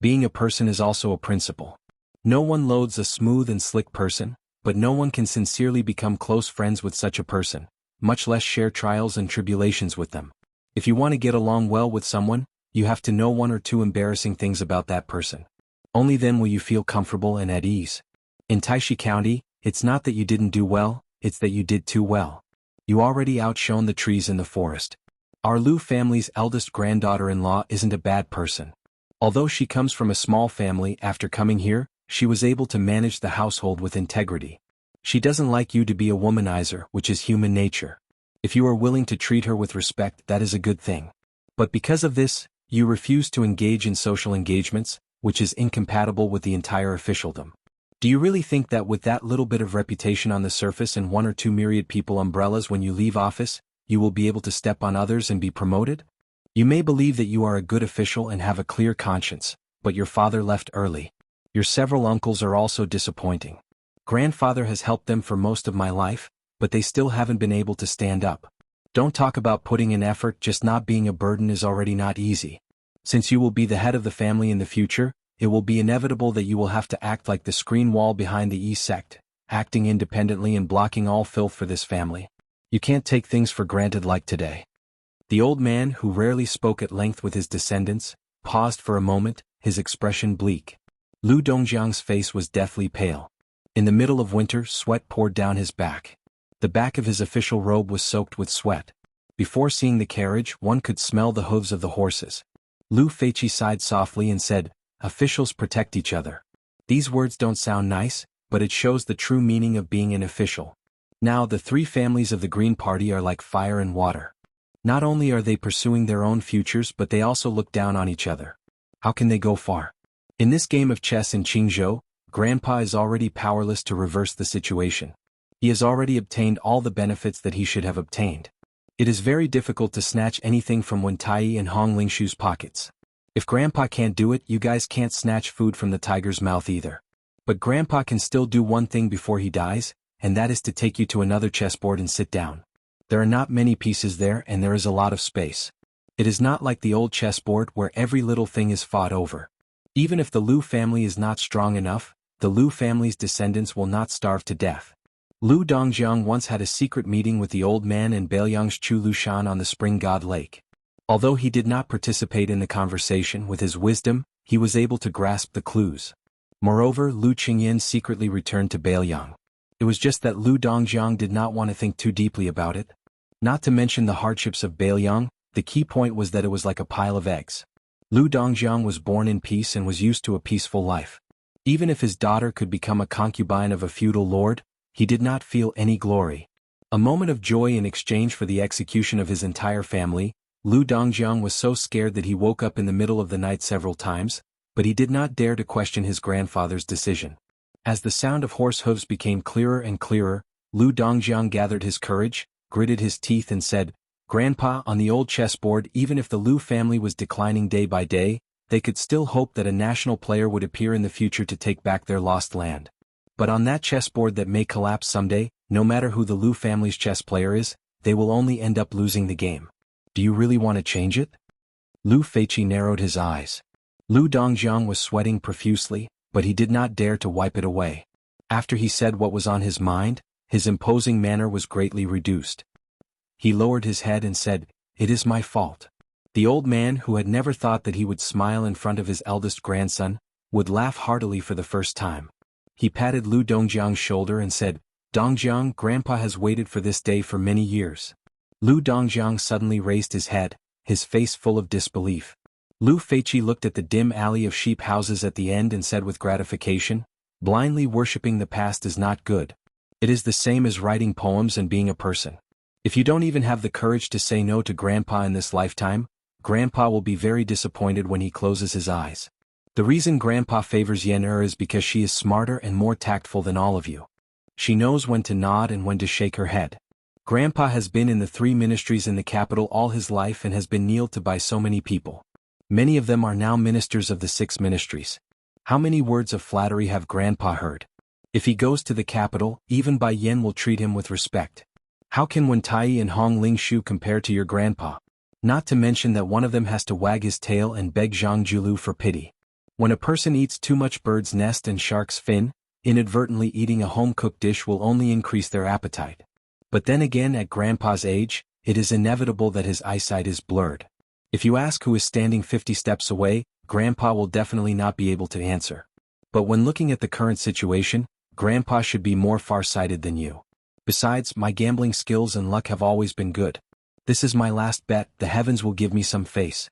Being a person is also a principle. No one loathes a smooth and slick person, but no one can sincerely become close friends with such a person, much less share trials and tribulations with them. If you want to get along well with someone, you have to know 1 or 2 embarrassing things about that person. Only then will you feel comfortable and at ease. In Taishi County, it's not that you didn't do well, it's that you did too well. You already outshone the trees in the forest. Our Lu family's eldest granddaughter-in-law isn't a bad person. Although she comes from a small family, after coming here, she was able to manage the household with integrity. She doesn't like you to be a womanizer, which is human nature. If you are willing to treat her with respect, that is a good thing. But because of this, you refuse to engage in social engagements, which is incompatible with the entire officialdom. Do you really think that with that little bit of reputation on the surface and 1 or 2 myriad people umbrellas when you leave office, you will be able to step on others and be promoted? You may believe that you are a good official and have a clear conscience, but your father left early. Your several uncles are also disappointing. Grandfather has helped them for most of my life, but they still haven't been able to stand up. Don't talk about putting in effort, just not being a burden is already not easy. Since you will be the head of the family in the future, it will be inevitable that you will have to act like the screen wall behind the E sect, acting independently and blocking all filth for this family. You can't take things for granted like today. The old man, who rarely spoke at length with his descendants, paused for a moment, his expression bleak. Lu Dongjiang's face was deathly pale. In the middle of winter, sweat poured down his back. The back of his official robe was soaked with sweat. Before seeing the carriage, one could smell the hooves of the horses. Lu Feiqi sighed softly and said, "Officials protect each other." These words don't sound nice, but it shows the true meaning of being an official. Now the three families of the Green Party are like fire and water. Not only are they pursuing their own futures, but they also look down on each other. How can they go far? In this game of chess in Qingzhou, Grandpa is already powerless to reverse the situation. He has already obtained all the benefits that he should have obtained. It is very difficult to snatch anything from Wen Tai and Hong Lingshu's pockets. If Grandpa can't do it, you guys can't snatch food from the tiger's mouth either. But Grandpa can still do one thing before he dies, and that is to take you to another chessboard and sit down. There are not many pieces there, and there is a lot of space. It is not like the old chessboard where every little thing is fought over. Even if the Lu family is not strong enough, the Lu family's descendants will not starve to death. Lu Dongjiang once had a secret meeting with the old man and Beiliang's Chu Lushan on the Spring God Lake. Although he did not participate in the conversation, with his wisdom, he was able to grasp the clues. Moreover, Lu Qingyan secretly returned to Beiliang. It was just that Lu Dongjiang did not want to think too deeply about it. Not to mention the hardships of Beiliang, the key point was that it was like a pile of eggs. Lu Dongjiang was born in peace and was used to a peaceful life. Even if his daughter could become a concubine of a feudal lord, he did not feel any glory. A moment of joy in exchange for the execution of his entire family, Lu Dongjiang was so scared that he woke up in the middle of the night several times, but he did not dare to question his grandfather's decision. As the sound of horse hooves became clearer and clearer, Lu Dongjiang gathered his courage, gritted his teeth and said, "Grandpa, on the old chessboard, even if the Lu family was declining day by day, they could still hope that a national player would appear in the future to take back their lost land. But on that chessboard that may collapse someday, no matter who the Lu family's chess player is, they will only end up losing the game. Do you really want to change it?" Lu Feiqi narrowed his eyes. Lu Dongjiang was sweating profusely, but he did not dare to wipe it away. After he said what was on his mind, his imposing manner was greatly reduced. He lowered his head and said, "It is my fault." The old man, who had never thought that he would smile in front of his eldest grandson, would laugh heartily for the first time. He patted Lu Dongjiang's shoulder and said, "Dongjiang, Grandpa has waited for this day for many years." Lu Dongjiang suddenly raised his head, his face full of disbelief. Lu Feiqi looked at the dim alley of sheep houses at the end and said with gratification, "Blindly worshipping the past is not good. It is the same as writing poems and being a person. If you don't even have the courage to say no to Grandpa in this lifetime, Grandpa will be very disappointed when he closes his eyes. The reason Grandpa favors Yen is because she is smarter and more tactful than all of you. She knows when to nod and when to shake her head. Grandpa has been in the 3 ministries in the capital all his life and has been kneeled to by so many people. Many of them are now ministers of the 6 ministries. How many words of flattery have Grandpa heard? If he goes to the capital, even Bai Yen will treat him with respect. How can Wen Tai and Hong Lingshu compare to your grandpa? Not to mention that one of them has to wag his tail and beg Zhang Julu for pity. When a person eats too much bird's nest and shark's fin, inadvertently eating a home-cooked dish will only increase their appetite. But then again, at Grandpa's age, it is inevitable that his eyesight is blurred. If you ask who is standing 50 steps away, Grandpa will definitely not be able to answer. But when looking at the current situation, Grandpa should be more far-sighted than you. Besides, my gambling skills and luck have always been good. This is my last bet, the heavens will give me some face.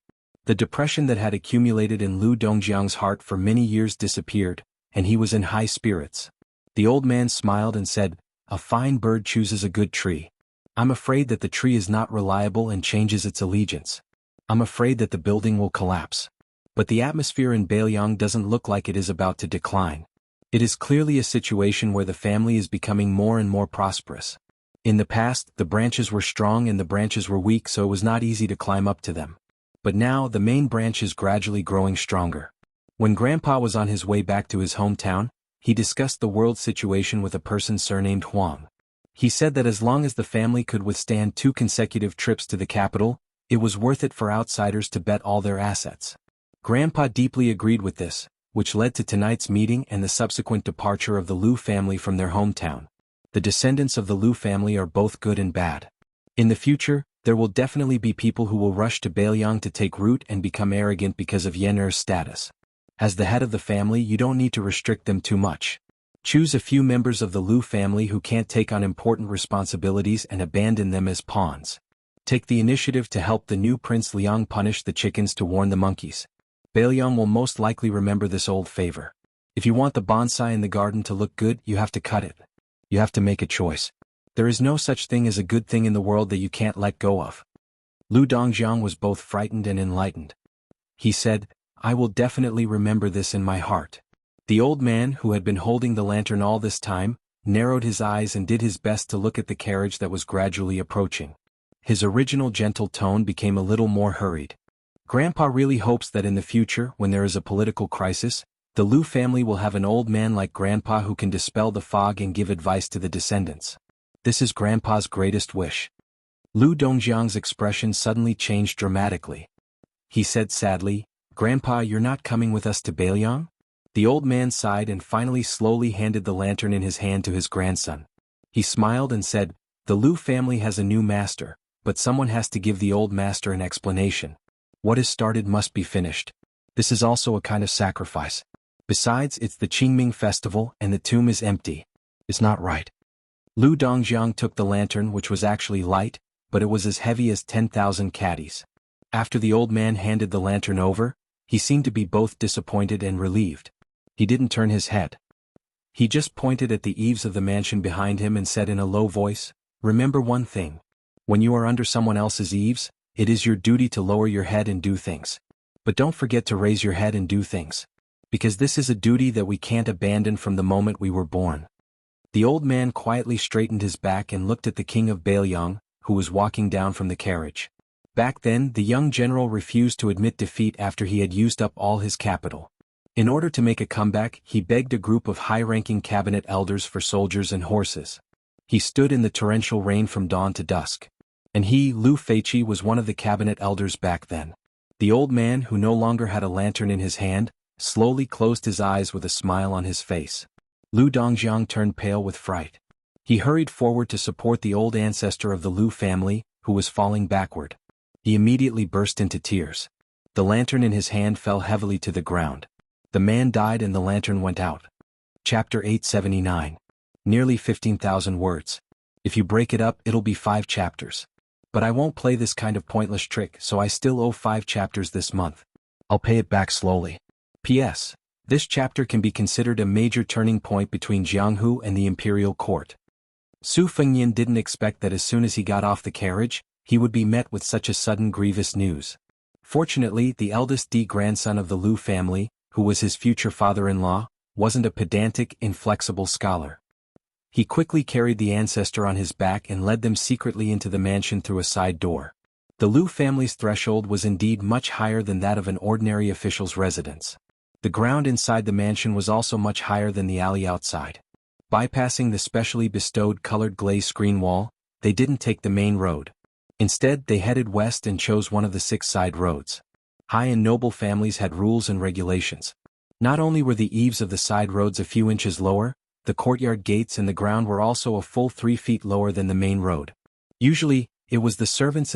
The depression that had accumulated in Lu Dongjiang's heart for many years disappeared, and he was in high spirits. The old man smiled and said, "A fine bird chooses a good tree. I'm afraid that the tree is not reliable and changes its allegiance. I'm afraid that the building will collapse. But the atmosphere in Beiliang doesn't look like it is about to decline. It is clearly a situation where the family is becoming more and more prosperous. In the past, the branches were strong and the branches were weak, so it was not easy to climb up to them. But now the main branch is gradually growing stronger." When Grandpa was on his way back to his hometown, he discussed the world situation with a person surnamed Huang. He said that as long as the family could withstand 2 consecutive trips to the capital, it was worth it for outsiders to bet all their assets. Grandpa deeply agreed with this, which led to tonight's meeting and the subsequent departure of the Liu family from their hometown. The descendants of the Liu family are both good and bad. In the future, there will definitely be people who will rush to Beiliang to take root and become arrogant because of Yen'er's status. As the head of the family, you don't need to restrict them too much. Choose a few members of the Liu family who can't take on important responsibilities and abandon them as pawns. Take the initiative to help the new Prince Liang punish the chickens to warn the monkeys. Beiliang will most likely remember this old favor. If you want the bonsai in the garden to look good, you have to cut it. You have to make a choice. There is no such thing as a good thing in the world that you can't let go of. Lu Dongjiang was both frightened and enlightened. He said, I will definitely remember this in my heart. The old man, who had been holding the lantern all this time, narrowed his eyes and did his best to look at the carriage that was gradually approaching. His original gentle tone became a little more hurried. Grandpa really hopes that in the future, when there is a political crisis, the Liu family will have an old man like Grandpa who can dispel the fog and give advice to the descendants. This is Grandpa's greatest wish. Lu Dongjiang's expression suddenly changed dramatically. He said sadly, Grandpa, you're not coming with us to Beiliang? The old man sighed and finally slowly handed the lantern in his hand to his grandson. He smiled and said, the Liu family has a new master, but someone has to give the old master an explanation. What is started must be finished. This is also a kind of sacrifice. Besides, it's the Qingming festival and the tomb is empty. It's not right. Lu Dongjiang took the lantern, which was actually light, but it was as heavy as 10,000 caddies. After the old man handed the lantern over, he seemed to be both disappointed and relieved. He didn't turn his head. He just pointed at the eaves of the mansion behind him and said in a low voice, remember one thing. When you are under someone else's eaves, it is your duty to lower your head and do things. But don't forget to raise your head and do things. Because this is a duty that we can't abandon from the moment we were born. The old man quietly straightened his back and looked at the king of Beiliang, who was walking down from the carriage. Back then, the young general refused to admit defeat after he had used up all his capital. In order to make a comeback, he begged a group of high-ranking cabinet elders for soldiers and horses. He stood in the torrential rain from dawn to dusk. And he, Lu Feiqi, was one of the cabinet elders back then. The old man, who no longer had a lantern in his hand, slowly closed his eyes with a smile on his face. Lu Dongjiang turned pale with fright. He hurried forward to support the old ancestor of the Liu family, who was falling backward. He immediately burst into tears. The lantern in his hand fell heavily to the ground. The man died and the lantern went out. Chapter 879. Nearly 15,000 words. If you break it up, it'll be 5 chapters. But I won't play this kind of pointless trick, so I still owe 5 chapters this month. I'll pay it back slowly. P.S. This chapter can be considered a major turning point between Jianghu and the imperial court. Su Fengnian didn't expect that as soon as he got off the carriage, he would be met with such a sudden grievous news. Fortunately, the eldest grandson of the Liu family, who was his future father-in-law, wasn't a pedantic, inflexible scholar. He quickly carried the ancestor on his back and led them secretly into the mansion through a side door. The Liu family's threshold was indeed much higher than that of an ordinary official's residence. The ground inside the mansion was also much higher than the alley outside. Bypassing the specially bestowed colored glaze screen wall, they didn't take the main road. Instead, they headed west and chose one of the 6 side roads. High and noble families had rules and regulations. Not only were the eaves of the side roads a few inches lower, the courtyard gates and the ground were also a full 3 feet lower than the main road. Usually, it was the servants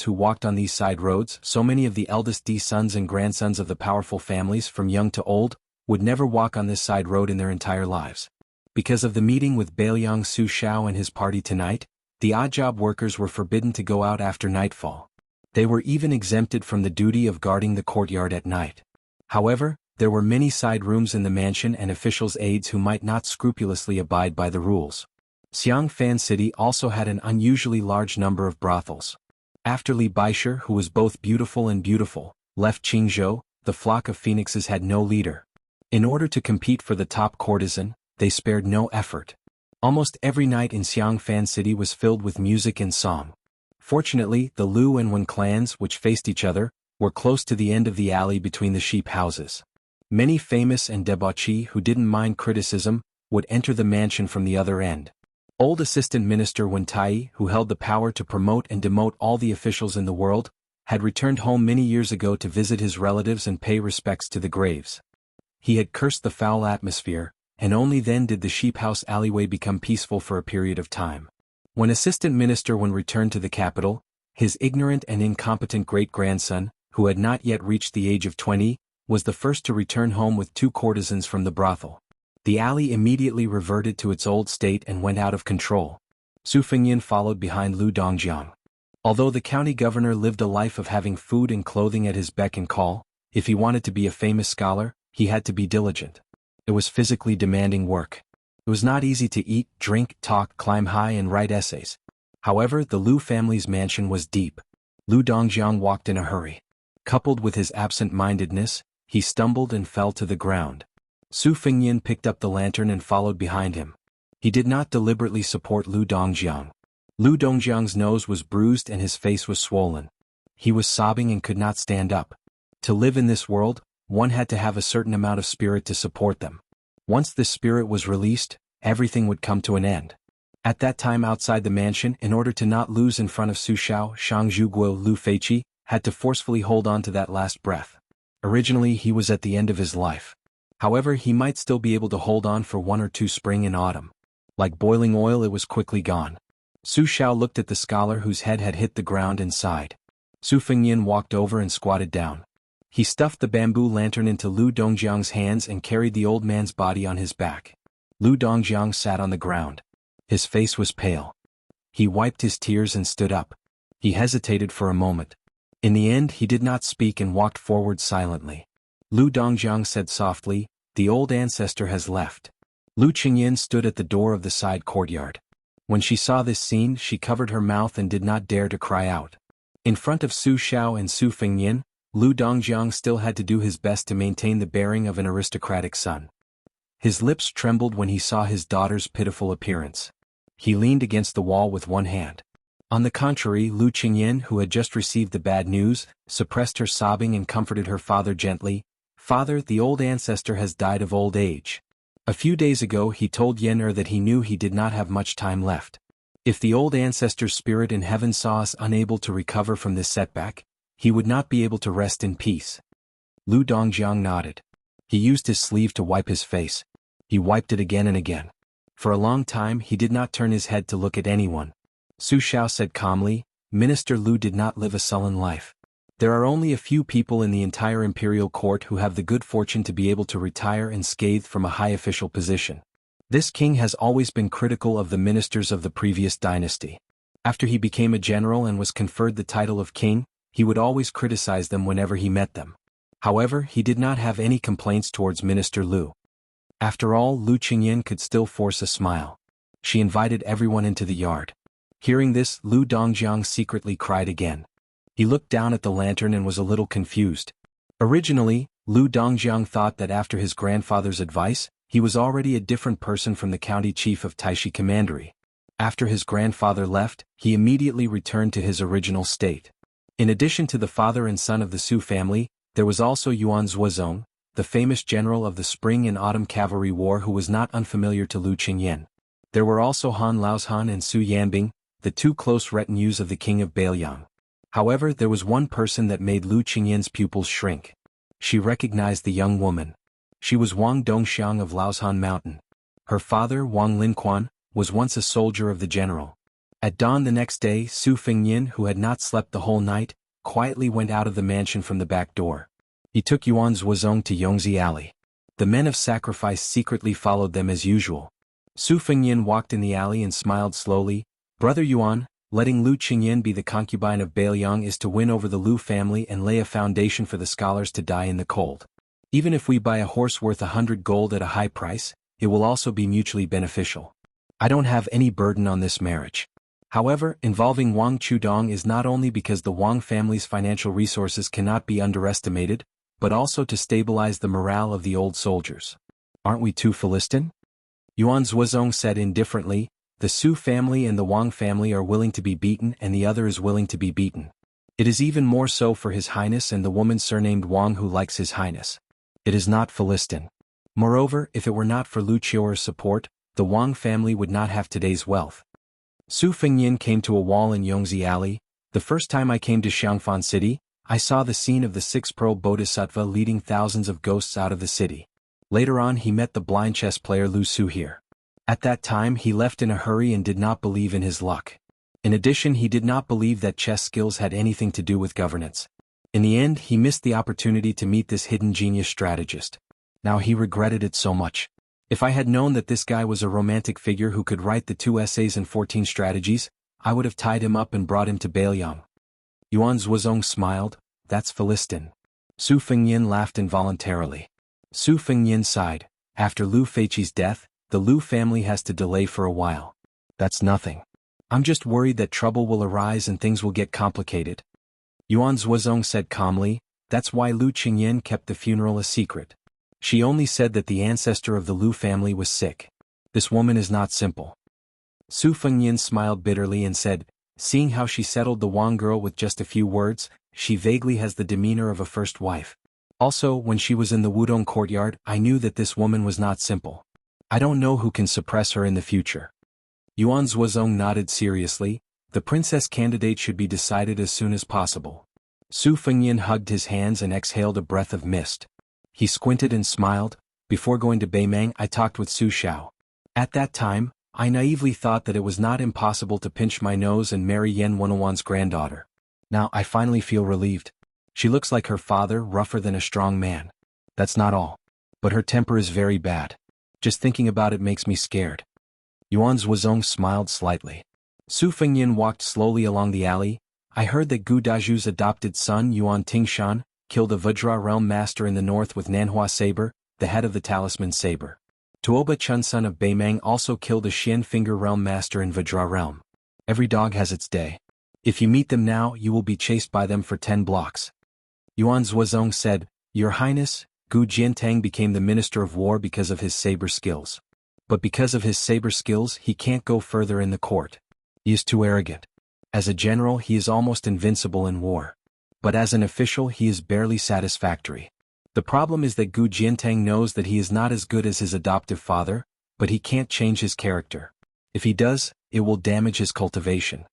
who walked on these side roads. So many of the eldest sons and grandsons of the powerful families, from young to old, would never walk on this side road in their entire lives. Because of the meeting with Beiliang Su Xiao and his party tonight, the odd-job workers were forbidden to go out after nightfall. They were even exempted from the duty of guarding the courtyard at night. However, there were many side rooms in the mansion and officials' aides who might not scrupulously abide by the rules. Xianxia City also had an unusually large number of brothels. After Li Baisher, who was both beautiful and beautiful, left Qingzhou, the flock of phoenixes had no leader. In order to compete for the top courtesan, they spared no effort. Almost every night in Xianxia City was filled with music and song. Fortunately, the Liu and Wen clans, which faced each other, were close to the end of the alley between the sheep houses. Many famous and debauchee who didn't mind criticism would enter the mansion from the other end. Old Assistant Minister Wen Tai, who held the power to promote and demote all the officials in the world, had returned home many years ago to visit his relatives and pay respects to the graves. He had cursed the foul atmosphere, and only then did the sheep house alleyway become peaceful for a period of time. When Assistant Minister Wen returned to the capital, his ignorant and incompetent great-grandson, who had not yet reached the age of 20, was the first to return home with 2 courtesans from the brothel. The alley immediately reverted to its old state and went out of control. Su Fengyan followed behind Lu Dongjiang. Although the county governor lived a life of having food and clothing at his beck and call, if he wanted to be a famous scholar, he had to be diligent. It was physically demanding work. It was not easy to eat, drink, talk, climb high and write essays. However, the Lu family's mansion was deep. Lu Dongjiang walked in a hurry. Coupled with his absent-mindedness, he stumbled and fell to the ground. Su Fengyan picked up the lantern and followed behind him. He did not deliberately support Lu Dongjiang. Lu Dongjiang's nose was bruised and his face was swollen. He was sobbing and could not stand up. To live in this world, one had to have a certain amount of spirit to support them. Once this spirit was released, everything would come to an end. At that time outside the mansion, in order to not lose in front of Su Shao, Shangzhuguo Lu Feiqi had to forcefully hold on to that last breath. Originally he was at the end of his life. However, he might still be able to hold on for 1 or 2 spring and autumn. Like boiling oil, it was quickly gone. Su Shao looked at the scholar whose head had hit the ground and sighed. Su Fengyan walked over and squatted down. He stuffed the bamboo lantern into Lu Dongjiang's hands and carried the old man's body on his back. Lu Dongjiang sat on the ground. His face was pale. He wiped his tears and stood up. He hesitated for a moment. In the end he did not speak and walked forward silently. Lu Dongjiang said softly, "The old ancestor has left." Lu Qingyan stood at the door of the side courtyard. When she saw this scene, she covered her mouth and did not dare to cry out. In front of Su Shao and Su Fengyan, Lu Dongjiang still had to do his best to maintain the bearing of an aristocratic son. His lips trembled when he saw his daughter's pitiful appearance. He leaned against the wall with one hand. On the contrary, Lu Qingyan, who had just received the bad news, suppressed her sobbing and comforted her father gently. "Father, the old ancestor has died of old age. A few days ago he told Yen that he knew he did not have much time left. If the old ancestor's spirit in heaven saw us unable to recover from this setback, he would not be able to rest in peace." Lu Dongjiang nodded. He used his sleeve to wipe his face. He wiped it again and again. For a long time he did not turn his head to look at anyone. Su Shao said calmly, "Minister Lu did not live a sullen life. There are only a few people in the entire imperial court who have the good fortune to be able to retire unscathed from a high official position. This king has always been critical of the ministers of the previous dynasty. After he became a general and was conferred the title of king, he would always criticize them whenever he met them. However, he did not have any complaints towards Minister Lu. After all, Lu Qingyan could still force a smile. She invited everyone into the yard. Hearing this, Lu Dongjiang secretly cried again. He looked down at the lantern and was a little confused. Originally, Lu Dongjiang thought that after his grandfather's advice, he was already a different person from the county chief of Taishi Commandery. After his grandfather left, he immediately returned to his original state. In addition to the father and son of the Su family, there was also Yuan Zuozong, the famous general of the Spring and Autumn Cavalry War, who was not unfamiliar to Lu Qingyan. There were also Han Laozhan and Su Yanbing, the 2 close retinues of the king of Bailiang. However, there was one person that made Lu Qingyan's pupils shrink. She recognized the young woman. She was Wang Dongxiang of Laozhan Mountain. Her father, Wang Linquan, was once a soldier of the general. At dawn the next day, Su Fengyan, who had not slept the whole night, quietly went out of the mansion from the back door. He took Yuan Zuozong to Yongzi Alley. The men of sacrifice secretly followed them as usual. Su Fengyan walked in the alley and smiled slowly. "Brother Yuan, letting Lu Qingyan be the concubine of Bailiang is to win over the Lu family and lay a foundation for the scholars to die in the cold. Even if we buy a horse worth 100 gold at a high price, it will also be mutually beneficial. I don't have any burden on this marriage. However, involving Wang Chudong is not only because the Wang family's financial resources cannot be underestimated, but also to stabilize the morale of the old soldiers. Aren't we too Philistine?" Yuan Zuozong said indifferently, "The Su family and the Wang family are willing to be beaten and the other is willing to be beaten. It is even more so for His Highness and the woman surnamed Wang who likes His Highness. It is not Philistine. Moreover, if it were not for Lu Qiuer's support, the Wang family would not have today's wealth." Su Fengyan came to a wall in Yongzi Alley. "The first time I came to Xiangfan City, I saw the scene of the 6 pearl bodhisattva leading thousands of ghosts out of the city. Later on he met the blind chess player Lu Su here. At that time he left in a hurry and did not believe in his luck. In addition, he did not believe that chess skills had anything to do with governance. In the end, he missed the opportunity to meet this hidden genius strategist. Now he regretted it so much. If I had known that this guy was a romantic figure who could write the 2 essays and 14 strategies, I would have tied him up and brought him to Bailiang. Yuan Zhuozong smiled. That's Philistin. Su Fengyin laughed involuntarily. Su Fengyin sighed. After Lu Feiqi's death, the Lu family has to delay for a while. That's nothing. I'm just worried that trouble will arise and things will get complicated. Yuan Zhuozong said calmly. That's why Lu Qingyan kept the funeral a secret. She only said that the ancestor of the Lu family was sick. This woman is not simple. Su Fengyin smiled bitterly and said, seeing how she settled the Wang girl with just a few words, she vaguely has the demeanor of a first wife. Also, when she was in the Wudong courtyard, I knew that this woman was not simple. I don't know who can suppress her in the future. Yuan Zhuozong nodded seriously. The princess candidate should be decided as soon as possible. Su Fengyin hugged his hands and exhaled a breath of mist. He squinted and smiled. Before going to Beimang, I talked with Su Xiao. At that time, I naively thought that it was not impossible to pinch my nose and marry Yan Wenwan's granddaughter. Now I finally feel relieved. She looks like her father, rougher than a strong man. That's not all. But her temper is very bad. Just thinking about it makes me scared. Yuan Zhuozong smiled slightly. Su Fengyin walked slowly along the alley. I heard that Gu Daju's adopted son Yuan Tingshan killed a Vajra realm master in the north with Nanhua saber, the head of the talisman saber. Tuoba Chun, son of Beimang, also killed a Xian finger realm master in Vajra realm. Every dog has its day. If you meet them now, you will be chased by them for 10 blocks. Yuan Zhuozong said, Your Highness, Gu Jiantang became the Minister of War because of his saber skills. But because of his saber skills, he can't go further in the court. He is too arrogant. As a general, he is almost invincible in war. But as an official, he is barely satisfactory. The problem is that Gu Jiantang knows that he is not as good as his adoptive father, but he can't change his character. If he does, it will damage his cultivation.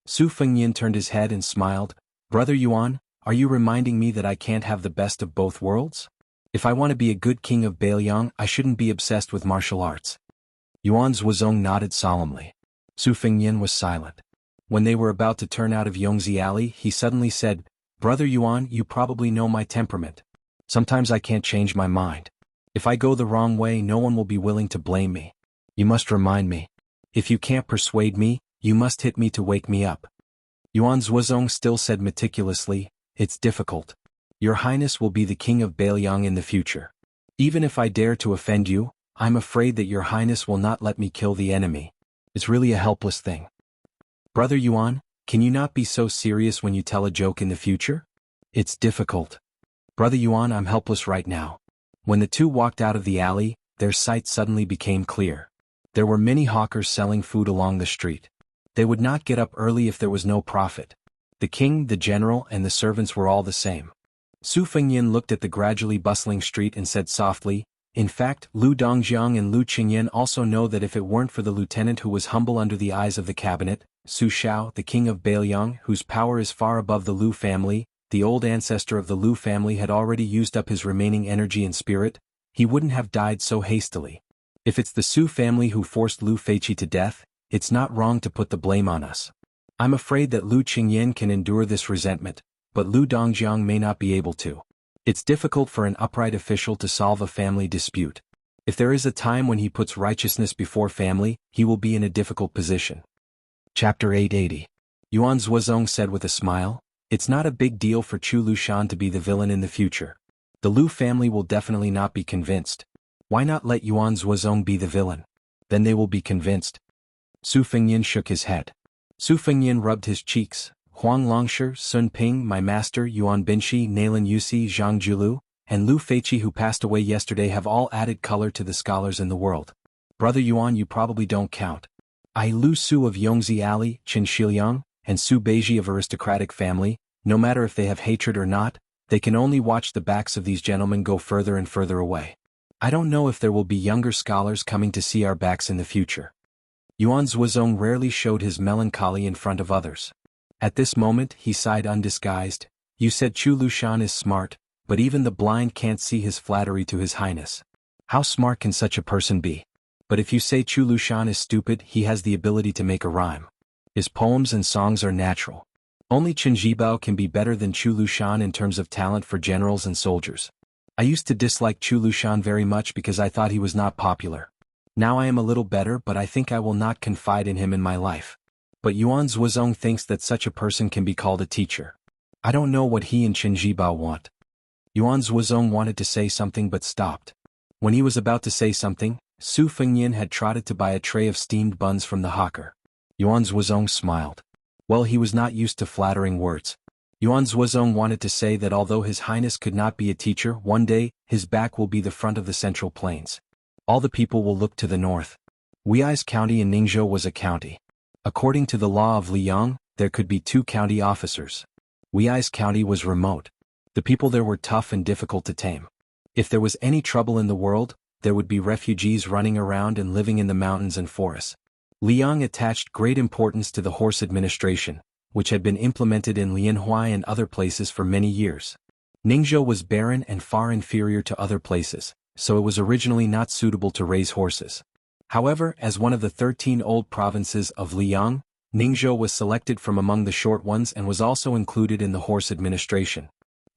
Su Fengyin turned his head and smiled. Brother Yuan, are you reminding me that I can't have the best of both worlds? If I want to be a good king of Bailiang, I shouldn't be obsessed with martial arts. Yuan Zhuozong nodded solemnly. Su Fengyin was silent. When they were about to turn out of Yongzi Alley, he suddenly said, Brother Yuan, you probably know my temperament. Sometimes I can't change my mind. If I go the wrong way, no one will be willing to blame me. You must remind me. If you can't persuade me, you must hit me to wake me up. Yuan Zhuozong still said meticulously, It's difficult. Your Highness will be the king of Bailiang in the future. Even if I dare to offend you, I'm afraid that your Highness will not let me kill the enemy. It's really a helpless thing. Brother Yuan, can you not be so serious when you tell a joke in the future? It's difficult. Brother Yuan, I'm helpless right now. When the two walked out of the alley, their sight suddenly became clear. There were many hawkers selling food along the street. They would not get up early if there was no profit. The king, the general, and the servants were all the same. Su Fengyin looked at the gradually bustling street and said softly, In fact, Lu Dongjiang and Lu Qingyan also know that if it weren't for the lieutenant who was humble under the eyes of the cabinet, Su Xiao, the king of Bailiang, whose power is far above the Lu family, the old ancestor of the Lu family had already used up his remaining energy and spirit, he wouldn't have died so hastily. If it's the Su family who forced Lu Feiqi to death, it's not wrong to put the blame on us. I'm afraid that Lu Qingyan can endure this resentment, but Lu Dongjiang may not be able to. It's difficult for an upright official to solve a family dispute. If there is a time when he puts righteousness before family, he will be in a difficult position. Chapter 880. Yuan Zhuozong said with a smile, It's not a big deal for Chu Lushan to be the villain in the future. The Lu family will definitely not be convinced. Why not let Yuan Zhuozong be the villain? Then they will be convinced. Su Fengyin shook his head. Su Fengyin rubbed his cheeks. Huang Longshi, Sun Ping, my master, Yuan Binshi, Nailan Yusi, Zhang Julu, and Lu Feiqi who passed away yesterday have all added color to the scholars in the world. Brother Yuan, you probably don't count. Lu Su of Yongzi Alley, Qin Shiliang, and Su Beiji of aristocratic family, no matter if they have hatred or not, they can only watch the backs of these gentlemen go further and further away. I don't know if there will be younger scholars coming to see our backs in the future. Yuan Zhuozong rarely showed his melancholy in front of others. At this moment, he sighed undisguised. You said Chu Lushan is smart, but even the blind can't see his flattery to his highness. How smart can such a person be? But if you say Chu Lushan is stupid, he has the ability to make a rhyme. His poems and songs are natural. Only Chen Zhibao can be better than Chu Lushan in terms of talent for generals and soldiers. I used to dislike Chu Lushan very much because I thought he was not popular. Now I am a little better, but I think I will not confide in him in my life. But Yuan Zhuozong thinks that such a person can be called a teacher. I don't know what he and Chen Zhibao want. Yuan Zhuozong wanted to say something but stopped. When he was about to say something, Su Fengyan had trotted to buy a tray of steamed buns from the hawker. Yuan Zhuozong smiled. Well, he was not used to flattering words. Yuan Zhuozong wanted to say that although His Highness could not be a teacher, one day, his back will be the front of the Central Plains. All the people will look to the north. Wuxia's county in Ningzhou was a county. According to the law of Liyang, there could be 2 county officers. Wuxia's county was remote. The people there were tough and difficult to tame. If there was any trouble in the world, there would be refugees running around and living in the mountains and forests. Liyang attached great importance to the horse administration, which had been implemented in Lianhuai and other places for many years. Ningzhou was barren and far inferior to other places, so it was originally not suitable to raise horses. However, as one of the 13 old provinces of Liyang, Ningzhou was selected from among the short ones and was also included in the horse administration.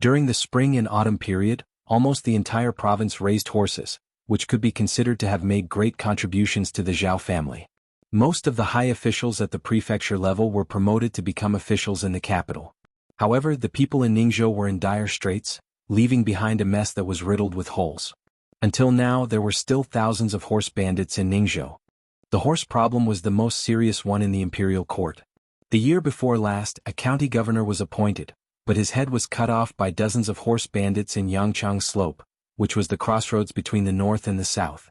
During the spring and autumn period, almost the entire province raised horses, which could be considered to have made great contributions to the Zhao family. Most of the high officials at the prefecture level were promoted to become officials in the capital. However, the people in Ningzhou were in dire straits, leaving behind a mess that was riddled with holes. Until now, there were still thousands of horse bandits in Ningzhou. The horse problem was the most serious one in the imperial court. The year before last, a county governor was appointed, but his head was cut off by dozens of horse bandits in Yangchang Slope, which was the crossroads between the north and the south.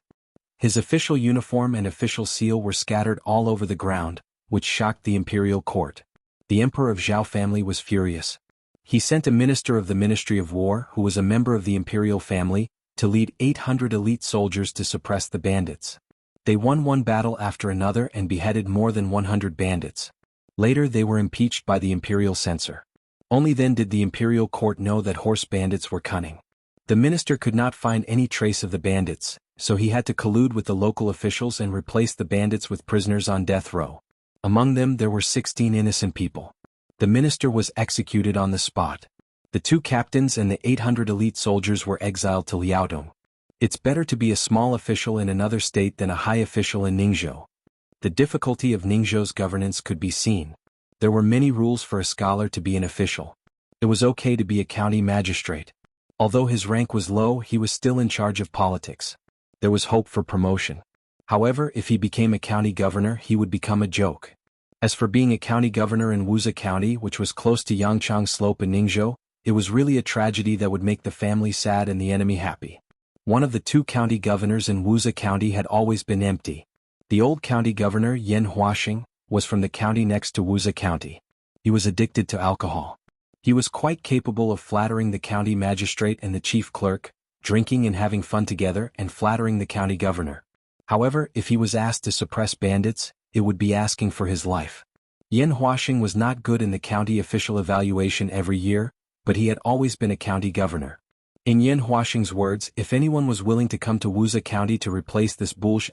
His official uniform and official seal were scattered all over the ground, which shocked the imperial court. The emperor of Zhao family was furious. He sent a minister of the Ministry of War, who was a member of the imperial family, to lead 800 elite soldiers to suppress the bandits. They won one battle after another and beheaded more than 100 bandits. Later they were impeached by the imperial censor. Only then did the imperial court know that horse bandits were cunning. The minister could not find any trace of the bandits, so he had to collude with the local officials and replace the bandits with prisoners on death row. Among them there were 16 innocent people. The minister was executed on the spot. The 2 captains and the 800 elite soldiers were exiled to Liaodong. It's better to be a small official in another state than a high official in Ningzhou. The difficulty of Ningzhou's governance could be seen. There were many rules for a scholar to be an official. It was okay to be a county magistrate. Although his rank was low, he was still in charge of politics. There was hope for promotion. However, if he became a county governor, he would become a joke. As for being a county governor in Wuxia County, which was close to Yangchang Slope in Ningzhou, it was really a tragedy that would make the family sad and the enemy happy. One of the 2 county governors in Wuxia County had always been empty. The old county governor, Yan Huaxing, was from the county next to Wuxia County. He was addicted to alcohol. He was quite capable of flattering the county magistrate and the chief clerk, drinking and having fun together and flattering the county governor. However, if he was asked to suppress bandits, it would be asking for his life. Yan Huaxing was not good in the county official evaluation every year, but he had always been a county governor. In Yan Huaxing's words, if anyone was willing to come to Wuxia County to replace this bullsh**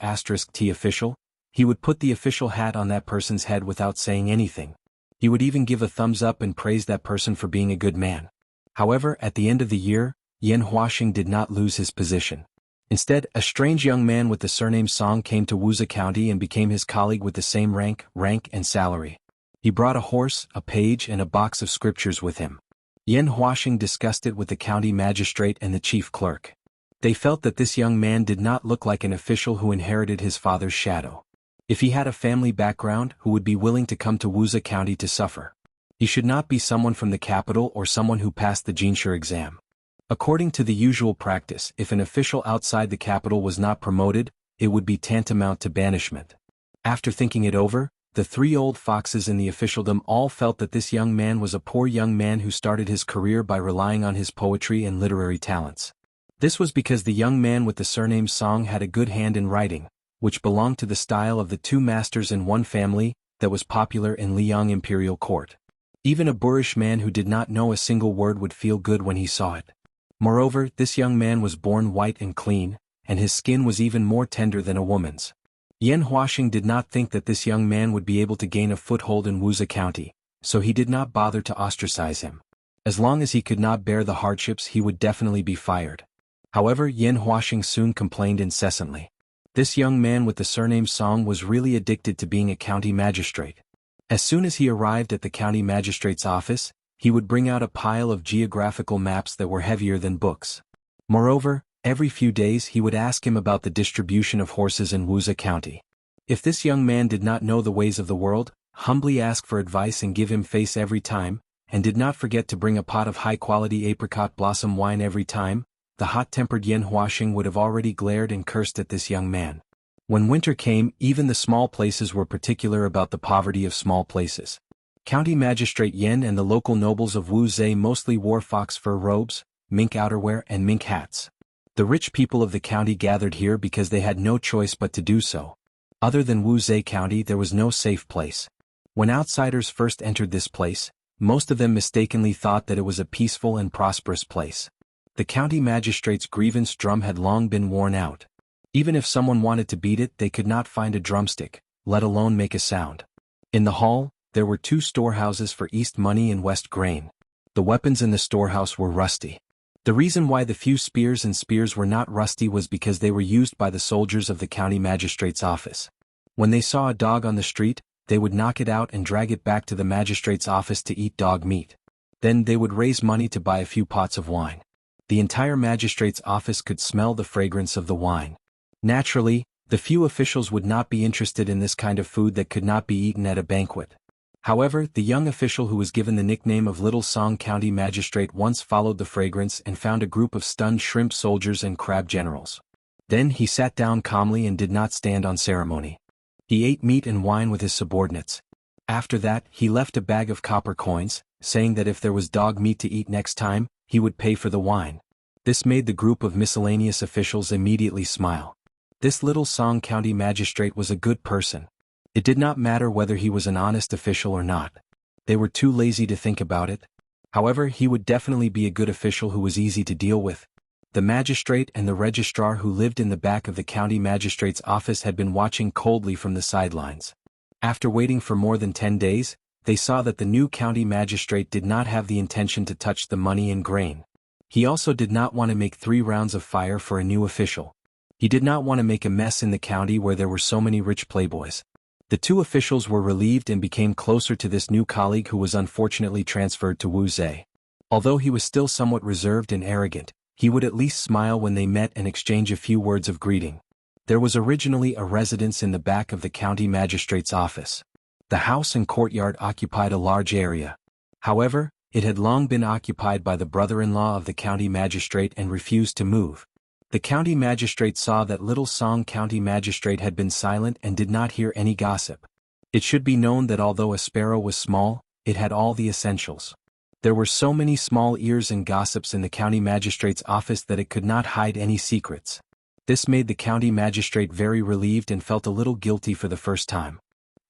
T official, he would put the official hat on that person's head without saying anything. He would even give a thumbs up and praise that person for being a good man. However, at the end of the year, Yan Huaxing did not lose his position. Instead, a strange young man with the surname Song came to Wuxia County and became his colleague with the same rank, and salary. He brought a horse, a page, and a box of scriptures with him. Yan Huaxing discussed it with the county magistrate and the chief clerk. They felt that this young man did not look like an official who inherited his father's shadow. If he had a family background, who would be willing to come to Wuxia County to suffer? He should not be someone from the capital or someone who passed the Jianxu exam. According to the usual practice, if an official outside the capital was not promoted, it would be tantamount to banishment. After thinking it over, the 3 old foxes in the officialdom all felt that this young man was a poor young man who started his career by relying on his poetry and literary talents. This was because the young man with the surname Song had a good hand in writing, which belonged to the style of the 2 masters in one family that was popular in Liang imperial court. Even a boorish man who did not know a single word would feel good when he saw it. Moreover, this young man was born white and clean, and his skin was even more tender than a woman's. Yan Huaxing did not think that this young man would be able to gain a foothold in Wuxia County, so he did not bother to ostracize him. As long as he could not bear the hardships, he would definitely be fired. However, Yan Huaxing soon complained incessantly. This young man with the surname Song was really addicted to being a county magistrate. As soon as he arrived at the county magistrate's office, he would bring out a pile of geographical maps that were heavier than books. Moreover, every few days he would ask him about the distribution of horses in Wuxia County. If this young man did not know the ways of the world, humbly ask for advice and give him face every time, and did not forget to bring a pot of high-quality apricot blossom wine every time, the hot-tempered Yan Huaxing would have already glared and cursed at this young man. When winter came, even the small places were particular about the poverty of small places. County Magistrate Yan and the local nobles of Wuxia mostly wore fox fur robes, mink outerwear and mink hats. The rich people of the county gathered here because they had no choice but to do so. Other than Wuxia County, there was no safe place. When outsiders first entered this place, most of them mistakenly thought that it was a peaceful and prosperous place. The county magistrate's grievance drum had long been worn out. Even if someone wanted to beat it, they could not find a drumstick, let alone make a sound. In the hall, there were 2 storehouses for East money and West grain. The weapons in the storehouse were rusty. The reason why the few spears were not rusty was because they were used by the soldiers of the county magistrate's office. When they saw a dog on the street, they would knock it out and drag it back to the magistrate's office to eat dog meat. Then they would raise money to buy a few pots of wine. The entire magistrate's office could smell the fragrance of the wine. Naturally, the few officials would not be interested in this kind of food that could not be eaten at a banquet. However, the young official who was given the nickname of Little Song County Magistrate once followed the fragrance and found a group of stunned shrimp soldiers and crab generals. Then he sat down calmly and did not stand on ceremony. He ate meat and wine with his subordinates. After that, he left a bag of copper coins, saying that if there was dog meat to eat next time, he would pay for the wine. This made the group of miscellaneous officials immediately smile. This Little Song County Magistrate was a good person. It did not matter whether he was an honest official or not. They were too lazy to think about it. However, he would definitely be a good official who was easy to deal with. The magistrate and the registrar who lived in the back of the county magistrate's office had been watching coldly from the sidelines. After waiting for more than 10 days, they saw that the new county magistrate did not have the intention to touch the money and grain. He also did not want to make 3 rounds of fire for a new official. He did not want to make a mess in the county where there were so many rich playboys. The 2 officials were relieved and became closer to this new colleague who was unfortunately transferred to Wuxia. Although he was still somewhat reserved and arrogant, he would at least smile when they met and exchange a few words of greeting. There was originally a residence in the back of the county magistrate's office. The house and courtyard occupied a large area. However, it had long been occupied by the brother-in-law of the county magistrate and refused to move. The county magistrate saw that Little Song County Magistrate had been silent and did not hear any gossip. It should be known that although a sparrow was small, it had all the essentials. There were so many small ears and gossips in the county magistrate's office that it could not hide any secrets. This made the county magistrate very relieved and felt a little guilty for the first time.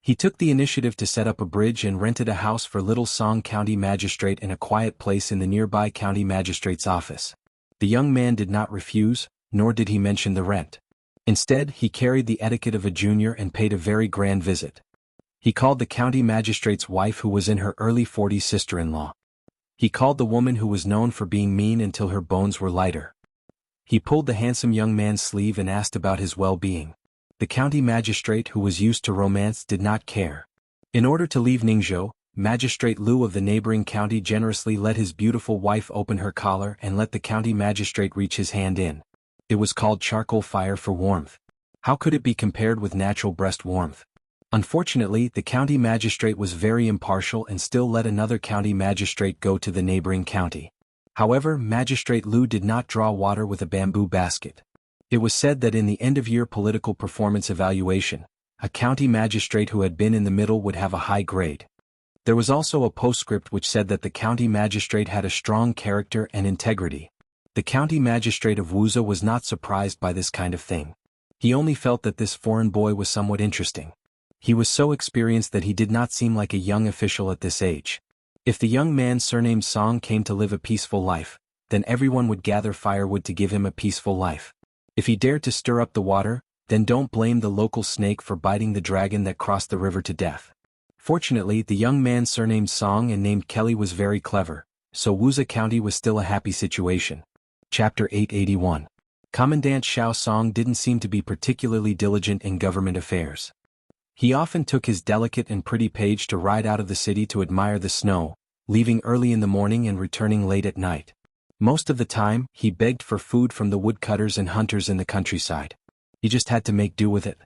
He took the initiative to set up a bridge and rented a house for Little Song County Magistrate in a quiet place in the nearby county magistrate's office. The young man did not refuse, nor did he mention the rent. Instead, he carried the etiquette of a junior and paid a very grand visit. He called the county magistrate's wife, who was in her early 40s, sister-in-law. He called the woman who was known for being mean until her bones were lighter. He pulled the handsome young man's sleeve and asked about his well-being. The county magistrate, who was used to romance, did not care. In order to leave Ningzhou, Magistrate Liu of the neighboring county generously let his beautiful wife open her collar and let the county magistrate reach his hand in. It was called charcoal fire for warmth. How could it be compared with natural breast warmth? Unfortunately, the county magistrate was very impartial and still let another county magistrate go to the neighboring county. However, Magistrate Liu did not draw water with a bamboo basket. It was said that in the end-of-year political performance evaluation, a county magistrate who had been in the middle would have a high grade. There was also a postscript which said that the county magistrate had a strong character and integrity. The county magistrate of Wuxia was not surprised by this kind of thing. He only felt that this foreign boy was somewhat interesting. He was so experienced that he did not seem like a young official at this age. If the young man surnamed Song came to live a peaceful life, then everyone would gather firewood to give him a peaceful life. If he dared to stir up the water, then don't blame the local snake for biting the dragon that crossed the river to death. Fortunately, the young man surnamed Song and named Kelly was very clever, so Wuxia County was still a happy situation. Chapter 881. Commandant Xiao Song didn't seem to be particularly diligent in government affairs. He often took his delicate and pretty page to ride out of the city to admire the snow, leaving early in the morning and returning late at night. Most of the time, he begged for food from the woodcutters and hunters in the countryside. He just had to make do with it.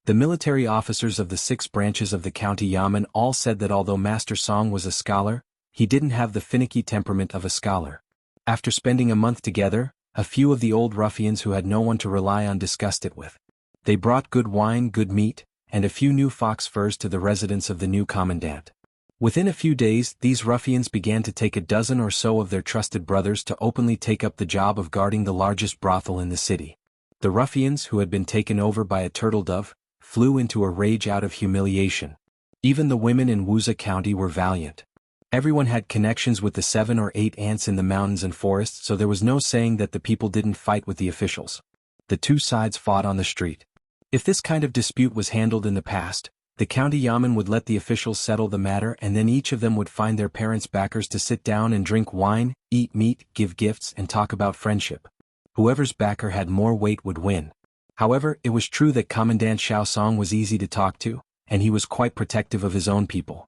The military officers of the 6 branches of the county yamen all said that although Master Song was a scholar, he didn't have the finicky temperament of a scholar. After spending a month together, a few of the old ruffians who had no one to rely on discussed it with. They brought good wine, good meat, and a few new fox furs to the residence of the new commandant. Within a few days, these ruffians began to take a dozen or so of their trusted brothers to openly take up the job of guarding the largest brothel in the city. The ruffians, who had been taken over by a turtle dove, flew into a rage out of humiliation. Even the women in Wuxia County were valiant. Everyone had connections with the 7 or 8 ants in the mountains and forests, so there was no saying that the people didn't fight with the officials. The two sides fought on the street. If this kind of dispute was handled in the past, the county yamen would let the officials settle the matter, and then each of them would find their parents' backers to sit down and drink wine, eat meat, give gifts, and talk about friendship. Whoever's backer had more weight would win. However, it was true that Commandant Xiao Song was easy to talk to, and he was quite protective of his own people.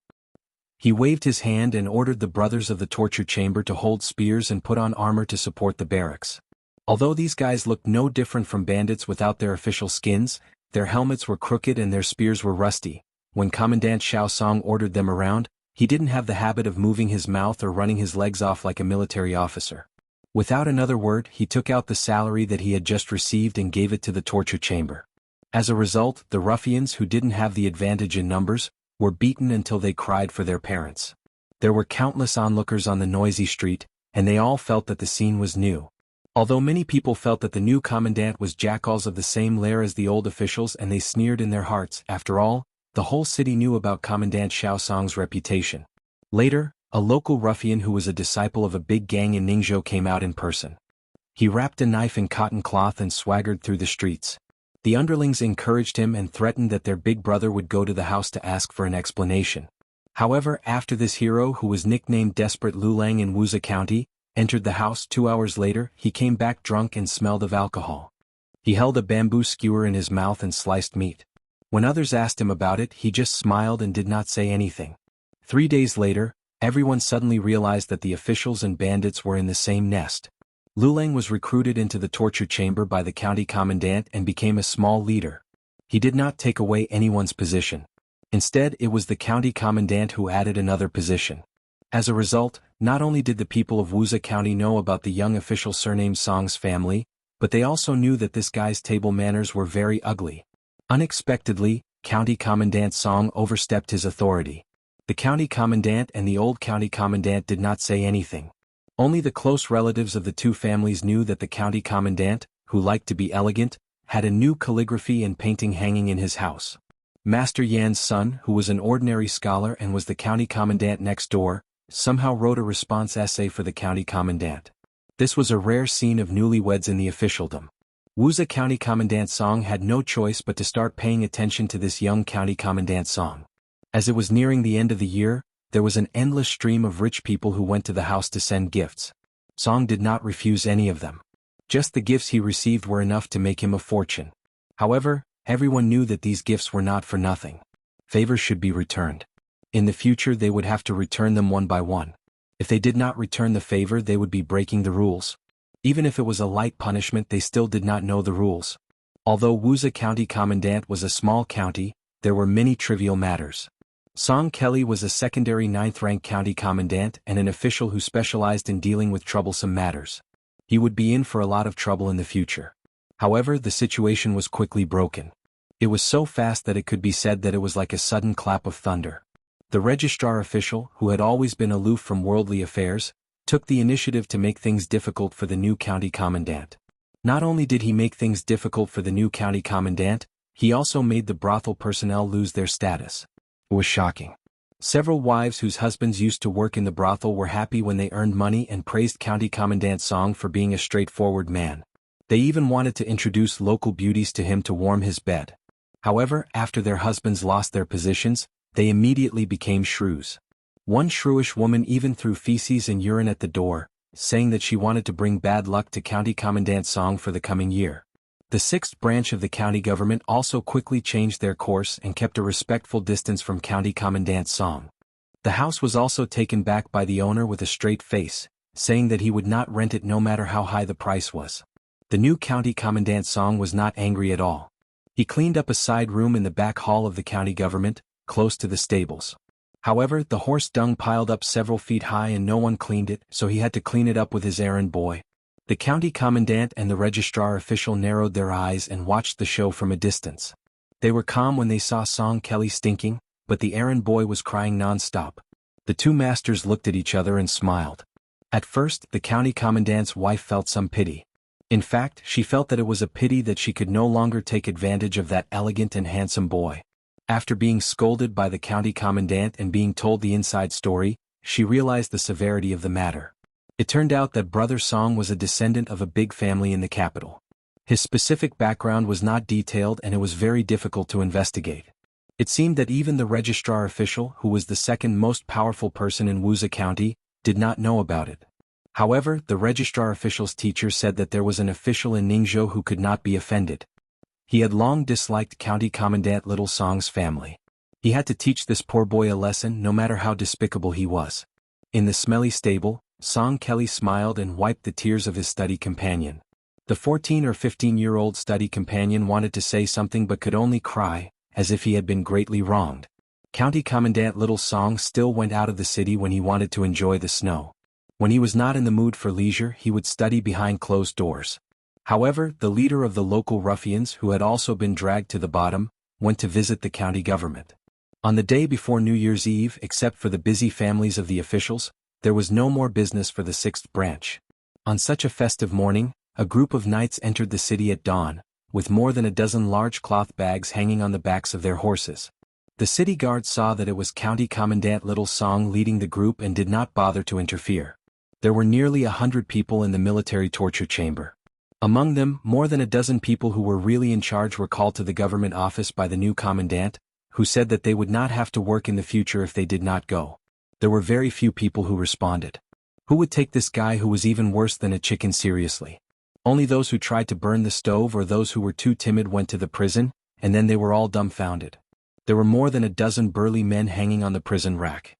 He waved his hand and ordered the brothers of the torture chamber to hold spears and put on armor to support the barracks. Although these guys looked no different from bandits without their official skins, their helmets were crooked and their spears were rusty. When Commandant Xiao Song ordered them around, he didn't have the habit of moving his mouth or running his legs off like a military officer. Without another word, he took out the salary that he had just received and gave it to the torture chamber. As a result, the ruffians who didn't have the advantage in numbers were beaten until they cried for their parents. There were countless onlookers on the noisy street, and they all felt that the scene was new. Although many people felt that the new commandant was jackals of the same lair as the old officials, and they sneered in their hearts, after all, the whole city knew about Commandant Xiao Song's reputation. Later, a local ruffian who was a disciple of a big gang in Ningzhou came out in person. He wrapped a knife in cotton cloth and swaggered through the streets. The underlings encouraged him and threatened that their big brother would go to the house to ask for an explanation. However, after this hero, who was nicknamed Desperate Lulang in Wuxia County, entered the house 2 hours later, he came back drunk and smelled of alcohol. He held a bamboo skewer in his mouth and sliced meat. When others asked him about it, he just smiled and did not say anything. 3 days later, everyone suddenly realized that the officials and bandits were in the same nest. Lulang was recruited into the torture chamber by the county commandant and became a small leader. He did not take away anyone's position. Instead, it was the county commandant who added another position. As a result, not only did the people of Wuxia County know about the young official surnamed Song's family, but they also knew that this guy's table manners were very ugly. Unexpectedly, County Commandant Song overstepped his authority. The county commandant and the old county commandant did not say anything. Only the close relatives of the two families knew that the county commandant, who liked to be elegant, had a new calligraphy and painting hanging in his house. Master Yan's son, who was an ordinary scholar and was the county commandant next door, somehow wrote a response essay for the county commandant. This was a rare scene of newlyweds in the officialdom. Wuxia County Commandant Song had no choice but to start paying attention to this young county commandant Song. As it was nearing the end of the year, there was an endless stream of rich people who went to the house to send gifts. Song did not refuse any of them. Just the gifts he received were enough to make him a fortune. However, everyone knew that these gifts were not for nothing. Favors should be returned. In the future they would have to return them one by one. If they did not return the favor, they would be breaking the rules. Even if it was a light punishment, they still did not know the rules. Although Wuxia County Commandant was a small county, there were many trivial matters. Song Kelly was a secondary 9th-rank county commandant and an official who specialized in dealing with troublesome matters. He would be in for a lot of trouble in the future. However, the situation was quickly broken. It was so fast that it could be said that it was like a sudden clap of thunder. The registrar official, who had always been aloof from worldly affairs, took the initiative to make things difficult for the new county commandant. Not only did he make things difficult for the new county commandant, he also made the brothel personnel lose their status. It was shocking. Several wives whose husbands used to work in the brothel were happy when they earned money and praised County Commandant Song for being a straightforward man. They even wanted to introduce local beauties to him to warm his bed. However, after their husbands lost their positions, they immediately became shrews. One shrewish woman even threw feces and urine at the door, saying that she wanted to bring bad luck to County Commandant Song for the coming year. The sixth branch of the county government also quickly changed their course and kept a respectful distance from County Commandant Song. The house was also taken back by the owner with a straight face, saying that he would not rent it no matter how high the price was. The new County Commandant Song was not angry at all. He cleaned up a side room in the back hall of the county government, close to the stables. However, the horse dung piled up several feet high and no one cleaned it, so he had to clean it up with his errand boy. The county commandant and the registrar official narrowed their eyes and watched the show from a distance. They were calm when they saw Song Kelly stinking, but the errand boy was crying non-stop. The two masters looked at each other and smiled. At first, the county commandant's wife felt some pity. In fact, she felt that it was a pity that she could no longer take advantage of that elegant and handsome boy. After being scolded by the county commandant and being told the inside story, she realized the severity of the matter. It turned out that Brother Song was a descendant of a big family in the capital. His specific background was not detailed and it was very difficult to investigate. It seemed that even the registrar official, who was the second most powerful person in Wuxia County, did not know about it. However, the registrar official's teacher said that there was an official in Ningzhou who could not be offended. He had long disliked County Commandant Little Song's family. He had to teach this poor boy a lesson no matter how despicable he was. In the smelly stable, Song Kelly smiled and wiped the tears of his study companion. The 14 or 15-year-old study companion wanted to say something but could only cry, as if he had been greatly wronged. County Commandant Little Song still went out of the city when he wanted to enjoy the snow. When he was not in the mood for leisure, he would study behind closed doors. However, the leader of the local ruffians, who had also been dragged to the bottom, went to visit the county government. On the day before New Year's Eve, except for the busy families of the officials, there was no more business for the sixth branch. On such a festive morning, a group of knights entered the city at dawn, with more than a dozen large cloth bags hanging on the backs of their horses. The city guard saw that it was County Commandant Little Song leading the group and did not bother to interfere. There were nearly 100 people in the military torture chamber. Among them, more than a dozen people who were really in charge were called to the government office by the new commandant, who said that they would not have to work in the future if they did not go. There were very few people who responded. Who would take this guy who was even worse than a chicken seriously? Only those who tried to burn the stove or those who were too timid went to the prison, and then they were all dumbfounded. There were more than a dozen burly men hanging on the prison rack.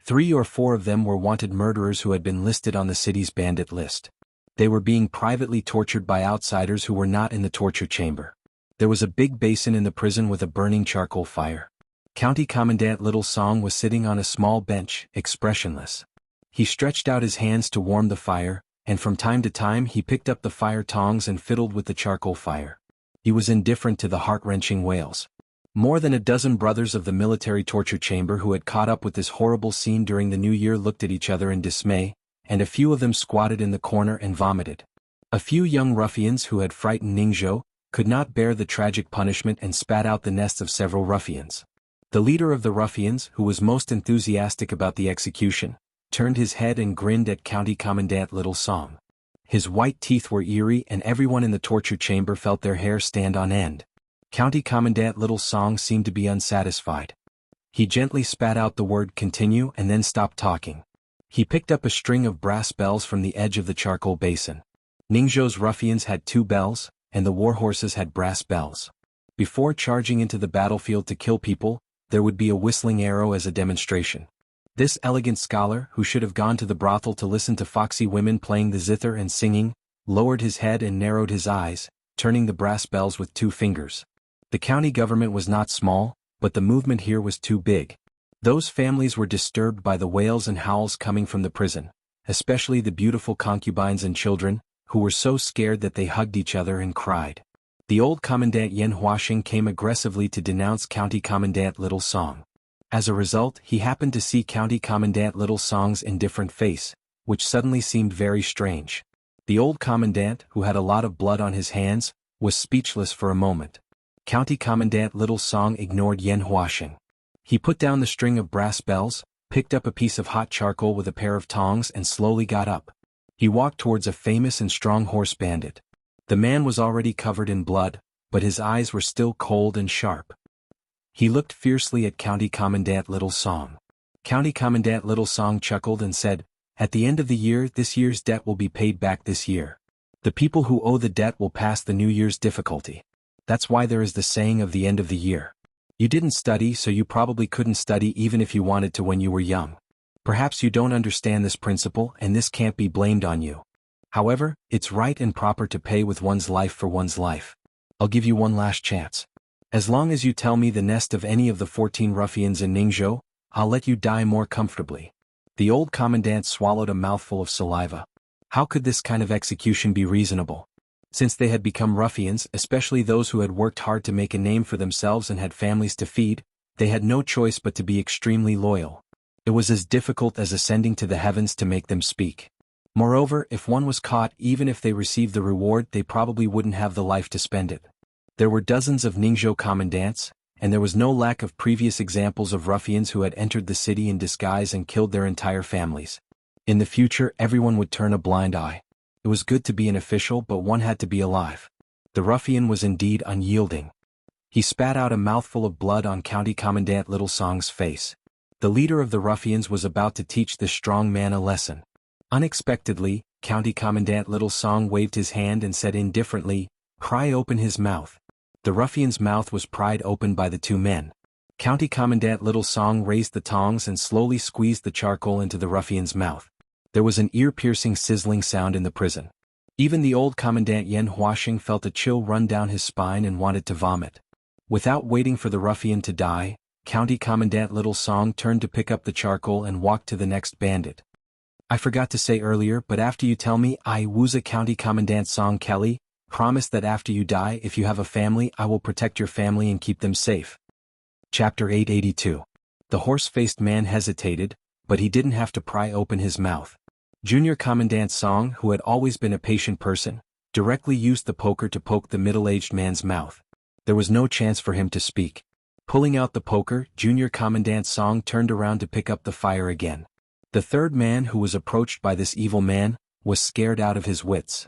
3 or 4 of them were wanted murderers who had been listed on the city's bandit list. They were being privately tortured by outsiders who were not in the torture chamber. There was a big basin in the prison with a burning charcoal fire. County Commandant Little Song was sitting on a small bench, expressionless. He stretched out his hands to warm the fire, and from time to time he picked up the fire tongs and fiddled with the charcoal fire. He was indifferent to the heart-wrenching wails. More than a dozen brothers of the military torture chamber who had caught up with this horrible scene during the new year looked at each other in dismay, and a few of them squatted in the corner and vomited. A few young ruffians who had frightened Ningzhou could not bear the tragic punishment and spat out the nests of several ruffians. The leader of the ruffians, who was most enthusiastic about the execution, turned his head and grinned at County Commandant Little Song. His white teeth were eerie and everyone in the torture chamber felt their hair stand on end. County Commandant Little Song seemed to be unsatisfied. He gently spat out the word "continue" and then stopped talking. He picked up a string of brass bells from the edge of the charcoal basin. Ningzhou's ruffians had 2 bells, and the warhorses had brass bells. Before charging into the battlefield to kill people, there would be a whistling arrow as a demonstration. This elegant scholar, who should have gone to the brothel to listen to foxy women playing the zither and singing, lowered his head and narrowed his eyes, turning the brass bells with 2 fingers. The county government was not small, but the movement here was too big. Those families were disturbed by the wails and howls coming from the prison, especially the beautiful concubines and children, who were so scared that they hugged each other and cried. The old commandant Yan Huaxing came aggressively to denounce County Commandant Little Song. As a result, he happened to see County Commandant Little Song's indifferent face, which suddenly seemed very strange. The old commandant, who had a lot of blood on his hands, was speechless for a moment. County Commandant Little Song ignored Yan Huaxing. He put down the string of brass bells, picked up a piece of hot charcoal with a pair of tongs and slowly got up. He walked towards a famous and strong horse bandit. The man was already covered in blood, but his eyes were still cold and sharp. He looked fiercely at County Commandant Little Song. County Commandant Little Song chuckled and said, "At the end of the year, this year's debt will be paid back this year. The people who owe the debt will pass the New Year's difficulty. That's why there is the saying of the end of the year. You didn't study, so you probably couldn't study even if you wanted to when you were young. Perhaps you don't understand this principle and this can't be blamed on you. However, it's right and proper to pay with one's life for one's life. I'll give you one last chance. As long as you tell me the nest of any of the 14 ruffians in Ningzhou, I'll let you die more comfortably." The old commandant swallowed a mouthful of saliva. How could this kind of execution be reasonable? Since they had become ruffians, especially those who had worked hard to make a name for themselves and had families to feed, they had no choice but to be extremely loyal. It was as difficult as ascending to the heavens to make them speak. Moreover, if one was caught, even if they received the reward, they probably wouldn't have the life to spend it. There were dozens of Ningzhou commandants, and there was no lack of previous examples of ruffians who had entered the city in disguise and killed their entire families. In the future, everyone would turn a blind eye. It was good to be an official, but one had to be alive. The ruffian was indeed unyielding. He spat out a mouthful of blood on County Commandant Little Song's face. The leader of the ruffians was about to teach this strong man a lesson. Unexpectedly, County Commandant Little Song waved his hand and said indifferently, "Pry open his mouth." The ruffian's mouth was pried open by the two men. County Commandant Little Song raised the tongs and slowly squeezed the charcoal into the ruffian's mouth. There was an ear-piercing sizzling sound in the prison. Even the old Commandant Yan Huaxing felt a chill run down his spine and wanted to vomit. Without waiting for the ruffian to die, County Commandant Little Song turned to pick up the charcoal and walked to the next bandit. "I forgot to say earlier, but after you tell me, I, Wuxia County Commandant Song Kelly, promise that after you die, if you have a family, I will protect your family and keep them safe." Chapter 882. The horse-faced man hesitated, but he didn't have to pry open his mouth. Junior Commandant Song, who had always been a patient person, directly used the poker to poke the middle-aged man's mouth. There was no chance for him to speak. Pulling out the poker, Junior Commandant Song turned around to pick up the fire again. The third man who was approached by this evil man was scared out of his wits.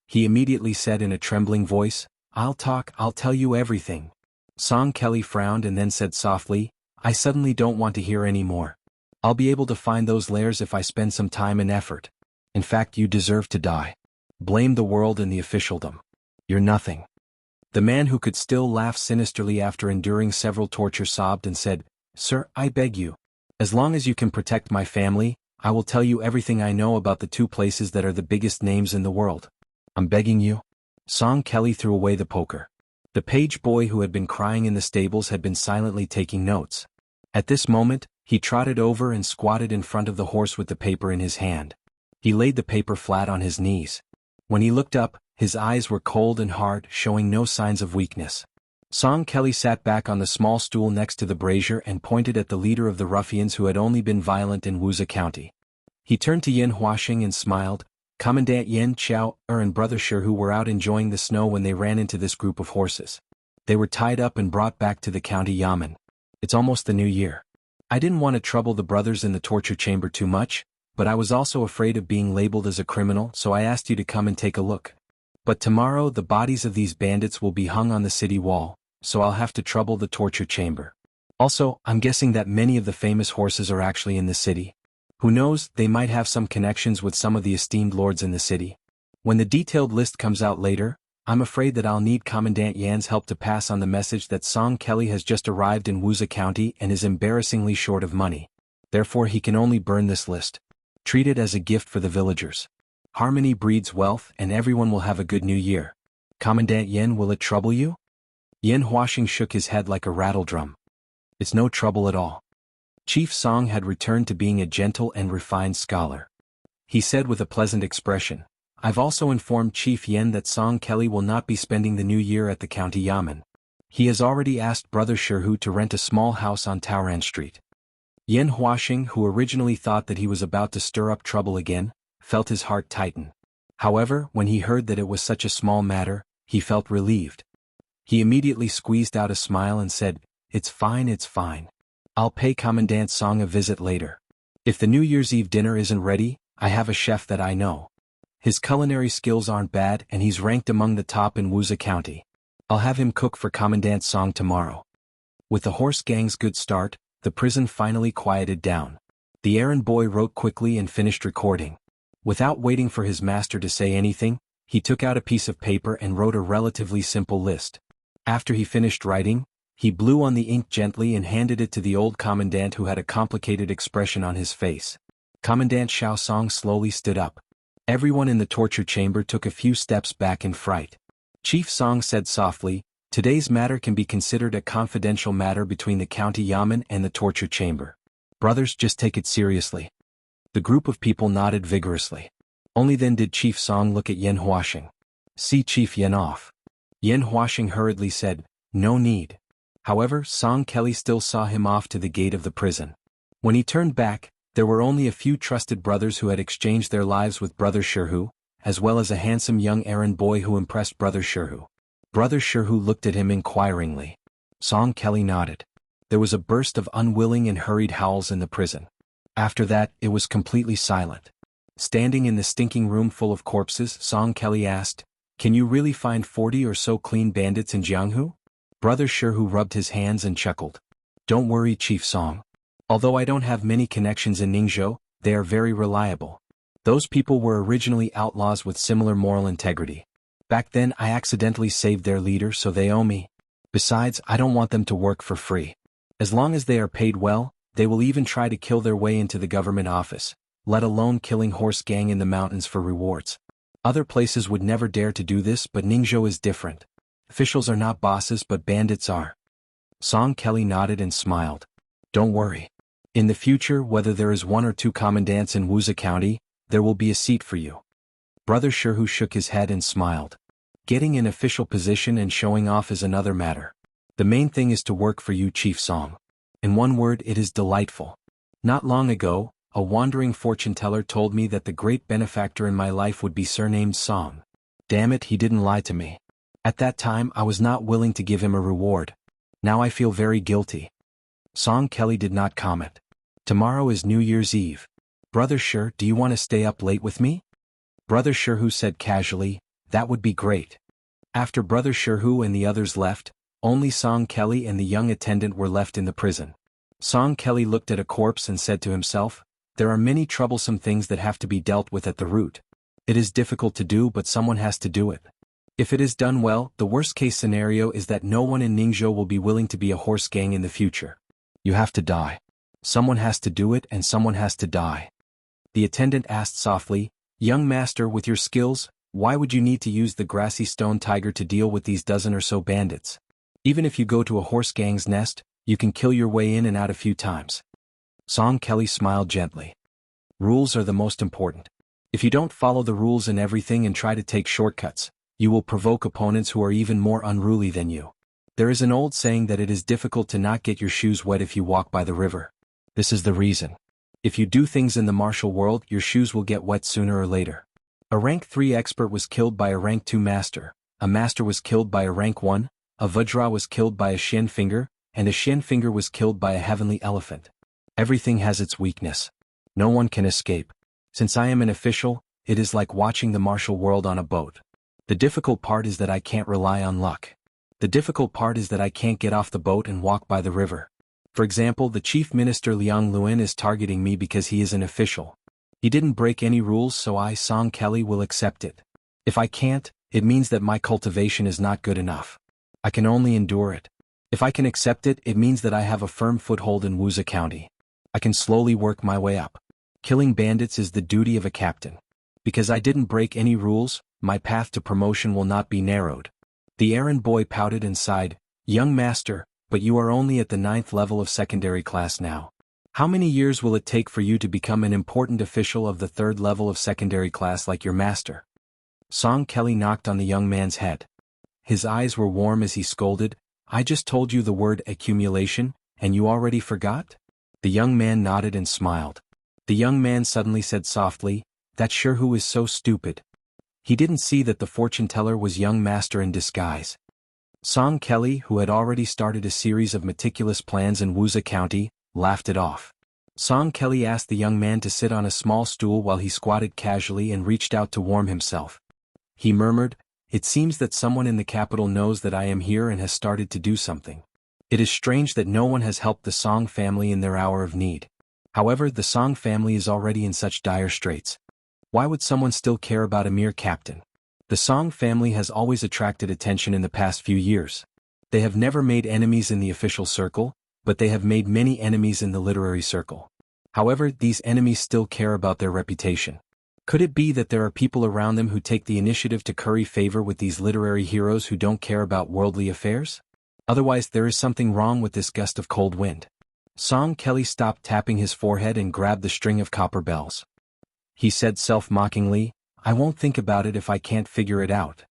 He immediately said in a trembling voice, I'll tell you everything." Song Kelly frowned and then said softly, "I suddenly don't want to hear any more. I'll be able to find those lairs if I spend some time and effort. In fact, you deserve to die. Blame the world and the officialdom. You're nothing." The man who could still laugh sinisterly after enduring several tortures sobbed and said, "Sir, I beg you. As long as you can protect my family, I will tell you everything I know about the two places that are the biggest names in the world. I'm begging you." Song Kelly threw away the poker. The page boy who had been crying in the stables had been silently taking notes. At this moment, he trotted over and squatted in front of the horse with the paper in his hand. He laid the paper flat on his knees. When he looked up, his eyes were cold and hard, showing no signs of weakness. Song Kelly sat back on the small stool next to the brazier and pointed at the leader of the ruffians who had only been violent in Wuxia County. He turned to Yan Huaxing and smiled. Commandant Yan Qiao and Brother Xianxia were out enjoying the snow when they ran into this group of horses. They were tied up and brought back to the county yamen. It's almost the new year. I didn't want to trouble the brothers in the torture chamber too much, but I was also afraid of being labeled as a criminal, so I asked you to come and take a look. But tomorrow the bodies of these bandits will be hung on the city wall, so I'll have to trouble the torture chamber. Also, I'm guessing that many of the famous horses are actually in the city. Who knows, they might have some connections with some of the esteemed lords in the city. When the detailed list comes out later, I'm afraid that I'll need Commandant Yan's help to pass on the message that Song Kelly has just arrived in Wuxia County and is embarrassingly short of money. Therefore he can only burn this list. Treat it as a gift for the villagers. Harmony breeds wealth and everyone will have a good new year. Commandant Yan, will it trouble you?" Yan Huaxing shook his head like a rattledrum. "It's no trouble at all." Chief Song had returned to being a gentle and refined scholar. He said with a pleasant expression, "I've also informed Chief Yan that Song Kelly will not be spending the new year at the county yamen. He has already asked Brother Xianxia to rent a small house on Taoran Street." Yan Huaxing, who originally thought that he was about to stir up trouble again, felt his heart tighten. However, when he heard that it was such a small matter, he felt relieved. He immediately squeezed out a smile and said, It's fine. I'll pay Commandant Song a visit later. If the New Year's Eve dinner isn't ready, I have a chef that I know. His culinary skills aren't bad and he's ranked among the top in Wuxia County. I'll have him cook for Commandant Song tomorrow. With the horse gang's good start, the prison finally quieted down. The errand boy wrote quickly and finished recording. Without waiting for his master to say anything, he took out a piece of paper and wrote a relatively simple list. After he finished writing, he blew on the ink gently and handed it to the old commandant who had a complicated expression on his face. Commandant Xiao Song slowly stood up. Everyone in the torture chamber took a few steps back in fright. Chief Song said softly, "Today's matter can be considered a confidential matter between the county yamen and the torture chamber. Brothers, just take it seriously." The group of people nodded vigorously. Only then did Chief Song look at Yan Huaxing. "See Chief Yan off." Yan Huaxing hurriedly said, "No need." However, Song Kelly still saw him off to the gate of the prison. When he turned back, there were only a few trusted brothers who had exchanged their lives with Brother Shihu, as well as a handsome young errand boy who impressed Brother Shihu. Brother Shihu looked at him inquiringly. Song Kelly nodded. There was a burst of unwilling and hurried howls in the prison. After that, it was completely silent. Standing in the stinking room full of corpses, Song Kelly asked, "Can you really find 40 or so clean bandits in Jianghu?" Brother Shihu rubbed his hands and chuckled. "Don't worry, Chief Song. Although I don't have many connections in Ningzhou, they are very reliable. Those people were originally outlaws with similar moral integrity. Back then I accidentally saved their leader, so they owe me. Besides, I don't want them to work for free. As long as they are paid well, they will even try to kill their way into the government office, let alone killing horse gang in the mountains for rewards. Other places would never dare to do this, but Ningzhou is different. Officials are not bosses, but bandits are." Song Kelly nodded and smiled. "Don't worry. In the future, whether there is 1 or 2 commandants in Wuxia County, there will be a seat for you." Brother Shihu shook his head and smiled. "Getting an official position and showing off is another matter. The main thing is to work for you, Chief Song. In one word, it is delightful. Not long ago, a wandering fortune-teller told me that the great benefactor in my life would be surnamed Song. Damn it, he didn't lie to me. At that time I was not willing to give him a reward. Now I feel very guilty." Song Kelly did not comment. "Tomorrow is New Year's Eve. Brother Shir, do you want to stay up late with me?" Brother Shirhu said casually, "That would be great." After Brother Shirhu and the others left, only Song Kelly and the young attendant were left in the prison. Song Kelly looked at a corpse and said to himself, "There are many troublesome things that have to be dealt with at the root. It is difficult to do, but someone has to do it. If it is done well, the worst-case scenario is that no one in Ningzhou will be willing to be a horse gang in the future. You have to die. Someone has to do it and someone has to die." The attendant asked softly, "Young master, with your skills, why would you need to use the grassy stone tiger to deal with these dozen or so bandits? Even if you go to a horse gang's nest, you can kill your way in and out a few times." Song Kelly smiled gently. "Rules are the most important. If you don't follow the rules in everything and try to take shortcuts, you will provoke opponents who are even more unruly than you. There is an old saying that it is difficult to not get your shoes wet if you walk by the river. This is the reason. If you do things in the martial world, your shoes will get wet sooner or later. A rank 3 expert was killed by a rank 2 master, a master was killed by a rank 1, a Vajra was killed by a Shen finger, and a Shen finger was killed by a heavenly elephant. Everything has its weakness. No one can escape. Since I am an official, it is like watching the martial world on a boat. The difficult part is that I can't rely on luck. The difficult part is that I can't get off the boat and walk by the river. For example, the Chief Minister Liang Luan is targeting me because he is an official. He didn't break any rules, so I, Song Kelly, will accept it. If I can't, it means that my cultivation is not good enough. I can only endure it. If I can accept it, it means that I have a firm foothold in Wuxia County. I can slowly work my way up. Killing bandits is the duty of a captain. Because I didn't break any rules, my path to promotion will not be narrowed." The errand boy pouted and sighed, "Young master, but you are only at the 9th level of secondary class now. How many years will it take for you to become an important official of the 3rd level of secondary class like your master?" Song Kelly knocked on the young man's head. His eyes were warm as he scolded, "I just told you the word accumulation, and you already forgot?" The young man nodded and smiled. The young man suddenly said softly, "That Shirhu is so stupid." He didn't see that the fortune-teller was young master in disguise. Song Kelly, who had already started a series of meticulous plans in Wuxia County, laughed it off. Song Kelly asked the young man to sit on a small stool while he squatted casually and reached out to warm himself. He murmured, "It seems that someone in the capital knows that I am here and has started to do something. It is strange that no one has helped the Song family in their hour of need. However, the Song family is already in such dire straits. Why would someone still care about a mere captain? The Song family has always attracted attention in the past few years. They have never made enemies in the official circle, but they have made many enemies in the literary circle. However, these enemies still care about their reputation. Could it be that there are people around them who take the initiative to curry favor with these literary heroes who don't care about worldly affairs? Otherwise, there is something wrong with this gust of cold wind." Song Kelly stopped tapping his forehead and grabbed the string of copper bells. He said self-mockingly, "I won't think about it if I can't figure it out.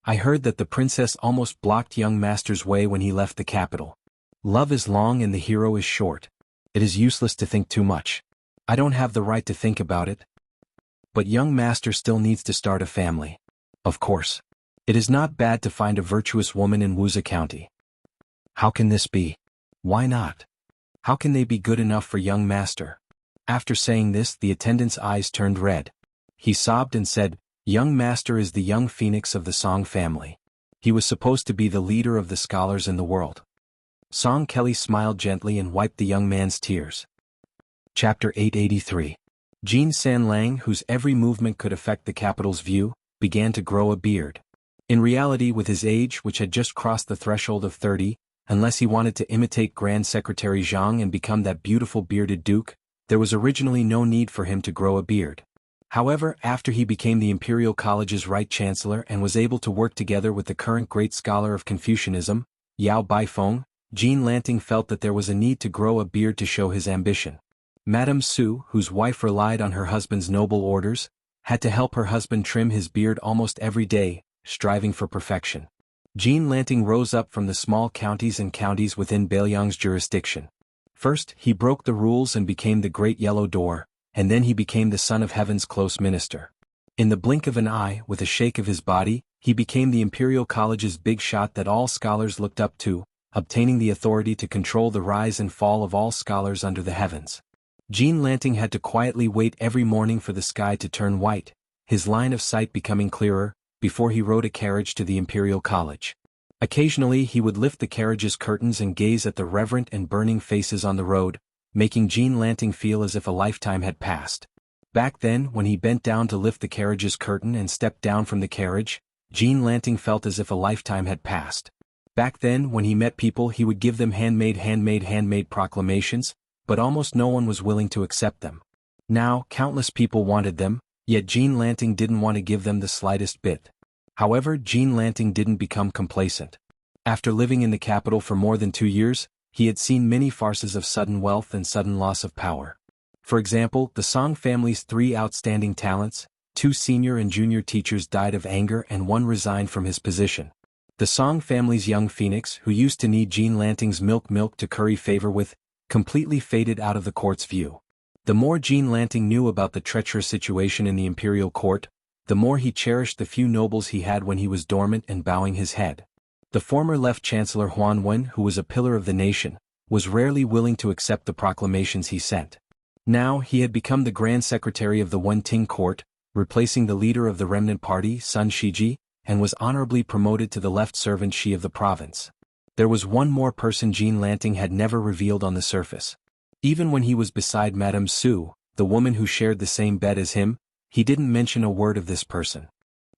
I heard that the princess almost blocked young master's way when he left the capital. Love is long and the hero is short. It is useless to think too much. I don't have the right to think about it. But young master still needs to start a family. Of course. It is not bad to find a virtuous woman in Wuxia County. How can this be? Why not? How can they be good enough for young master?" After saying this, the attendant's eyes turned red. He sobbed and said, "Young master is the young phoenix of the Song family. He was supposed to be the leader of the scholars in the world." Song Kelly smiled gently and wiped the young man's tears. Chapter 883. Jean San Lang, whose every movement could affect the capital's view, began to grow a beard. In reality, with his age, which had just crossed the threshold of 30, unless he wanted to imitate Grand Secretary Jiang and become that beautiful bearded duke, there was originally no need for him to grow a beard. However, after he became the Imperial College's Right Chancellor and was able to work together with the current great scholar of Confucianism, Yao Baifeng, Jean Lanting felt that there was a need to grow a beard to show his ambition. Madame Su, whose wife relied on her husband's noble orders, had to help her husband trim his beard almost every day, striving for perfection. Jean Lanting rose up from the small counties and counties within Beiliang's jurisdiction. First, he broke the rules and became the Great Yellow Door, and then he became the Son of Heaven's close minister. In the blink of an eye, with a shake of his body, he became the Imperial College's big shot that all scholars looked up to, obtaining the authority to control the rise and fall of all scholars under the heavens. Jean Lanting had to quietly wait every morning for the sky to turn white, his line of sight becoming clearer, before he rode a carriage to the Imperial College. Occasionally he would lift the carriage's curtains and gaze at the reverent and burning faces on the road, making Jean Lanting feel as if a lifetime had passed. Back then, when he bent down to lift the carriage's curtain and stepped down from the carriage, Jean Lanting felt as if a lifetime had passed. Back then, when he met people, he would give them handmade proclamations, but almost no one was willing to accept them. Now, countless people wanted them, yet Jean Lanting didn't want to give them the slightest bit. However, Jean Lanting didn't become complacent. After living in the capital for more than 2 years, he had seen many farces of sudden wealth and sudden loss of power. For example, the Song family's 3 outstanding talents, 2 senior and junior teachers died of anger and 1 resigned from his position. The Song family's young phoenix, who used to need Jean Lanting's milk to curry favor with, completely faded out of the court's view. The more Jean Lanting knew about the treacherous situation in the imperial court, the more he cherished the few nobles he had when he was dormant and bowing his head. The former left Chancellor Huan Wen, who was a pillar of the nation, was rarely willing to accept the proclamations he sent. Now he had become the Grand Secretary of the Wen Ting court, replacing the leader of the remnant party, Sun Shiji, and was honorably promoted to the left servant Shi of the province. There was one more person Jean Lanting had never revealed on the surface. Even when he was beside Madame Su, the woman who shared the same bed as him, he didn't mention a word of this person.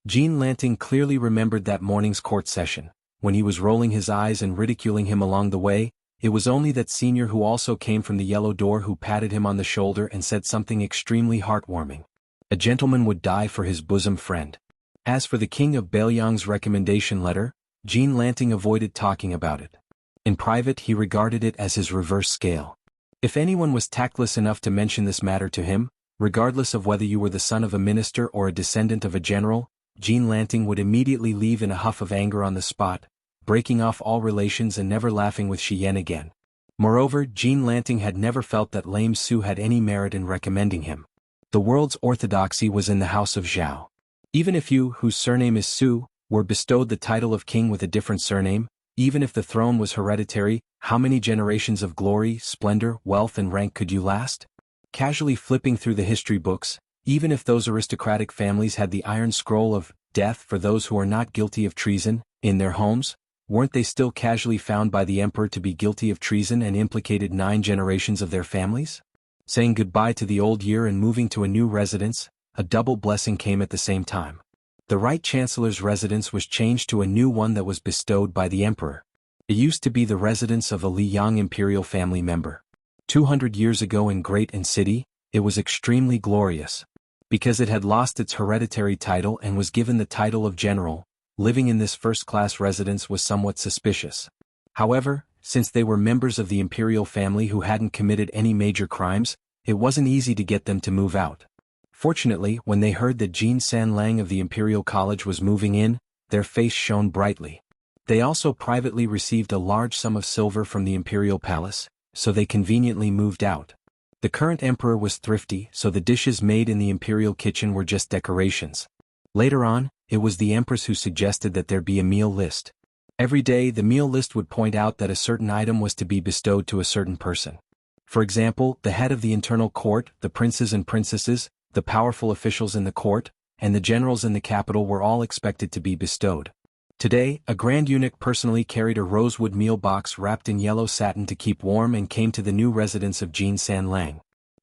Jean Lanting clearly remembered that morning's court session. When he was rolling his eyes and ridiculing him along the way, it was only that senior who also came from the Yellow Door who patted him on the shoulder and said something extremely heartwarming. A gentleman would die for his bosom friend. As for the king of Beiliang's recommendation letter, Jean Lanting avoided talking about it. In private, he regarded it as his reverse scale. If anyone was tactless enough to mention this matter to him, regardless of whether you were the son of a minister or a descendant of a general, Jean Lanting would immediately leave in a huff of anger on the spot, breaking off all relations and never laughing with Xianxia again. Moreover, Jean Lanting had never felt that lame Su had any merit in recommending him. The world's orthodoxy was in the house of Zhao. Even if you, whose surname is Su, were bestowed the title of king with a different surname, Even if the throne was hereditary, how many generations of glory, splendor, wealth and rank could you last? Casually flipping through the history books, even if those aristocratic families had the iron scroll of death for those who are not guilty of treason in their homes, weren't they still casually found by the emperor to be guilty of treason and implicated 9 generations of their families? Saying goodbye to the old year and moving to a new residence, a double blessing came at the same time. The Right Chancellor's residence was changed to a new one that was bestowed by the emperor. It used to be the residence of a Liang imperial family member. 200 years ago in Great and City, it was extremely glorious. Because it had lost its hereditary title and was given the title of general, living in this first-class residence was somewhat suspicious. However, since they were members of the imperial family who hadn't committed any major crimes, it wasn't easy to get them to move out. Fortunately, when they heard that Jin Sanlang of the Imperial College was moving in, their face shone brightly. They also privately received a large sum of silver from the Imperial Palace, so they conveniently moved out. The current emperor was thrifty, so the dishes made in the imperial kitchen were just decorations. Later on, it was the empress who suggested that there be a meal list. Every day the meal list would point out that a certain item was to be bestowed to a certain person. For example, the head of the internal court, the princes and princesses, the powerful officials in the court, and the generals in the capital were all expected to be bestowed. Today, a grand eunuch personally carried a rosewood meal box wrapped in yellow satin to keep warm and came to the new residence of Jin Sanlang.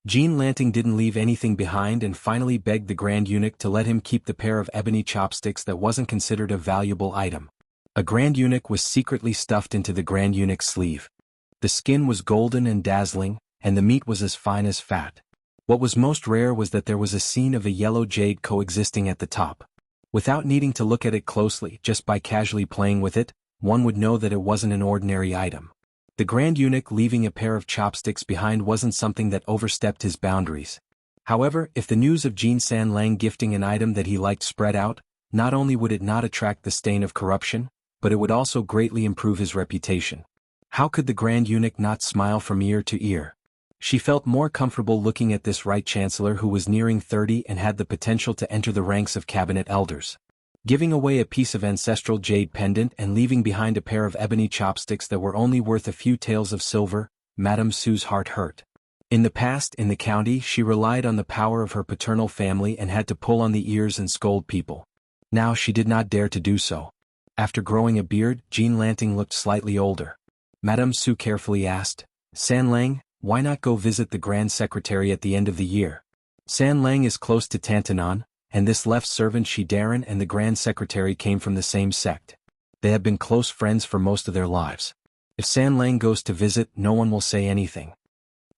Jin Lanting didn't leave anything behind and finally begged the grand eunuch to let him keep the pair of ebony chopsticks that wasn't considered a valuable item. A grand eunuch was secretly stuffed into the grand eunuch's sleeve. The skin was golden and dazzling, and the meat was as fine as fat. What was most rare was that there was a scene of a yellow jade coexisting at the top. Without needing to look at it closely, just by casually playing with it, one would know that it wasn't an ordinary item. The grand eunuch leaving a pair of chopsticks behind wasn't something that overstepped his boundaries. However, if the news of Jin Sanlang gifting an item that he liked spread out, not only would it not attract the stain of corruption, but it would also greatly improve his reputation. How could the grand eunuch not smile from ear to ear? She felt more comfortable looking at this Right Chancellor who was nearing 30 and had the potential to enter the ranks of cabinet elders. Giving away a piece of ancestral jade pendant and leaving behind a pair of ebony chopsticks that were only worth a few taels of silver, Madame Su's heart hurt. In the past, in the county, she relied on the power of her paternal family and had to pull on the ears and scold people. Now she did not dare to do so. After growing a beard, Jin Lanting looked slightly older. Madame Su carefully asked, "Sanlang, why not go visit the Grand Secretary at the end of the year? Sanlang is close to Tantanon, and this left servant Shidaran and the Grand Secretary came from the same sect. They have been close friends for most of their lives. If Sanlang goes to visit, no one will say anything."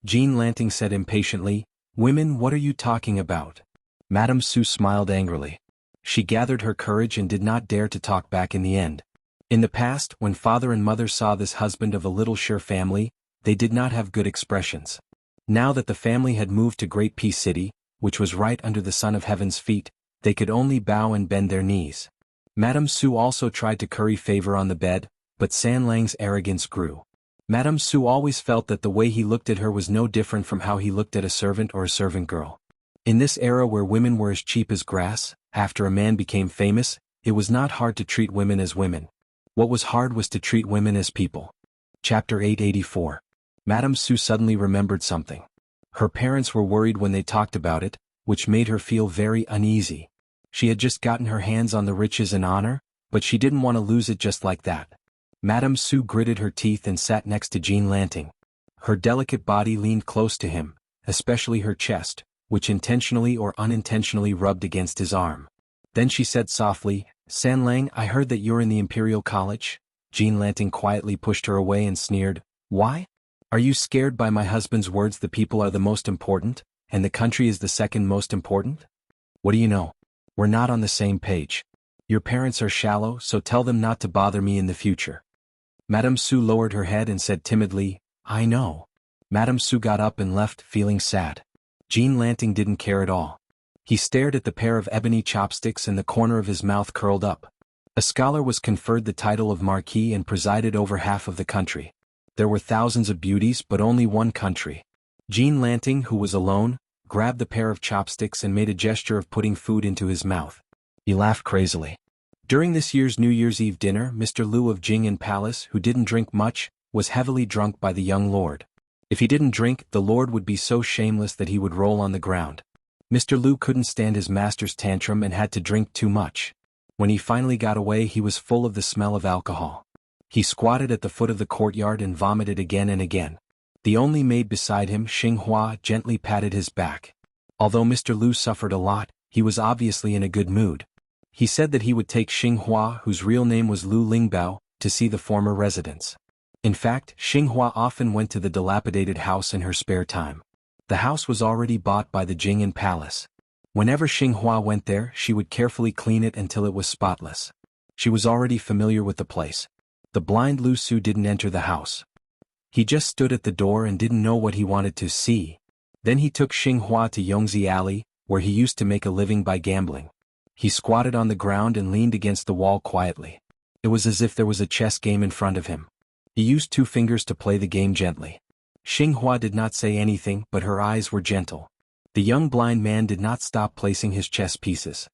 Jin Lanting said impatiently, "Women, what are you talking about?" Madame Su smiled angrily. She gathered her courage and did not dare to talk back in the end. In the past, when father and mother saw this husband of a little Sher family, they did not have good expressions. Now that the family had moved to Great Peace City, which was right under the Son of Heaven's feet, they could only bow and bend their knees. Madame Su also tried to curry favor on the bed, but Sanlang's arrogance grew. Madame Su always felt that the way he looked at her was no different from how he looked at a servant or a servant girl. In this era where women were as cheap as grass, after a man became famous, it was not hard to treat women as women. What was hard was to treat women as people. Chapter 884. Madame Su suddenly remembered something. Her parents were worried when they talked about it, which made her feel very uneasy. She had just gotten her hands on the riches and honor, but she didn't want to lose it just like that. Madame Su gritted her teeth and sat next to Jin Lanting. Her delicate body leaned close to him, especially her chest, which intentionally or unintentionally rubbed against his arm. Then she said softly, "Sanlang, I heard that you're in the Imperial College." Jin Lanting quietly pushed her away and sneered, "Why? Are you scared by my husband's words the people are the most important, and the country is the second most important? What do you know? We're not on the same page. Your parents are shallow, so tell them not to bother me in the future." Madame Su lowered her head and said timidly, "I know." Madame Su got up and left, feeling sad. Jin Lanting didn't care at all. He stared at the pair of ebony chopsticks and the corner of his mouth curled up. A scholar was conferred the title of Marquis and presided over half of the country. There were thousands of beauties but only one country. Jin Lanting, who was alone, grabbed the pair of chopsticks and made a gesture of putting food into his mouth. He laughed crazily. During this year's New Year's Eve dinner, Mr. Lu of Jing'an Palace, who didn't drink much, was heavily drunk by the young lord. If he didn't drink, the lord would be so shameless that he would roll on the ground. Mr. Lu couldn't stand his master's tantrum and had to drink too much. When he finally got away, he was full of the smell of alcohol. He squatted at the foot of the courtyard and vomited again and again. The only maid beside him, Xianxia, gently patted his back. Although Mr. Lu suffered a lot, he was obviously in a good mood. He said that he would take Xianxia, whose real name was Lu Lingbao, to see the former residence. In fact, Xianxia often went to the dilapidated house in her spare time. The house was already bought by the Jing'an Palace. Whenever Xianxia went there, she would carefully clean it until it was spotless. She was already familiar with the place. The blind Lu Su didn't enter the house. He just stood at the door and didn't know what he wanted to see. Then he took Xianxia to Yongzi Alley, where he used to make a living by gambling. He squatted on the ground and leaned against the wall quietly. It was as if there was a chess game in front of him. He used 2 fingers to play the game gently. Xianxia did not say anything, but her eyes were gentle. The young blind man did not stop placing his chess pieces.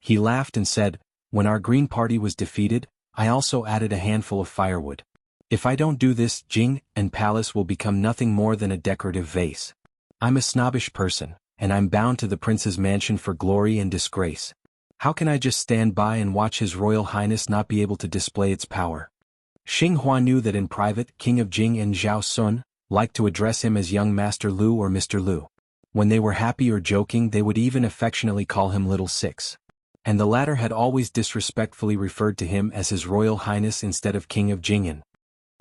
He laughed and said, "When our green party was defeated, I also added a handful of firewood. If I don't do this, Jing'an Palace will become nothing more than a decorative vase. I'm a snobbish person, and I'm bound to the prince's mansion for glory and disgrace. How can I just stand by and watch His Royal Highness not be able to display its power?" Xianxia knew that in private, King of Jing and Zhao Sun liked to address him as young Master Lu or Mr. Lu. When they were happy or joking, they would even affectionately call him Little Six. And the latter had always disrespectfully referred to him as His Royal Highness instead of King of Jing'an.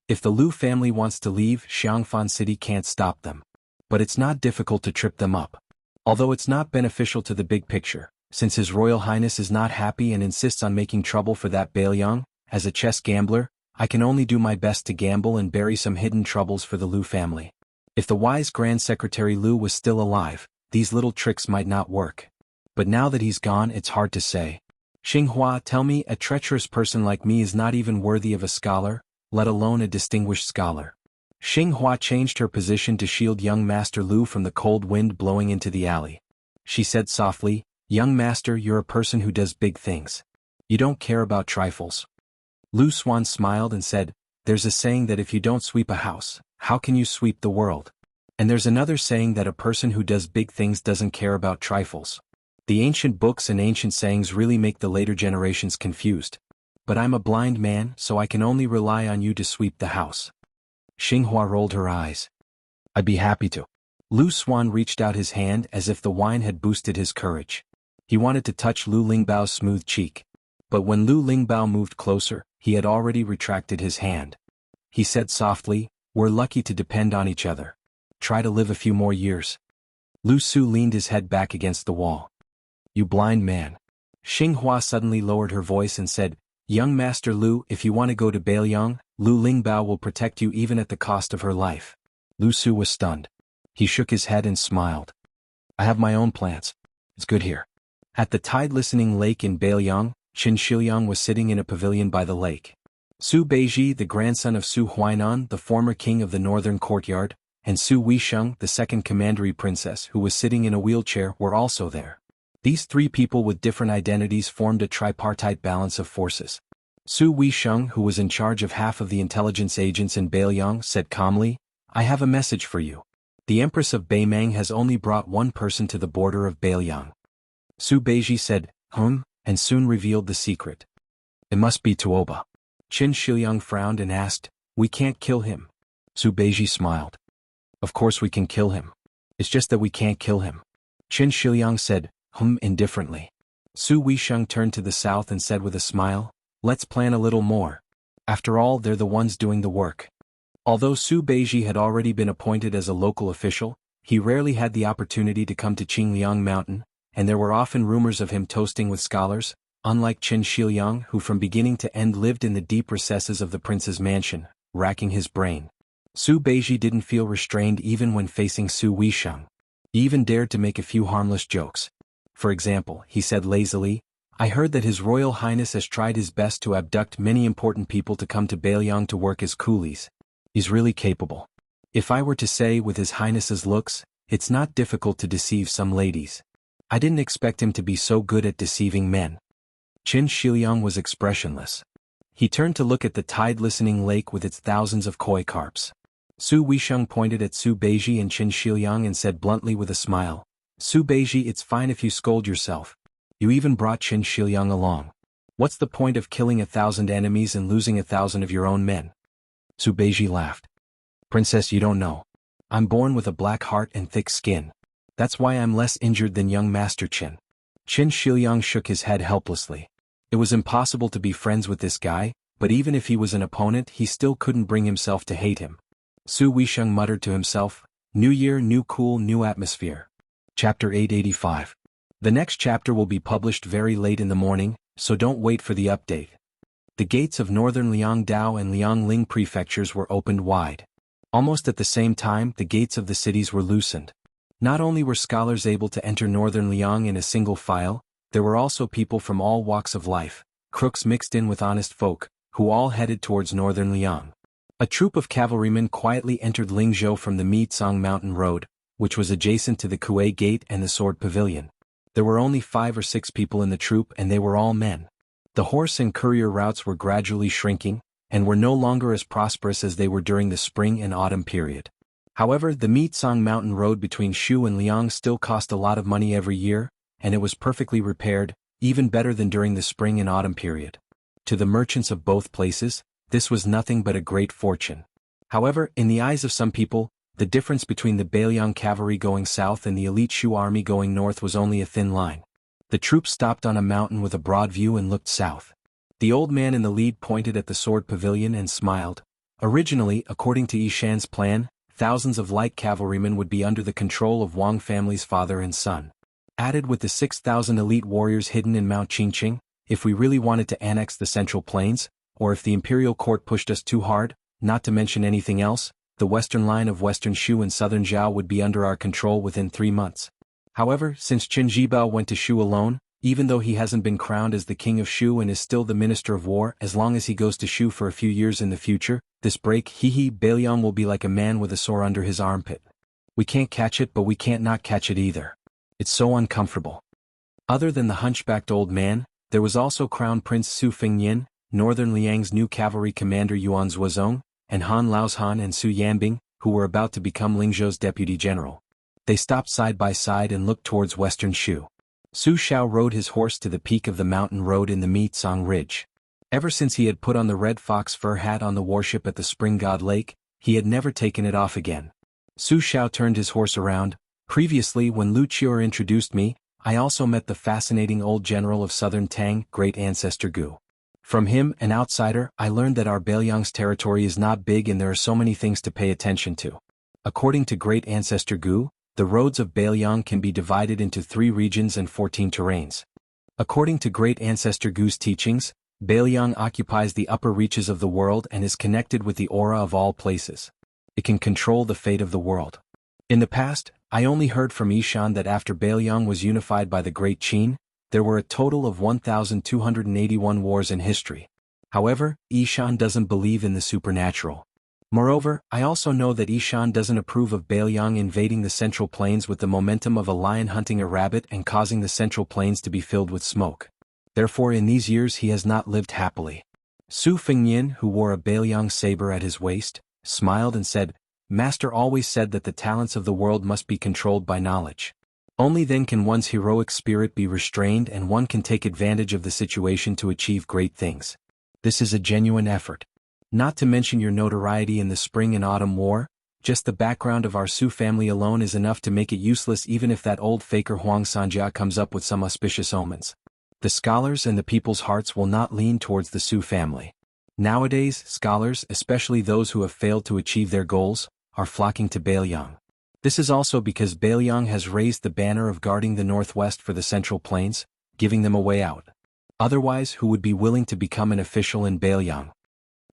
If the Lu family wants to leave, Xiangfan City can't stop them. But it's not difficult to trip them up. Although it's not beneficial to the big picture, since His Royal Highness is not happy and insists on making trouble for that Bailiang, as a chess gambler, I can only do my best to gamble and bury some hidden troubles for the Lu family. If the wise Grand Secretary Lu was still alive, these little tricks might not work. But now that he's gone, it's hard to say. Xianxia, tell me, a treacherous person like me is not even worthy of a scholar, let alone a distinguished scholar. Xianxia changed her position to shield young Master Lu from the cold wind blowing into the alley. She said softly, "Young master, you're a person who does big things. You don't care about trifles." Lu Xuan smiled and said, "There's a saying that if you don't sweep a house, how can you sweep the world? And there's another saying that a person who does big things doesn't care about trifles. The ancient books and ancient sayings really make the later generations confused. But I'm a blind man, so I can only rely on you to sweep the house." Xianxia rolled her eyes. "I'd be happy to." Lu Xuan reached out his hand as if the wine had boosted his courage. He wanted to touch Lu Lingbao's smooth cheek. But when Lu Lingbao moved closer, he had already retracted his hand. He said softly, "We're lucky to depend on each other. Try to live a few more years." Lu Su leaned his head back against the wall. "You blind man." Xianxia suddenly lowered her voice and said, "Young Master Lu, if you want to go to Bailiang, Lu Lingbao will protect you even at the cost of her life." Lu Su was stunned. He shook his head and smiled. "I have my own plans. It's good here." At the tide-listening lake in Bailiang, Qin Shiliang was sitting in a pavilion by the lake. Su Beiji, the grandson of Su Huainan, the former king of the northern courtyard, and Su Weisheng, the second commandery princess who was sitting in a wheelchair, were also there. These 3 people with different identities formed a tripartite balance of forces. Su Weisheng, who was in charge of half of the intelligence agents in Bailiang, said calmly, "I have a message for you. The Empress of Beimang has only brought 1 person to the border of Bailiang." Su Beiji said, and soon revealed the secret. "It must be Tuoba." Qin Shiliang frowned and asked, "We can't kill him." Su Beiji smiled. "Of course we can kill him. It's just that we can't kill him." Qin Shiliang said, indifferently. Su Weisheng turned to the south and said with a smile, "Let's plan a little more. After all, they're the ones doing the work." Although Su Beiji had already been appointed as a local official, he rarely had the opportunity to come to Qingliang Mountain, and there were often rumors of him toasting with scholars, unlike Qin Shiliang, who from beginning to end lived in the deep recesses of the prince's mansion, racking his brain. Su Beiji didn't feel restrained even when facing Su Weisheng. He even dared to make a few harmless jokes. For example, he said lazily, "I heard that His Royal Highness has tried his best to abduct many important people to come to Bailiang to work as coolies. He's really capable. If I were to say with His Highness's looks, it's not difficult to deceive some ladies. I didn't expect him to be so good at deceiving men." Qin Shiliang was expressionless. He turned to look at the tide-listening lake with its thousands of koi carps. Su Weisheng pointed at Su Beiji and Qin Shiliang and said bluntly with a smile, "Su Beiji, it's fine if you scold yourself. You even brought Qin Shiliang along. What's the point of killing 1,000 enemies and losing 1,000 of your own men?" Su Beiji laughed. "Princess, you don't know. I'm born with a black heart and thick skin. That's why I'm less injured than young Master Qin." Qin Shiliang shook his head helplessly. It was impossible to be friends with this guy, but even if he was an opponent he still couldn't bring himself to hate him. Su Weisheng muttered to himself, "New year, new cool, new atmosphere." Chapter 885. The next chapter will be published very late in the morning, so don't wait for the update. The gates of northern Liangdao and Liangling prefectures were opened wide. Almost at the same time the gates of the cities were loosened. Not only were scholars able to enter northern Liang in a single file, there were also people from all walks of life, crooks mixed in with honest folk, who all headed towards northern Liang. A troop of cavalrymen quietly entered Lingzhou from the Mizang Mountain Road, which was adjacent to the Kuei Gate and the Sword Pavilion. There were only 5 or 6 people in the troop and they were all men. The horse and courier routes were gradually shrinking, and were no longer as prosperous as they were during the spring and autumn period. However, the Mizang Mountain Road between Shu and Liang still cost a lot of money every year, and it was perfectly repaired, even better than during the spring and autumn period. To the merchants of both places, this was nothing but a great fortune. However, in the eyes of some people, the difference between the Beiliang cavalry going south and the elite Shu army going north was only a thin line. The troops stopped on a mountain with a broad view and looked south. The old man in the lead pointed at the Sword Pavilion and smiled. Originally, according to Yishan's plan, thousands of light cavalrymen would be under the control of Wang family's father and son. Added with the 6,000 elite warriors hidden in Mount Qingqing, if we really wanted to annex the Central Plains, or if the imperial court pushed us too hard, not to mention anything else, the western line of western Shu and southern Zhao would be under our control within 3 months. However, since Qin Jibao went to Shu alone, even though he hasn't been crowned as the king of Shu and is still the minister of war as long as he goes to Shu for a few years in the future, this break Beiliang will be like a man with a sore under his armpit. We can't catch it but we can't not catch it either. It's so uncomfortable. Other than the hunchbacked old man, there was also Crown Prince Su Fengnian, Northern Liang's new cavalry commander Yuan Zuozong, and Han Laoshan and Su Yanbing, who were about to become Lingzhou's deputy general. They stopped side by side and looked towards western Shu. Su Xiao rode his horse to the peak of the mountain road in the Mizang Ridge. Ever since he had put on the red fox fur hat on the warship at the Spring God Lake, he had never taken it off again. Su Xiao turned his horse around. "Previously, when Lu Qiu introduced me, I also met the fascinating old general of southern Tang, great ancestor Gu. From him, an outsider, I learned that our Beiliang's territory is not big and there are so many things to pay attention to. According to great ancestor Gu, the roads of Beiliang can be divided into 3 regions and 14 terrains. According to great ancestor Gu's teachings, Beiliang occupies the upper reaches of the world and is connected with the aura of all places. It can control the fate of the world. In the past, I only heard from Yishan that after Beiliang was unified by the Great Qin, there were a total of 1,281 wars in history. However, Yishan doesn't believe in the supernatural. Moreover, I also know that Yishan doesn't approve of Beiliang invading the Central Plains with the momentum of a lion hunting a rabbit and causing the Central Plains to be filled with smoke. Therefore in these years he has not lived happily." Su Fengnian, who wore a Beiliang saber at his waist, smiled and said, "Master always said that the talents of the world must be controlled by knowledge. Only then can one's heroic spirit be restrained and one can take advantage of the situation to achieve great things. This is a genuine effort. Not to mention your notoriety in the Spring and Autumn War, just the background of our Su family alone is enough to make it useless even if that old faker Huang Sanjia comes up with some auspicious omens. The scholars and the people's hearts will not lean towards the Su family. Nowadays, scholars, especially those who have failed to achieve their goals, are flocking to Beiliang. This is also because Beiliang has raised the banner of guarding the northwest for the Central Plains, giving them a way out. Otherwise, who would be willing to become an official in Beiliang?"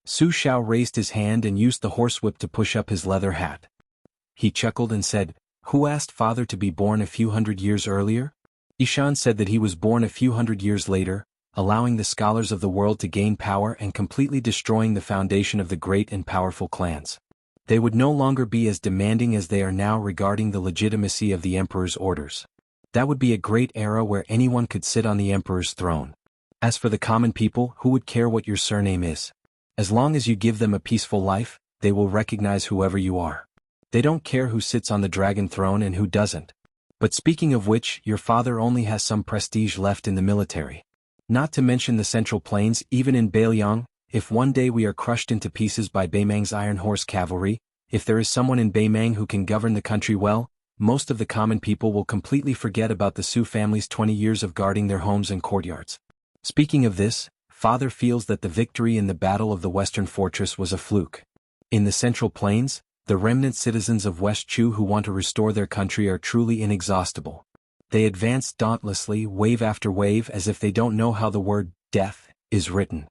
Su Xiao raised his hand and used the horsewhip to push up his leather hat. He chuckled and said, "Who asked father to be born a few hundred years earlier?" Yishan said that he was born a few hundred years later, allowing the scholars of the world to gain power and completely destroying the foundation of the great and powerful clans. They would no longer be as demanding as they are now regarding the legitimacy of the emperor's orders. That would be a great era where anyone could sit on the emperor's throne. As for the common people, who would care what your surname is? As long as you give them a peaceful life, they will recognize whoever you are. They don't care who sits on the dragon throne and who doesn't. But speaking of which, your father only has some prestige left in the military. Not to mention the Central Plains, even in Beiliang, if one day we are crushed into pieces by Beimang's Iron Horse cavalry, if there is someone in Beimang who can govern the country well, most of the common people will completely forget about the Su family's 20 years of guarding their homes and courtyards. Speaking of this, father feels that the victory in the Battle of the Western Fortress was a fluke. In the Central Plains, the remnant citizens of West Chu who want to restore their country are truly inexhaustible. They advance dauntlessly, wave after wave, as if they don't know how the word death is written.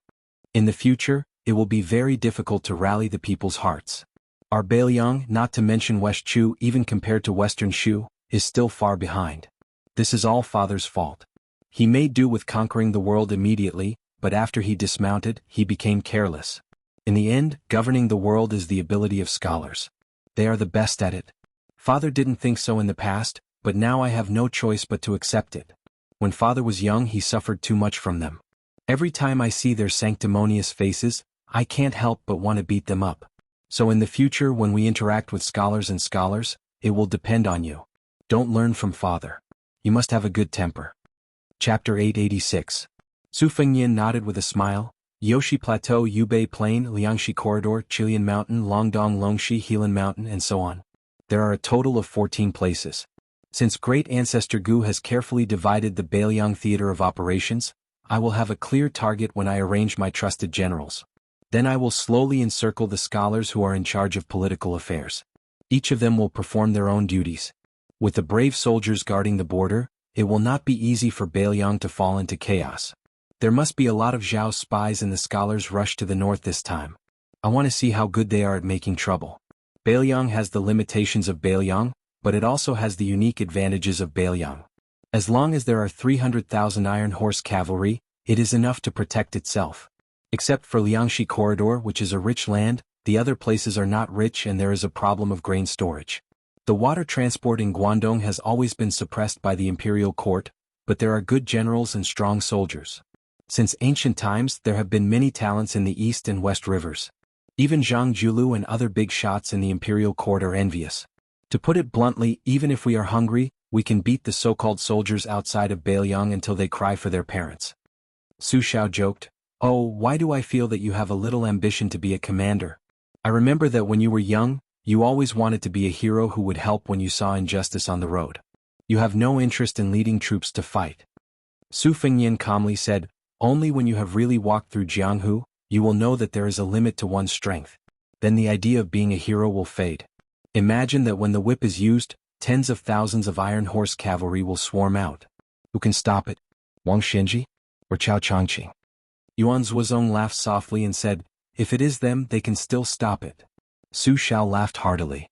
In the future, it will be very difficult to rally the people's hearts. Our Beiliang, not to mention West Chu, even compared to Western Shu, is still far behind. This is all father's fault. He made do with conquering the world immediately, but after he dismounted, he became careless. In the end, governing the world is the ability of scholars. They are the best at it. Father didn't think so in the past, but now I have no choice but to accept it. When father was young, he suffered too much from them. Every time I see their sanctimonious faces, I can't help but want to beat them up. So in the future, when we interact with scholars, it will depend on you. Don't learn from father. You must have a good temper. Chapter 886. Su Fengnian nodded with a smile. Yoshi Plateau, Yubei Plain, Liangxi Corridor, Chilian Mountain, Longdong Longxi, Helan Mountain, and so on. There are a total of 14 places. Since great ancestor Gu has carefully divided the Beiliang theater of operations, I will have a clear target when I arrange my trusted generals. Then I will slowly encircle the scholars who are in charge of political affairs. Each of them will perform their own duties. With the brave soldiers guarding the border, it will not be easy for Beiliang to fall into chaos. There must be a lot of Zhao's spies and the scholars rush to the north this time. I want to see how good they are at making trouble. Beiliang has the limitations of Beiliang, but it also has the unique advantages of Beiliang. As long as there are 300,000 Iron Horse cavalry, it is enough to protect itself. Except for Liangxi Corridor, which is a rich land, the other places are not rich and there is a problem of grain storage. The water transport in Guangdong has always been suppressed by the imperial court, but there are good generals and strong soldiers. Since ancient times, there have been many talents in the east and west rivers. Even Zhang Julu and other big shots in the imperial court are envious. To put it bluntly, even if we are hungry, we can beat the so-called soldiers outside of Beiliang until they cry for their parents. Su Xiao joked, "Oh, why do I feel that you have a little ambition to be a commander? I remember that when you were young, you always wanted to be a hero who would help when you saw injustice on the road. You have no interest in leading troops to fight." Su Fengnian calmly said, "Only when you have really walked through Jianghu, you will know that there is a limit to one's strength. Then the idea of being a hero will fade. Imagine that when the whip is used, tens of thousands of Iron Horse cavalry will swarm out. Who can stop it? Wang Xinji? Or Cao Changqing?" Yuan Zuozong laughed softly and said, "If it is them, they can still stop it." Su Xiao laughed heartily.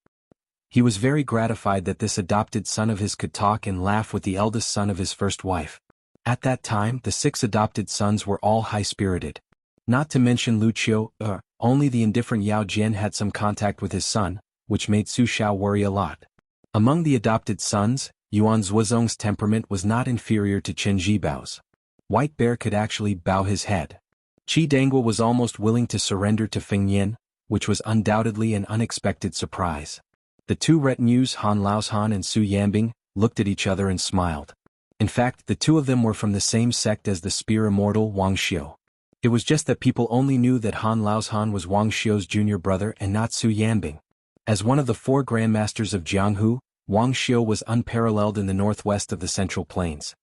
He was very gratified that this adopted son of his could talk and laugh with the eldest son of his first wife. At that time, the 6 adopted sons were all high-spirited. Not to mention Lu Qiu, only the indifferent Yao Jian had some contact with his son, which made Su Xiao worry a lot. Among the adopted sons, Yuan Zuozong's temperament was not inferior to Chen Jibao's. White Bear could actually bow his head. Qi Dangua was almost willing to surrender to Fengnian, which was undoubtedly an unexpected surprise. The two retinues, Han Laoshan and Su Yanbing, looked at each other and smiled. In fact, the two of them were from the same sect as the spear immortal Wang Xiu. It was just that people only knew that Han Laoshan was Wang Xiu's junior brother and not Su Yanbing. As one of the 4 grandmasters of Jianghu, Wang Xiu was unparalleled in the northwest of the Central Plains.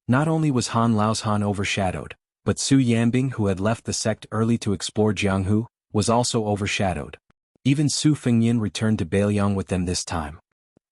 Not only was Han Laoshan overshadowed, but Su Yanbing, who had left the sect early to explore Jianghu, was also overshadowed. Even Su Fengnian returned to Beiliang with them this time.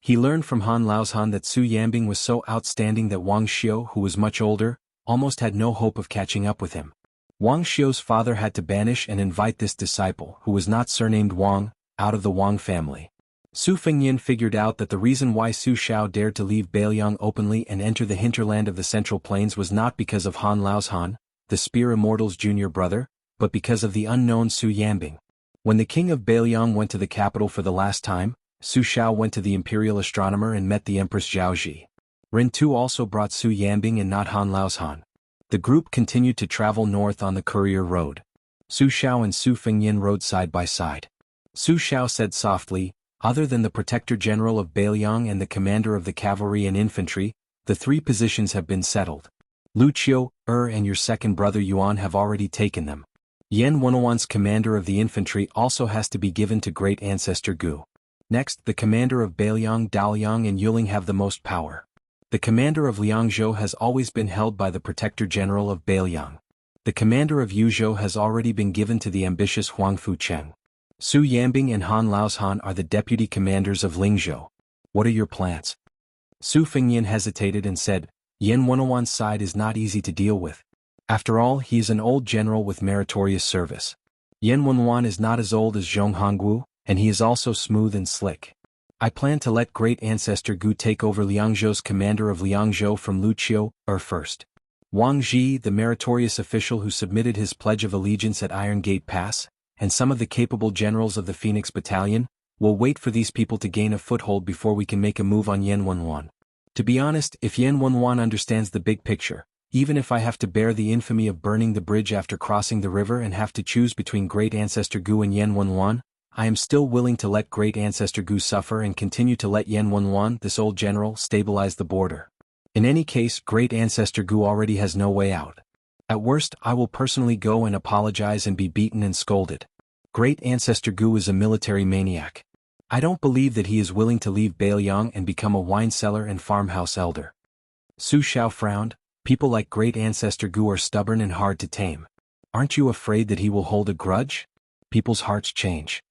He learned from Han Laoshan that Su Yanbing was so outstanding that Wang Xiu, who was much older, almost had no hope of catching up with him. Wang Xiu's father had to banish and invite this disciple, who was not surnamed Wang, out of the Wang family. Su Fengnian figured out that the reason why Su Xiao dared to leave Beiliang openly and enter the hinterland of the Central Plains was not because of Han Laoshan, the Spear Immortal's junior brother, but because of the unknown Su Yanbing. When the king of Beiliang went to the capital for the last time, Su Xiao went to the imperial astronomer and met the Empress Zhaoji. Ren Tu also brought Su Yanbing and not Han Laoshan. The group continued to travel north on the courier road. Su Xiao and Su Fengyin rode side by side. Su Xiao said softly, "Other than the Protector General of Beiliang and the commander of the cavalry and infantry, the 3 positions have been settled. Lu Qiu, and your second brother Yuan have already taken them. Yan Wenwan's commander of the infantry also has to be given to Great Ancestor Gu. Next, the commander of Beiliang, Daoliang and Yuling have the most power. The commander of Liangzhou has always been held by the Protector General of Beiliang. The commander of Yuzhou has already been given to the ambitious Huang Fucheng. Su Yanbing and Han Laoshan are the deputy commanders of Lingzhou. What are your plans?" Su Fengyin hesitated and said, "Yan Wenwan's side is not easy to deal with. After all, he is an old general with meritorious service. Yan Wenwan is not as old as Zhong Hongwu, and he is also smooth and slick. I plan to let Great Ancestor Gu take over Liangzhou's commander of Liangzhou from Lu Qiu, first. Wang Ji, the meritorious official who submitted his pledge of allegiance at Iron Gate Pass, and some of the capable generals of the Phoenix Battalion, will wait for these people to gain a foothold before we can make a move on Yan Wenwan. To be honest, if Yan Wenwan understands the big picture, even if I have to bear the infamy of burning the bridge after crossing the river and have to choose between Great Ancestor Gu and Yan Wenwan, I am still willing to let Great Ancestor Gu suffer and continue to let Yan Wenwan, this old general, stabilize the border. In any case, Great Ancestor Gu already has no way out. At worst, I will personally go and apologize and be beaten and scolded. Great Ancestor Gu is a military maniac. I don't believe that he is willing to leave Beiliang and become a wine cellar and farmhouse elder." Su Xiao frowned. "People like Great Ancestor Gu are stubborn and hard to tame. Aren't you afraid that he will hold a grudge? People's hearts change.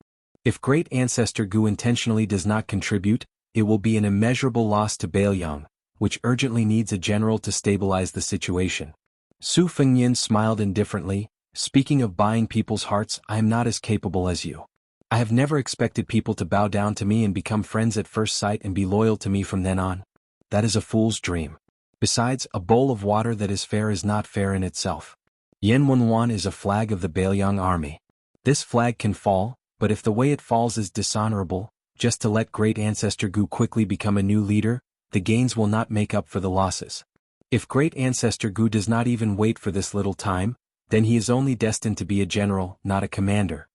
If Great Ancestor Gu intentionally does not contribute, it will be an immeasurable loss to Beiliang, which urgently needs a general to stabilize the situation." Su Fengyin smiled indifferently. "Speaking of buying people's hearts, I am not as capable as you. I have never expected people to bow down to me and become friends at first sight and be loyal to me from then on. That is a fool's dream. Besides, a bowl of water that is fair is not fair in itself. Yan Wenwan is a flag of the Beiliang army. This flag can fall, but if the way it falls is dishonorable, just to let Great Ancestor Gu quickly become a new leader, the gains will not make up for the losses. If Great Ancestor Gu does not even wait for this little time, then he is only destined to be a general, not a commander."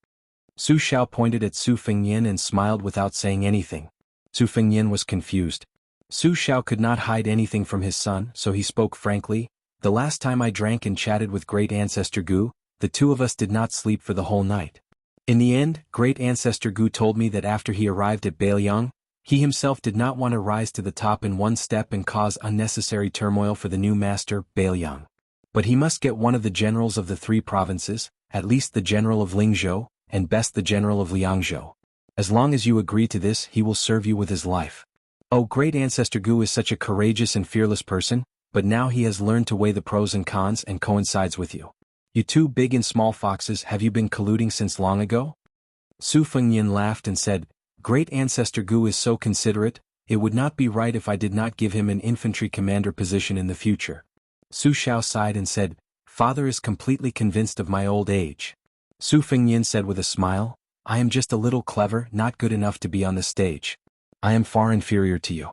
Su Xiao pointed at Su Fengyin and smiled without saying anything. Su Fengyin was confused. Su Xiao could not hide anything from his son, so he spoke frankly. "The last time I drank and chatted with Great Ancestor Gu, the 2 of us did not sleep for the whole night. In the end, Great Ancestor Gu told me that after he arrived at Beiliang, he himself did not want to rise to the top in one step and cause unnecessary turmoil for the new master, Beiliang. But he must get one of the generals of the 3 provinces, at least the general of Lingzhou, and best the general of Liangzhou. As long as you agree to this, he will serve you with his life. Oh, Great Ancestor Gu is such a courageous and fearless person, but now he has learned to weigh the pros and cons and coincides with you. You 2 big and small foxes, have you been colluding since long ago?" Su Fengyin laughed and said, "Great Ancestor Gu is so considerate, it would not be right if I did not give him an infantry commander position in the future." Su Xiao sighed and said, "Father is completely convinced of my old age." Su Fengyin said with a smile, "I am just a little clever, not good enough to be on the stage. I am far inferior to you."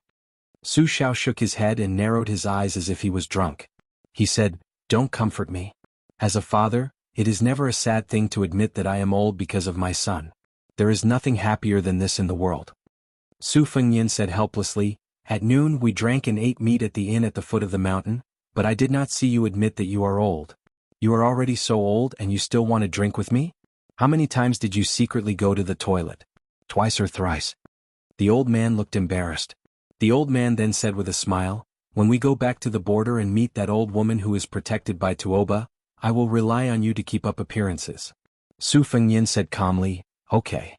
Su Xiao shook his head and narrowed his eyes as if he was drunk. He said, "Don't comfort me. As a father, it is never a sad thing to admit that I am old because of my son. There is nothing happier than this in the world." Su Fengyin said helplessly, "At noon we drank and ate meat at the inn at the foot of the mountain, but I did not see you admit that you are old. You are already so old and you still want to drink with me? How many times did you secretly go to the toilet? Twice or thrice?" The old man looked embarrassed. The old man then said with a smile, "When we go back to the border and meet that old woman who is protected by Tuoba, I will rely on you to keep up appearances." Su Fengyin said calmly, "Okay.